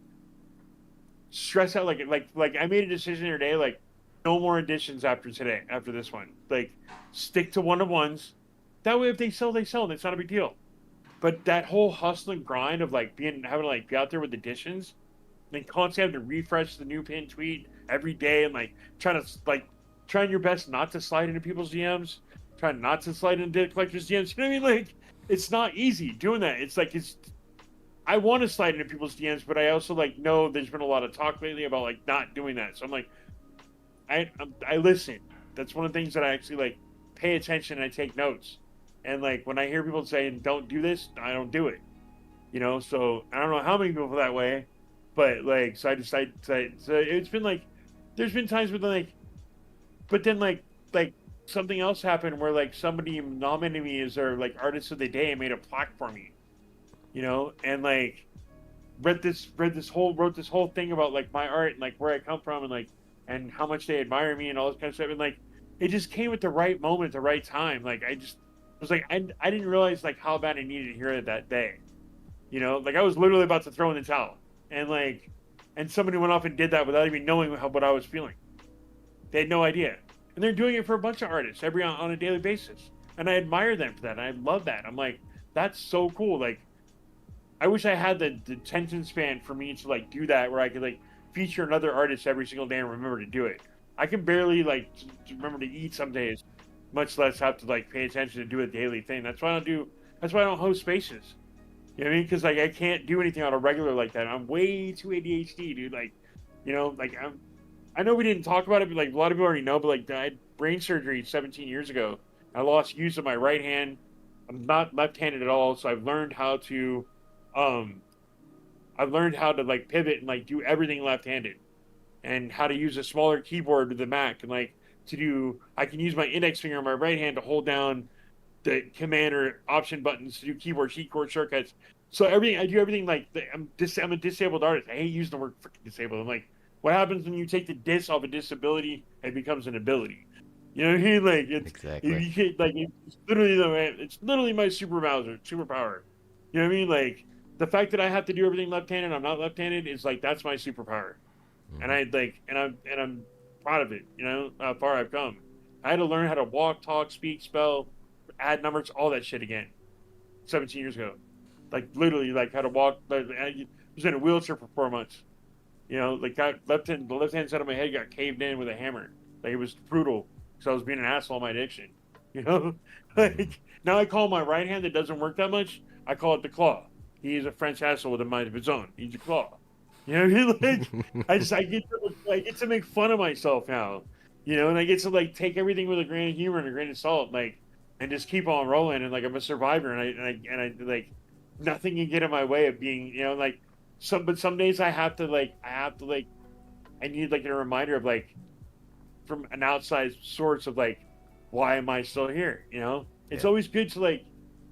stress out. Like I made a decision the other day, like no more additions after this one. Like stick to one-to-ones. That way if they sell, they sell, and it's not a big deal. But that whole hustle and grind of like having to like be out there with additions, and constantly having to refresh the new pin tweet every day, and like trying your best not to slide into people's DMs, trying not to slide into collectors' DMs. You know what I mean? Like, it's not easy doing that. It's like I want to slide into people's DMs, but I also like know there's been a lot of talk lately about like not doing that. So I'm like, I listen. That's one of the things that I actually like pay attention and I take notes. And like when I hear people saying don't do this, I don't do it. You know, so I don't know how many people that way, but like so I decided. So it's been like there's been times with like, but then like something else happened where like somebody nominated me as their like artist of the day and made a plaque for me. You know, and like wrote this whole thing about like my art and like where I come from and like and how much they admire me and all this kind of stuff, and like it just came at the right moment at the right time. Like I just was like I didn't realize like how bad I needed to hear it that day. You know, like I was literally about to throw in the towel, and somebody went off and did that without even knowing what I was feeling. They had no idea, and they're doing it for a bunch of artists on a daily basis, and I admire them for that. And I love that. I'm like, that's so cool. Like, I wish I had the attention span for me to like do that, where I could like feature another artist every single day and remember to do it. I can barely like remember to eat some days, much less have to like pay attention to do a daily thing. That's why I don't do. That's why I don't host spaces. You know what I mean? Because like I can't do anything on a regular like that. I'm way too ADHD, dude. Like, you know, like I know we didn't talk about it, but like a lot of people already know. But like I had brain surgery 17 years ago. I lost use of my right hand. I'm not left-handed at all, so I've learned how to like pivot and like do everything left-handed, and how to use a smaller keyboard with the Mac, and like I can use my index finger on my right hand to hold down the command or option buttons to do keyboard shortcuts. So I do everything like I'm a disabled artist. I hate using the word freaking disabled. I'm like, what happens when you take the dis off a disability? It becomes an ability. You know what I mean? Like Exactly. It's literally my superpower. You know what I mean? Like the fact that I have to do everything left-handed, I'm not left-handed, is like that's my superpower. Mhm. And I'm proud of it. You know how far I've come. I had to learn how to walk, talk, speak, spell, add numbers, all that shit again. 17 years ago, like literally, like how to walk. Like, I was in a wheelchair for 4 months. You know, like the left hand side of my head got caved in with a hammer. Like it was brutal because I was being an asshole in my addiction. You know, like now I call my right hand that doesn't work that much. I call it the claw. He is a French asshole with a mind of his own. He's a claw. You know what I mean? Like I get to make fun of myself now. You know, and I get to like take everything with a grain of humor and a grain of salt, like, and just keep on rolling. And like I'm a survivor, and I like nothing can get in my way of being, you know, like some days I need like a reminder of like from an outside source of like, why am I still here? You know, it's always good to like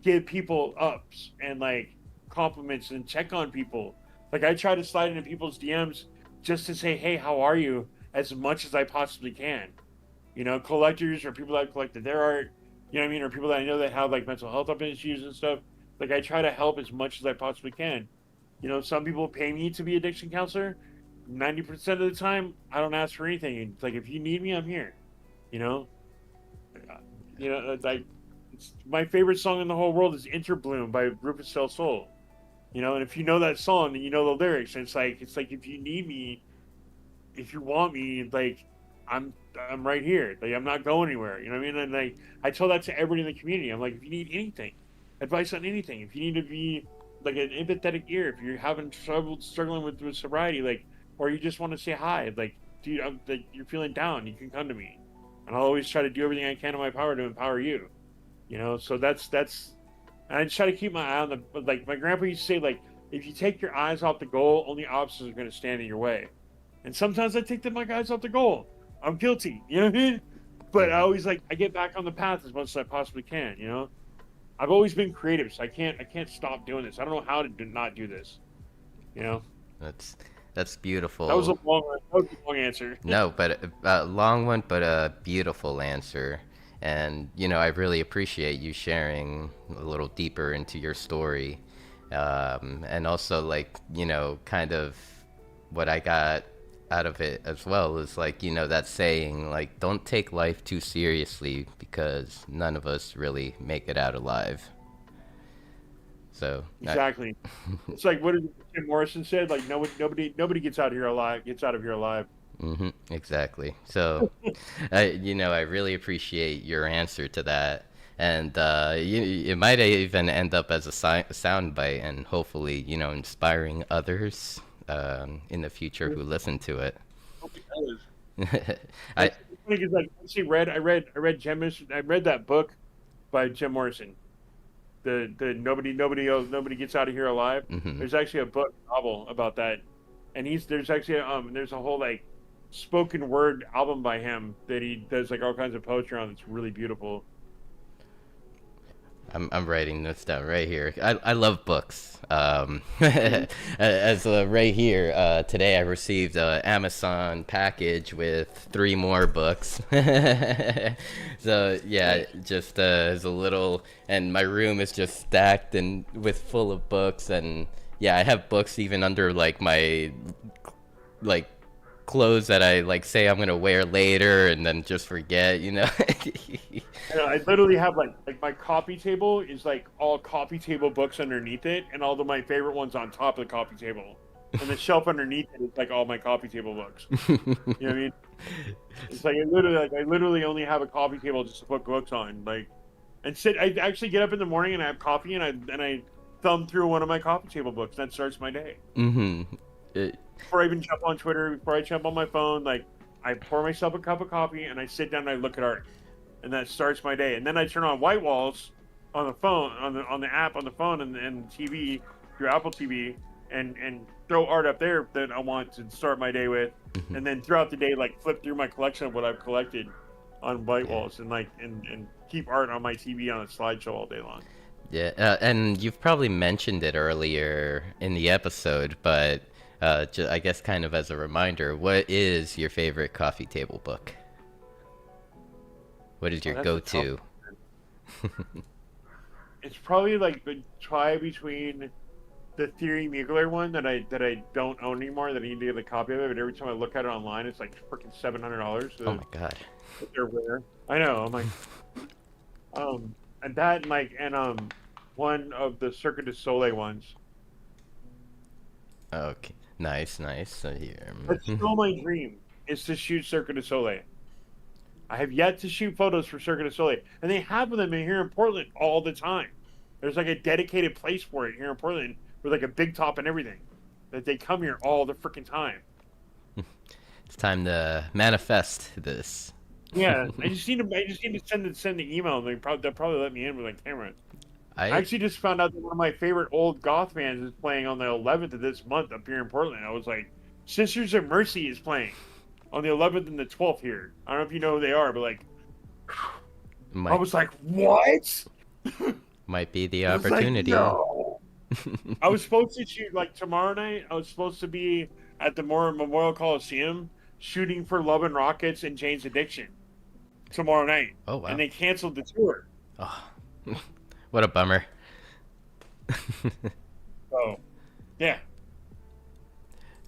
give people ups and like compliments and check on people. Like I try to slide into people's DMs just to say, hey, how are you? As much as I possibly can. You know, collectors or people that have collected their art, you know what I mean? Or people that I know that have like mental health issues and stuff. Like I try to help as much as I possibly can. You know, some people pay me to be addiction counselor. 90% of the time, I don't ask for anything. It's like, if you need me, I'm here. You know? Like, my favorite song in the whole world is Interbloom by Rufus Del Sol. You know, and if you know that song, then you know the lyrics. And it's like if you need me, if you want me, like I'm right here. Like I'm not going anywhere. You know what I mean? And like I tell that to everybody in the community. I'm like, if you need anything, advice on anything, if you need to be like an empathetic ear, if you're having struggling with sobriety, like, or you just want to say hi, like, dude, like, you're feeling down, you can come to me, and I'll always try to do everything I can in my power to empower you. You know, so that's. And I just try to keep my eye on the, like my grandpa used to say, like, if you take your eyes off the goal, only obstacles are going to stand in your way. And sometimes I take my eyes off the goal. I'm guilty, you know what I mean? But I always I get back on the path as much as I possibly can, you know? I've always been creative, so I can't stop doing this. I don't know how to not do this, you know? That's beautiful. That was a long answer. No, but a long one, but a beautiful answer. And, you know, I really appreciate you sharing a little deeper into your story. And also, like, you know, kind of what I got out of it as well is, like, you know, that saying, like, don't take life too seriously because none of us really make it out alive. So Exactly. It's like what did Tim Morrison said? Like nobody gets out of here alive. Exactly. So, I really appreciate your answer to that. And it might even end up as a sound bite and hopefully, inspiring others in the future who listen to it. Hope it does. I, It's funny 'cause, like, I read that book by Jim Morrison. The nobody gets out of here alive. mhm. There's actually a book novel about that, and there's a whole like spoken word album by him that he does like all kinds of poetry on. It's really beautiful. I'm writing this down right here. I love books. As right here, today I received an Amazon package with 3 more books. So yeah, just as a little, and my room is just stacked and with full of books, and yeah, I have books even under like my like clothes that I like say I'm gonna wear later and then just forget. I literally have like my coffee table is like all coffee table books underneath it, and all of my favorite ones on top of the coffee table, and the shelf underneath it is like all my coffee table books. You know what I mean? It's like I literally only have a coffee table just to put books on, like, and sit. I actually get up in the morning and I have coffee, and I thumb through one of my coffee table books. That starts my day. Before I even jump on Twitter, before I jump on my phone, like, I pour myself a cup of coffee and I sit down and I look at art, and that starts my day. And then I turn on White Walls on the phone, on the app on the phone and TV through Apple TV, and throw art up there that I want to start my day with. And then throughout the day, like, flip through my collection of what I've collected on White Walls, and like and keep art on my TV on a slideshow all day long. Yeah, and you've probably mentioned it earlier in the episode, but I guess kind of as a reminder, what is your favorite coffee table book? What is your That's a go-to? It's probably like the try between the Theory Mugler one that I don't own anymore, that I need to get a copy of it, but every time I look at it online, it's like freaking $700. Oh my god. They're rare. I know. I'm like, and that one of the Cirque du Soleil ones. Okay. Nice. So here. That's still my dream, is to shoot Cirque du Soleil. I have yet to shoot photos for Cirque du Soleil, and they have them in here in Portland all the time. There's like a dedicated place for it here in Portland with like a big top and everything. That they come here all the freaking time. It's time to manifest this. Yeah, I just need to send the email, and they'll probably let me in with a camera. I actually just found out that one of my favorite old goth bands is playing on the 11th of this month up here in Portland. I was like, Sisters of Mercy is playing on the 11th and the 12th here. I don't know if you know who they are, but like, I was like, what? Might be the I was like, opportunity. no. I was supposed to shoot like tomorrow night. I was supposed to be at the Memorial Coliseum shooting for Love and Rockets and Jane's Addiction tomorrow night. Oh wow! And they canceled the tour. Oh, what a bummer. So, yeah.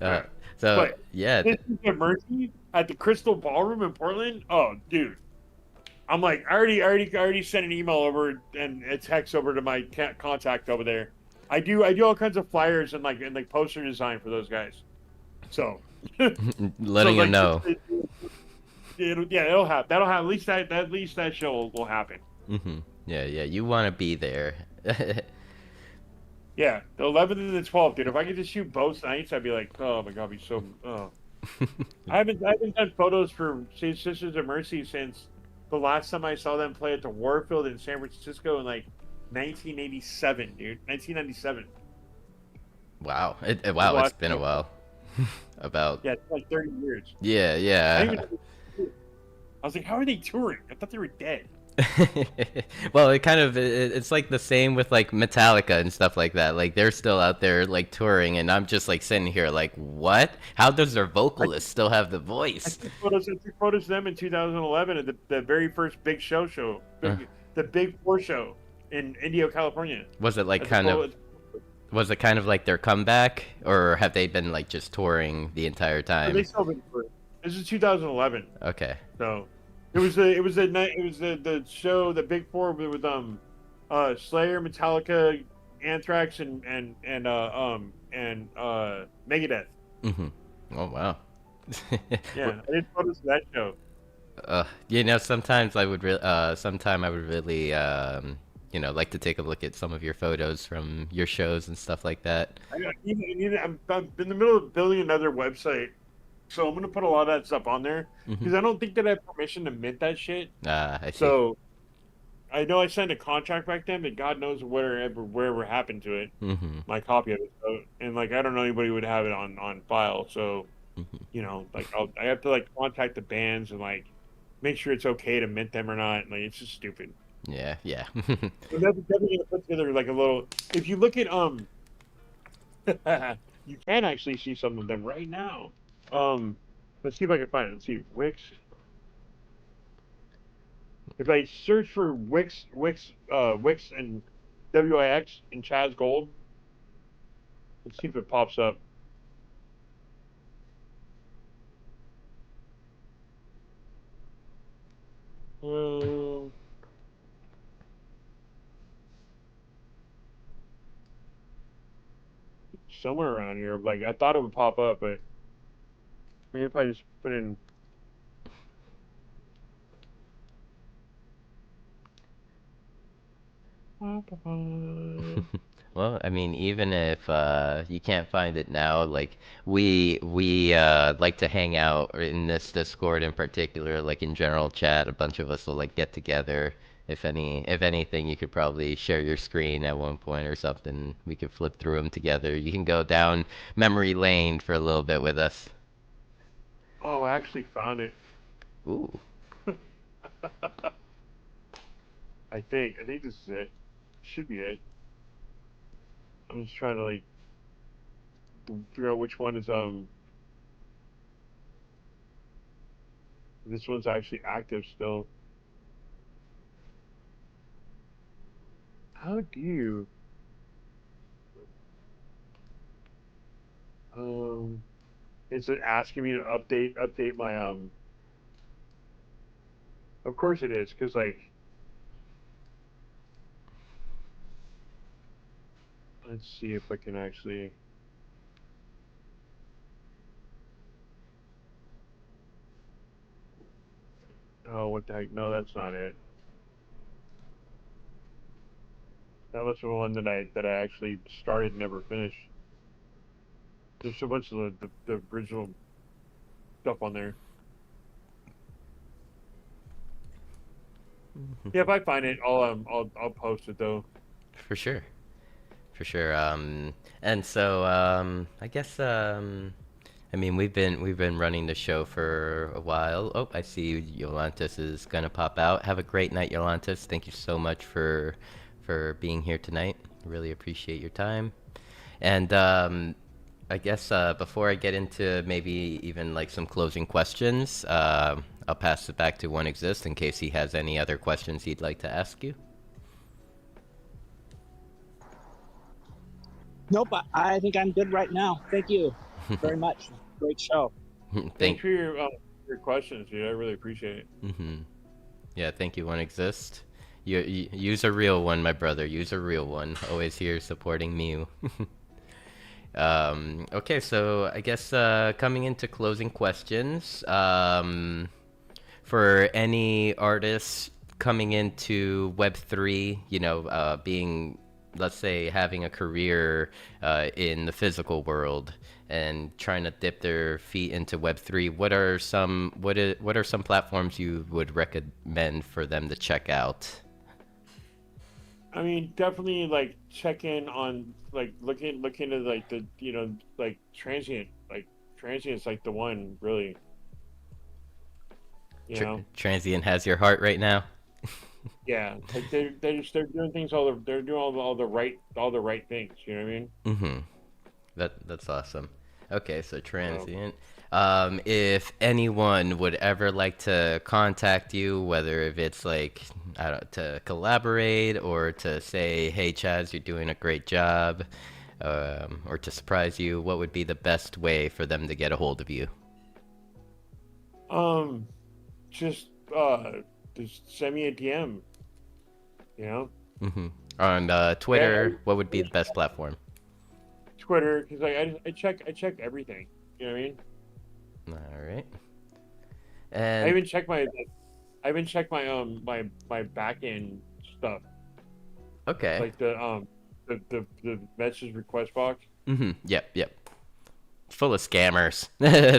So But yeah. This is a Mercy at the Crystal Ballroom in Portland. Oh, dude. I'm like, I already sent an email over and a text over to my contact over there. I do all kinds of flyers and like poster design for those guys. So Letting them know. It'll happen. That'll happen. At least that show will happen. Yeah. You want to be there. Yeah, the 11th and the 12th, dude. If I could just shoot both nights, I'd be like, oh my god, I'd be so. Oh. I haven't done photos for Sisters of Mercy since the last time I saw them play at the Warfield in San Francisco in like 1987, dude. 1997. Wow. Wow. It's been a while. About. Yeah, it's like 30 years. Yeah. I was like, how are they touring? I thought they were dead. Well, it's like the same with like Metallica and stuff like that. Like they're still out there like touring, and I'm just like sitting here like, what? How does their vocalist still have the voice? I took photos of them in 2011 at the very first big show, the Big Four show in Indio, California. Was it like was it kind of like their comeback, or have they been like just touring the entire time? They still been touring. This is 2011. Okay. So it was the show, the Big Four with Slayer, Metallica, Anthrax, and Megadeth. Oh wow. Yeah, I did photos of that show. Sometimes I would really, like to take a look at some of your photos from your shows and stuff like that. I'm in the middle of building another website, so I'm gonna put a lot of that stuff on there Hmm. because I don't think that I have permission to mint that shit. I see. So I know I signed a contract back then, but God knows wherever happened to it, Hmm. my copy of it. So, and like I don't know anybody would have it on file. So Hmm. like I have to like contact the bands and like make sure it's okay to mint them or not. Like it's just stupid. Yeah, yeah. So that's definitely gonna put together like a little. If you look at you can actually see some of them right now. Um, let's see if I can find it. Let's see Wix. If I search for Wix and WIX and Chazz Gold, let's see if it pops up. Uh, somewhere around here. Like I thought it would pop up, but maybe if I just put in. Well, I mean, even if you can't find it now, like we like to hang out in this Discord in particular, like in general chat, a bunch of us will like get together. If anything, you could probably share your screen at one point or something. We could flip through them together. You can go down memory lane for a little bit with us. Oh, I actually found it. Ooh. I think this is it. Should be it. I'm just trying to like figure out which one is this one's actually active still. How do you um is it asking me to update my of course it is because like let's see if I can actually oh what the heck, no, that's not it. That was the one that I actually started and never finished. There's a bunch of the original stuff on there. Yeah, if I find it, I'll post it though. For sure. For sure. And so I guess I mean we've been running the show for a while. Oh, I see Yolantis is gonna pop out. Have a great night, Yolantis. Thank you so much for being here tonight. Really appreciate your time. And I guess before I get into maybe even like some closing questions, I'll pass it back to One Exist in case he has any other questions he'd like to ask you. Nope, I think I'm good right now. Thank you very much. Great show. Thanks for your questions, dude. I really appreciate it. Mm-hmm. Yeah, thank you, One Exist. You use a real one, my brother. Use a real one. Always here supporting Mew. Okay, so I guess coming into closing questions, for any artists coming into Web3, being, let's say, having a career in the physical world and trying to dip their feet into Web3, what are some platforms you would recommend for them to check out? I mean, definitely like check in on like look into like the like transient transient's like the one really you know Transient has your heart right now. yeah like they're doing things they're doing all the right things, you know what I mean. Mm-hmm. That's awesome. Okay, so So, transient. If anyone would ever like to contact you, whether if it's like I don't to collaborate or to say, "Hey, Chaz, you're doing a great job," or to surprise you, what would be the best way for them to get a hold of you? um just send me a DM, you know. Mm-hmm. On Twitter, what would be the best platform? Twitter, because like I check everything, you know what I mean. All right. I And even checked my my back end stuff, okay. like the message request box. Yep. Yep. Full of scammers.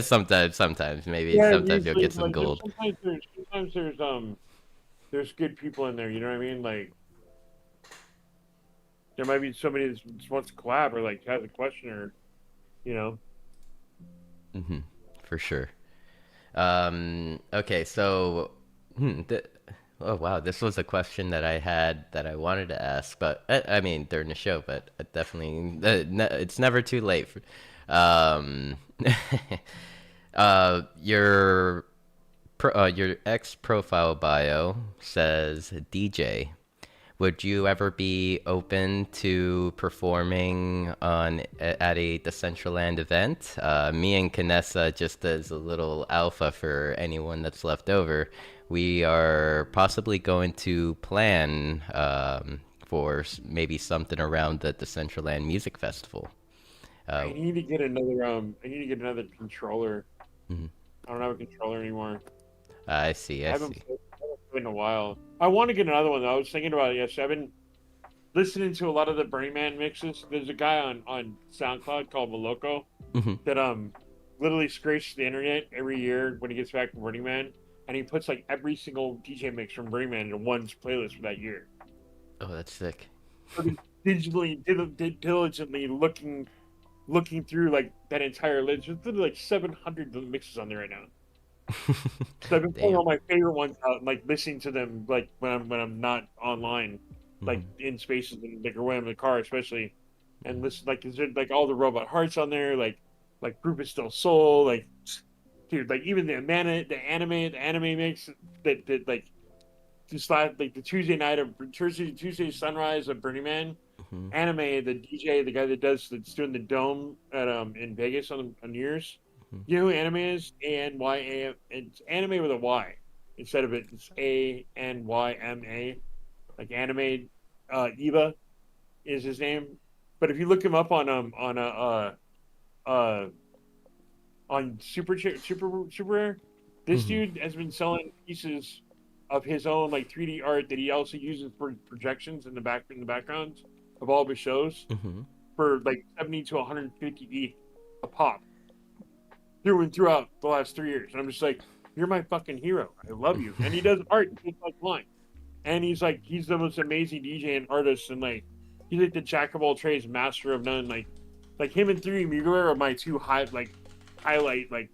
Sometimes maybe. Yeah, Sometimes you'll usually get some like gold. there's good people in there. You know what I mean? Like there might be somebody that just wants to collab or like has a question or you know. For sure. Okay, so, oh wow, this was a question that I had that I wanted to ask, but I mean during the show, but I definitely, it's never too late. Um, your your ex profile bio says DJ. Would you ever be open to performing at a Decentraland event? Me and Kanessa, just as a little alpha for anyone that's left over, we are possibly going to plan for maybe something around the Decentraland Music Festival. I need to get another I need to get another controller. Mhm. I don't have a controller anymore. I see, I I haven't see. played in a while. I want to get another one though. I was thinking about it yesterday. I've been listening to a lot of the Burning Man mixes. There's a guy on SoundCloud called Maloko Hmm. that literally scrapes the internet every year when he gets back from Burning Man, and he puts like every single DJ mix from Burning Man in one playlist for that year. Oh, that's sick. So he's diligently looking through like that entire list. There's literally like 700 mixes on there right now. So I've been pulling Damn. all my favorite ones out and like listening to them like when I'm not online, like Mhm. in spaces and like or when I'm in the car especially, and listen like is there like all the Robot Hearts on there like Group is Still Soul like dude like even the anime mix that like just like the Tuesday sunrise of Burning Man Mhm. anime the DJ the guy that's doing the dome at in Vegas on New Year's. Mhm. You know who anime is? ANYA. It's anime with a Y instead of it's ANYMA. Like anime, Eva is his name. But if you look him up uh on Super Rare, this Mhm. dude has been selling pieces of his own like 3D art that he also uses for projections in the backgrounds of all of his shows Mhm. for like 70 to 150 each a pop through and throughout the last 3 years. And I'm just like, you're my fucking hero. I love you. And he does art just like mine. And he's the most amazing DJ and artist and like he's like the jack of all trades, master of none. Like him and Three Mugler are my two highlight like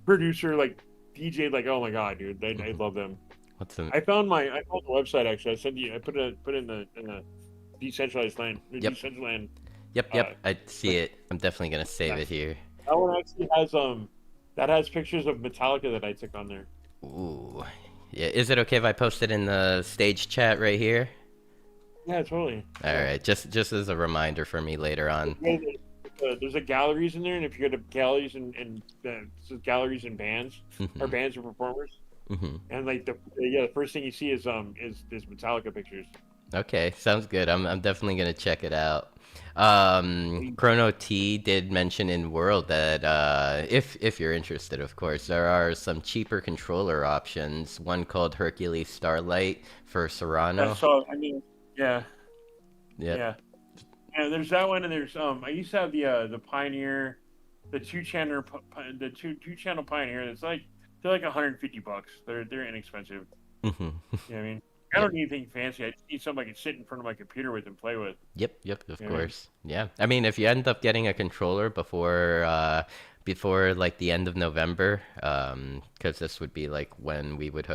producer like DJ like oh my god dude I love them. What's the? I found the website actually. I put it in the decentralized land Yep. Decentraland. Yep. I see it. I'm definitely gonna save Yeah. it here. That one actually has that has pictures of Metallica that I took on there. Ooh. Yeah. Is it okay if I post it in the stage chat right here? Yeah, totally. All Yeah. right. Just as a reminder for me later on. Yeah, there's a galleries in there, and if you go to galleries and galleries and bands or Mhm. bands or performers, Mhm. and like the first thing you see is Metallica pictures. Okay. Sounds good. I'm definitely gonna check it out. Chrono T did mention in World that if you're interested, of course, there are some cheaper controller options. One called Hercules Starlight for Yeah, Serrano. so I mean, yeah, Yep. yeah, yeah. There's that one, and there's I used to have the Pioneer, the two channel Pioneer. It's like they're like $150. They're inexpensive. Mhm. You know what I mean? I Yep. don't need anything fancy. I just need something I can sit in front of my computer with and play with. Yep, of You know what I mean? course. Yeah. I mean, if you end up getting a controller before like the end of November, because this would be like when we would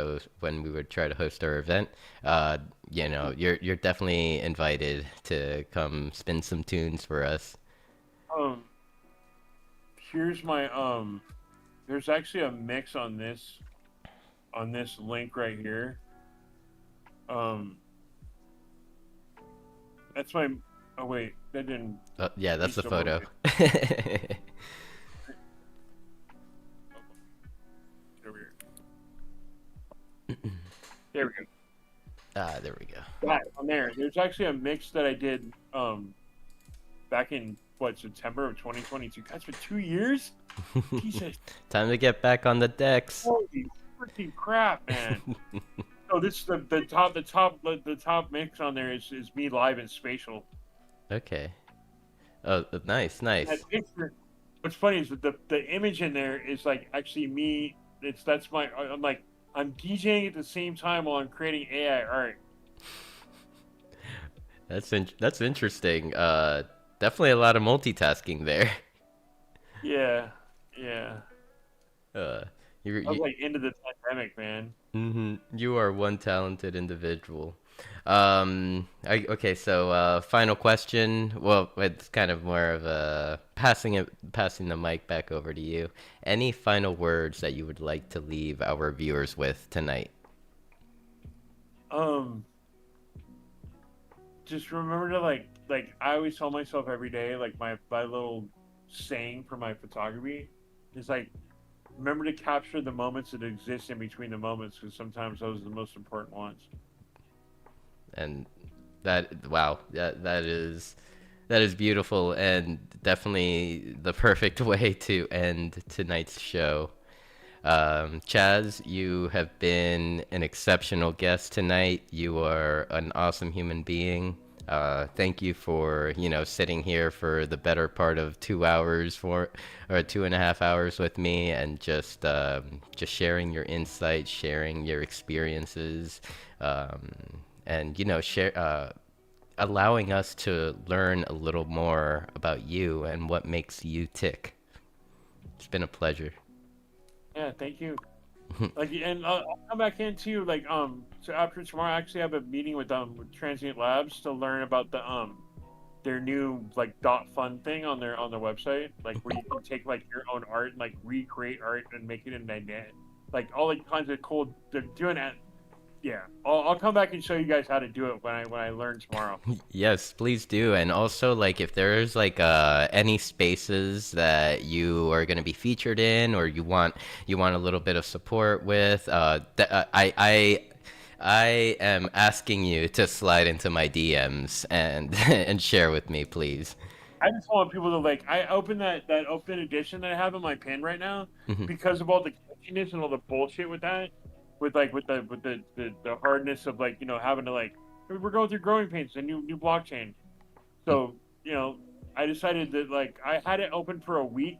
try to host our event, you're definitely invited to come spin some tunes for us. Um, here's my there's actually a mix on this link right here. Um, that's my. Oh wait, that didn't. Yeah, that's the Please come photo. over over here. There we go. There we go. That on there. There's actually a mix that I did back in September of 2022. That's been 2 years. Jesus, Time to get back on the decks. holy freaking crap, man. So this the top mix on there is me live in spatial. Okay. Oh, nice, And nice. that picture. What's funny is that the image in there is like actually me. That's my. I'm like I'm DJing at the same time while I'm creating AI art. That's interesting. Definitely a lot of multitasking there. Yeah, yeah. Uh, you're, I was you like into the pandemic, man. you are one talented individual. Okay, so final question. Well, it's kind of more of a passing the mic back over to you. Any final words that you would like to leave our viewers with tonight? Um, just remember to like I always tell myself every day, like my little saying for my photography is like remember to capture the moments that exist in between the moments because sometimes those are the most important ones. And wow, that is beautiful and definitely the perfect way to end tonight's show. Chazz, you have been an exceptional guest tonight. You are an awesome human being. Thank you for, sitting here for the better part of 2 hours or 2.5 hours with me and just sharing your insights, sharing your experiences, and, allowing us to learn a little more about you and what makes you tick. It's been a pleasure. Yeah, thank you. Like, and I'll come back in too. Like, so after tomorrow, I actually have a meeting with Transient Labs to learn about their new like .fun thing on their website, like where you can take like your own art and like recreate art and make it in like all like kinds of cool. They're doing it. Yeah, I'll come back and show you guys how to do it when I learn tomorrow. Yes, please do. And also, like, if there's like any spaces that you are going to be featured in, or you want a little bit of support with, I am asking you to slide into my DMs and and share with me, please. I just want people to like. I opened that open edition that I have in my pen right now Mhm. because of all the glitchiness and all the bullshit with that, with the hardness of like having to like we're going through growing pains and new blockchain. So I decided that like I had it open for a week,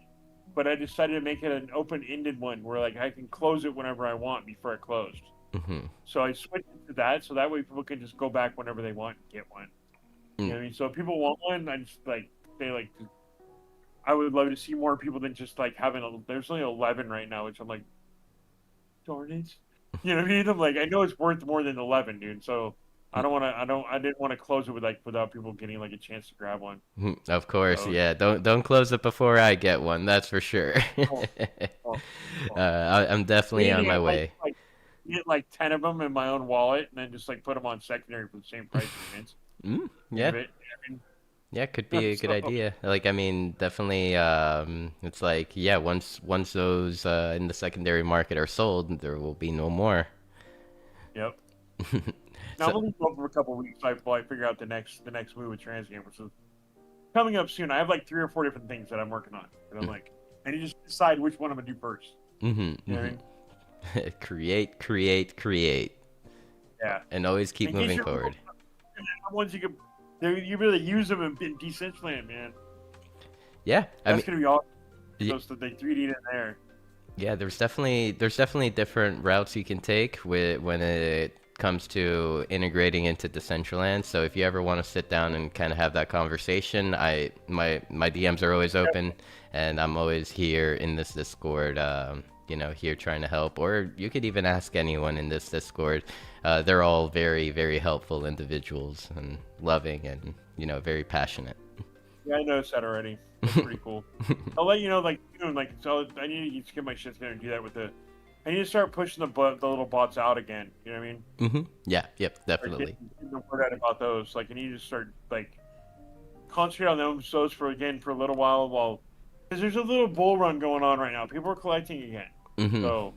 but I decided to make it an open-ended one where like I can close it whenever I want before it closed. Mhm. So I switched it to that, so that way people can just go back whenever they want and get one. You know what I mean? So if people want one, I just like they like. I would love to see more people than just like having. There's only 11 right now, which I'm like, darn it. You know what I mean? I'm like, I know it's worth more than 11, dude. So I don't want to. I didn't want to close it with like without people getting like a chance to grab one. Of course, So, yeah. Don't close it before I get one. That's for sure. oh, oh, oh. I'm definitely on my way. Get like 10 of them in my own wallet and then just like put them on secondary for the same price as mints. Yeah. I mean, Yeah, could be a good So- idea. Like, I mean, definitely, it's like, yeah, once those in the secondary market are sold, there will be no more. Yep. Now So- I'm only going for a couple of weeks while I figure out the next move with Transgame, which is coming up soon. I have like 3 or 4 different things that I'm working on. And I'm like, I need to just decide which one I'm gonna do first. Mm-hmm, You know what I mean? create, Yeah. and always keep And get moving your- forward. Ones you can, you really use them in Decentraland, man. Yeah, I That's mean, gonna be awesome. Ye- Those that they 3D'd in there. yeah, there's definitely different routes you can take when it comes to integrating into Decentraland. So if you ever want to sit down and kind of have that conversation, my DMs are always open, and I'm always here in this Discord. Here trying to help, or you could even ask anyone in this Discord. They're all very, very helpful individuals and loving and very passionate. Yeah, I noticed that already. That's pretty cool. I'll let you know, like, soon. Like, so I need to get my shit together and do that with the. I need to start pushing the little bots out again. You know what I mean? Mm-hmm. Yeah. Yep. Start Definitely. getting the word out about those. Like, I need to start like concentrate on those for a little while, because there's a little bull run going on right now. People are collecting again. Mm-hmm. So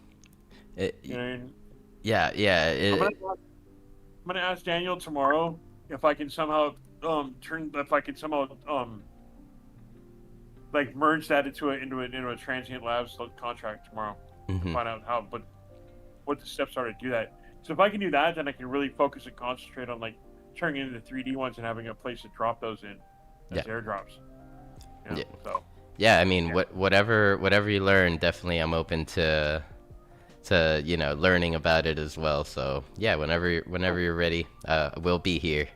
It, you know what I mean? yeah. Yeah. I'm gonna ask Daniel tomorrow if I can somehow like merge that into a transient labs contract tomorrow to Mhm. find out what the steps are to do that. So if I can do that, then I can really focus and concentrate on like turning into the 3D ones and having a place to drop those in as airdrops. You know, Yeah. So Yeah, I mean, Yeah. whatever you learn, definitely I'm open to learning about it as well. So yeah, whenever you're ready, we'll be here.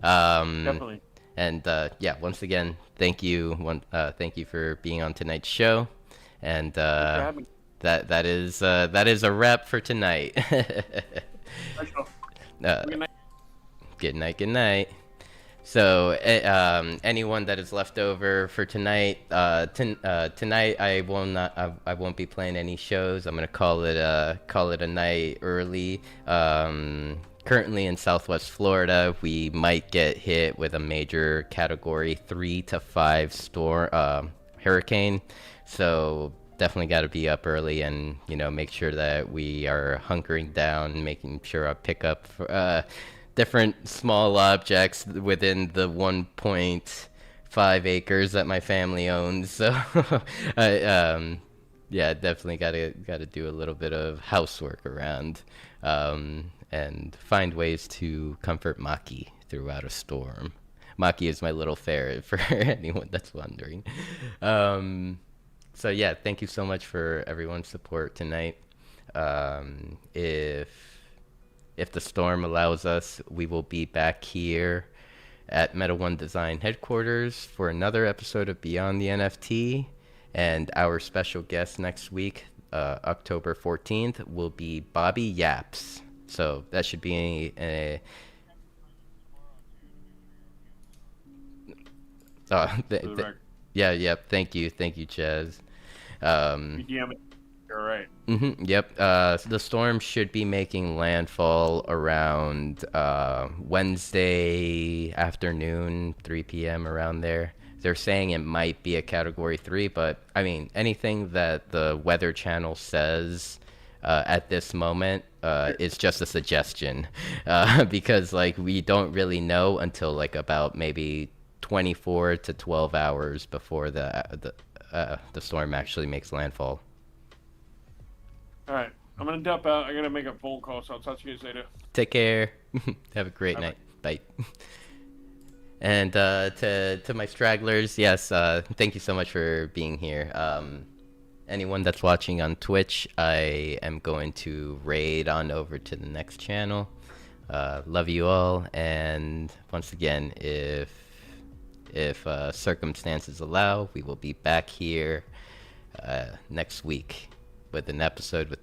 Definitely. And yeah, once again, thank you thank you for being on tonight's show. And Thanks for having me. that is a wrap for tonight. Thanks, Phil. uh, Good night. So, anyone that is left over for tonight, tonight I won't be playing any shows. I'm gonna call it a night early. Currently in Southwest Florida, we might get hit with a major Category 3 to 5 storm, hurricane. So definitely got to be up early and make sure that we are hunkering down, making sure I pick up different small objects within the 1.5 acres that my family owns. So yeah, definitely gotta do a little bit of housework around, and find ways to comfort Maki throughout a storm. Maki is my little ferret, for anyone that's wondering. So yeah, thank you so much for everyone's support tonight. If the storm allows us, we will be back here at Meta One Design headquarters for another episode of Beyond the NFT. And our special guest next week, October 14th, will be Bobby Yaps. So that should be yeah. Thank you, Chazz. BDM, you're right. Yep. The storm should be making landfall around Wednesday afternoon, 3 p.m. around there. They're saying it might be a Category 3, but I mean, anything that the Weather Channel says at this moment is just a suggestion, because like we don't really know until like about maybe 24 to 12 hours before the storm actually makes landfall. All right, I'm gonna dump out. I gotta make a phone call, so I'll talk to you guys later. Take care. Have a great night. Bye. And to my stragglers, yes, thank you so much for being here. Anyone that's watching on Twitch, I am going to raid on over to the next channel. Love you all, and once again, if circumstances allow, we will be back here next week with an episode with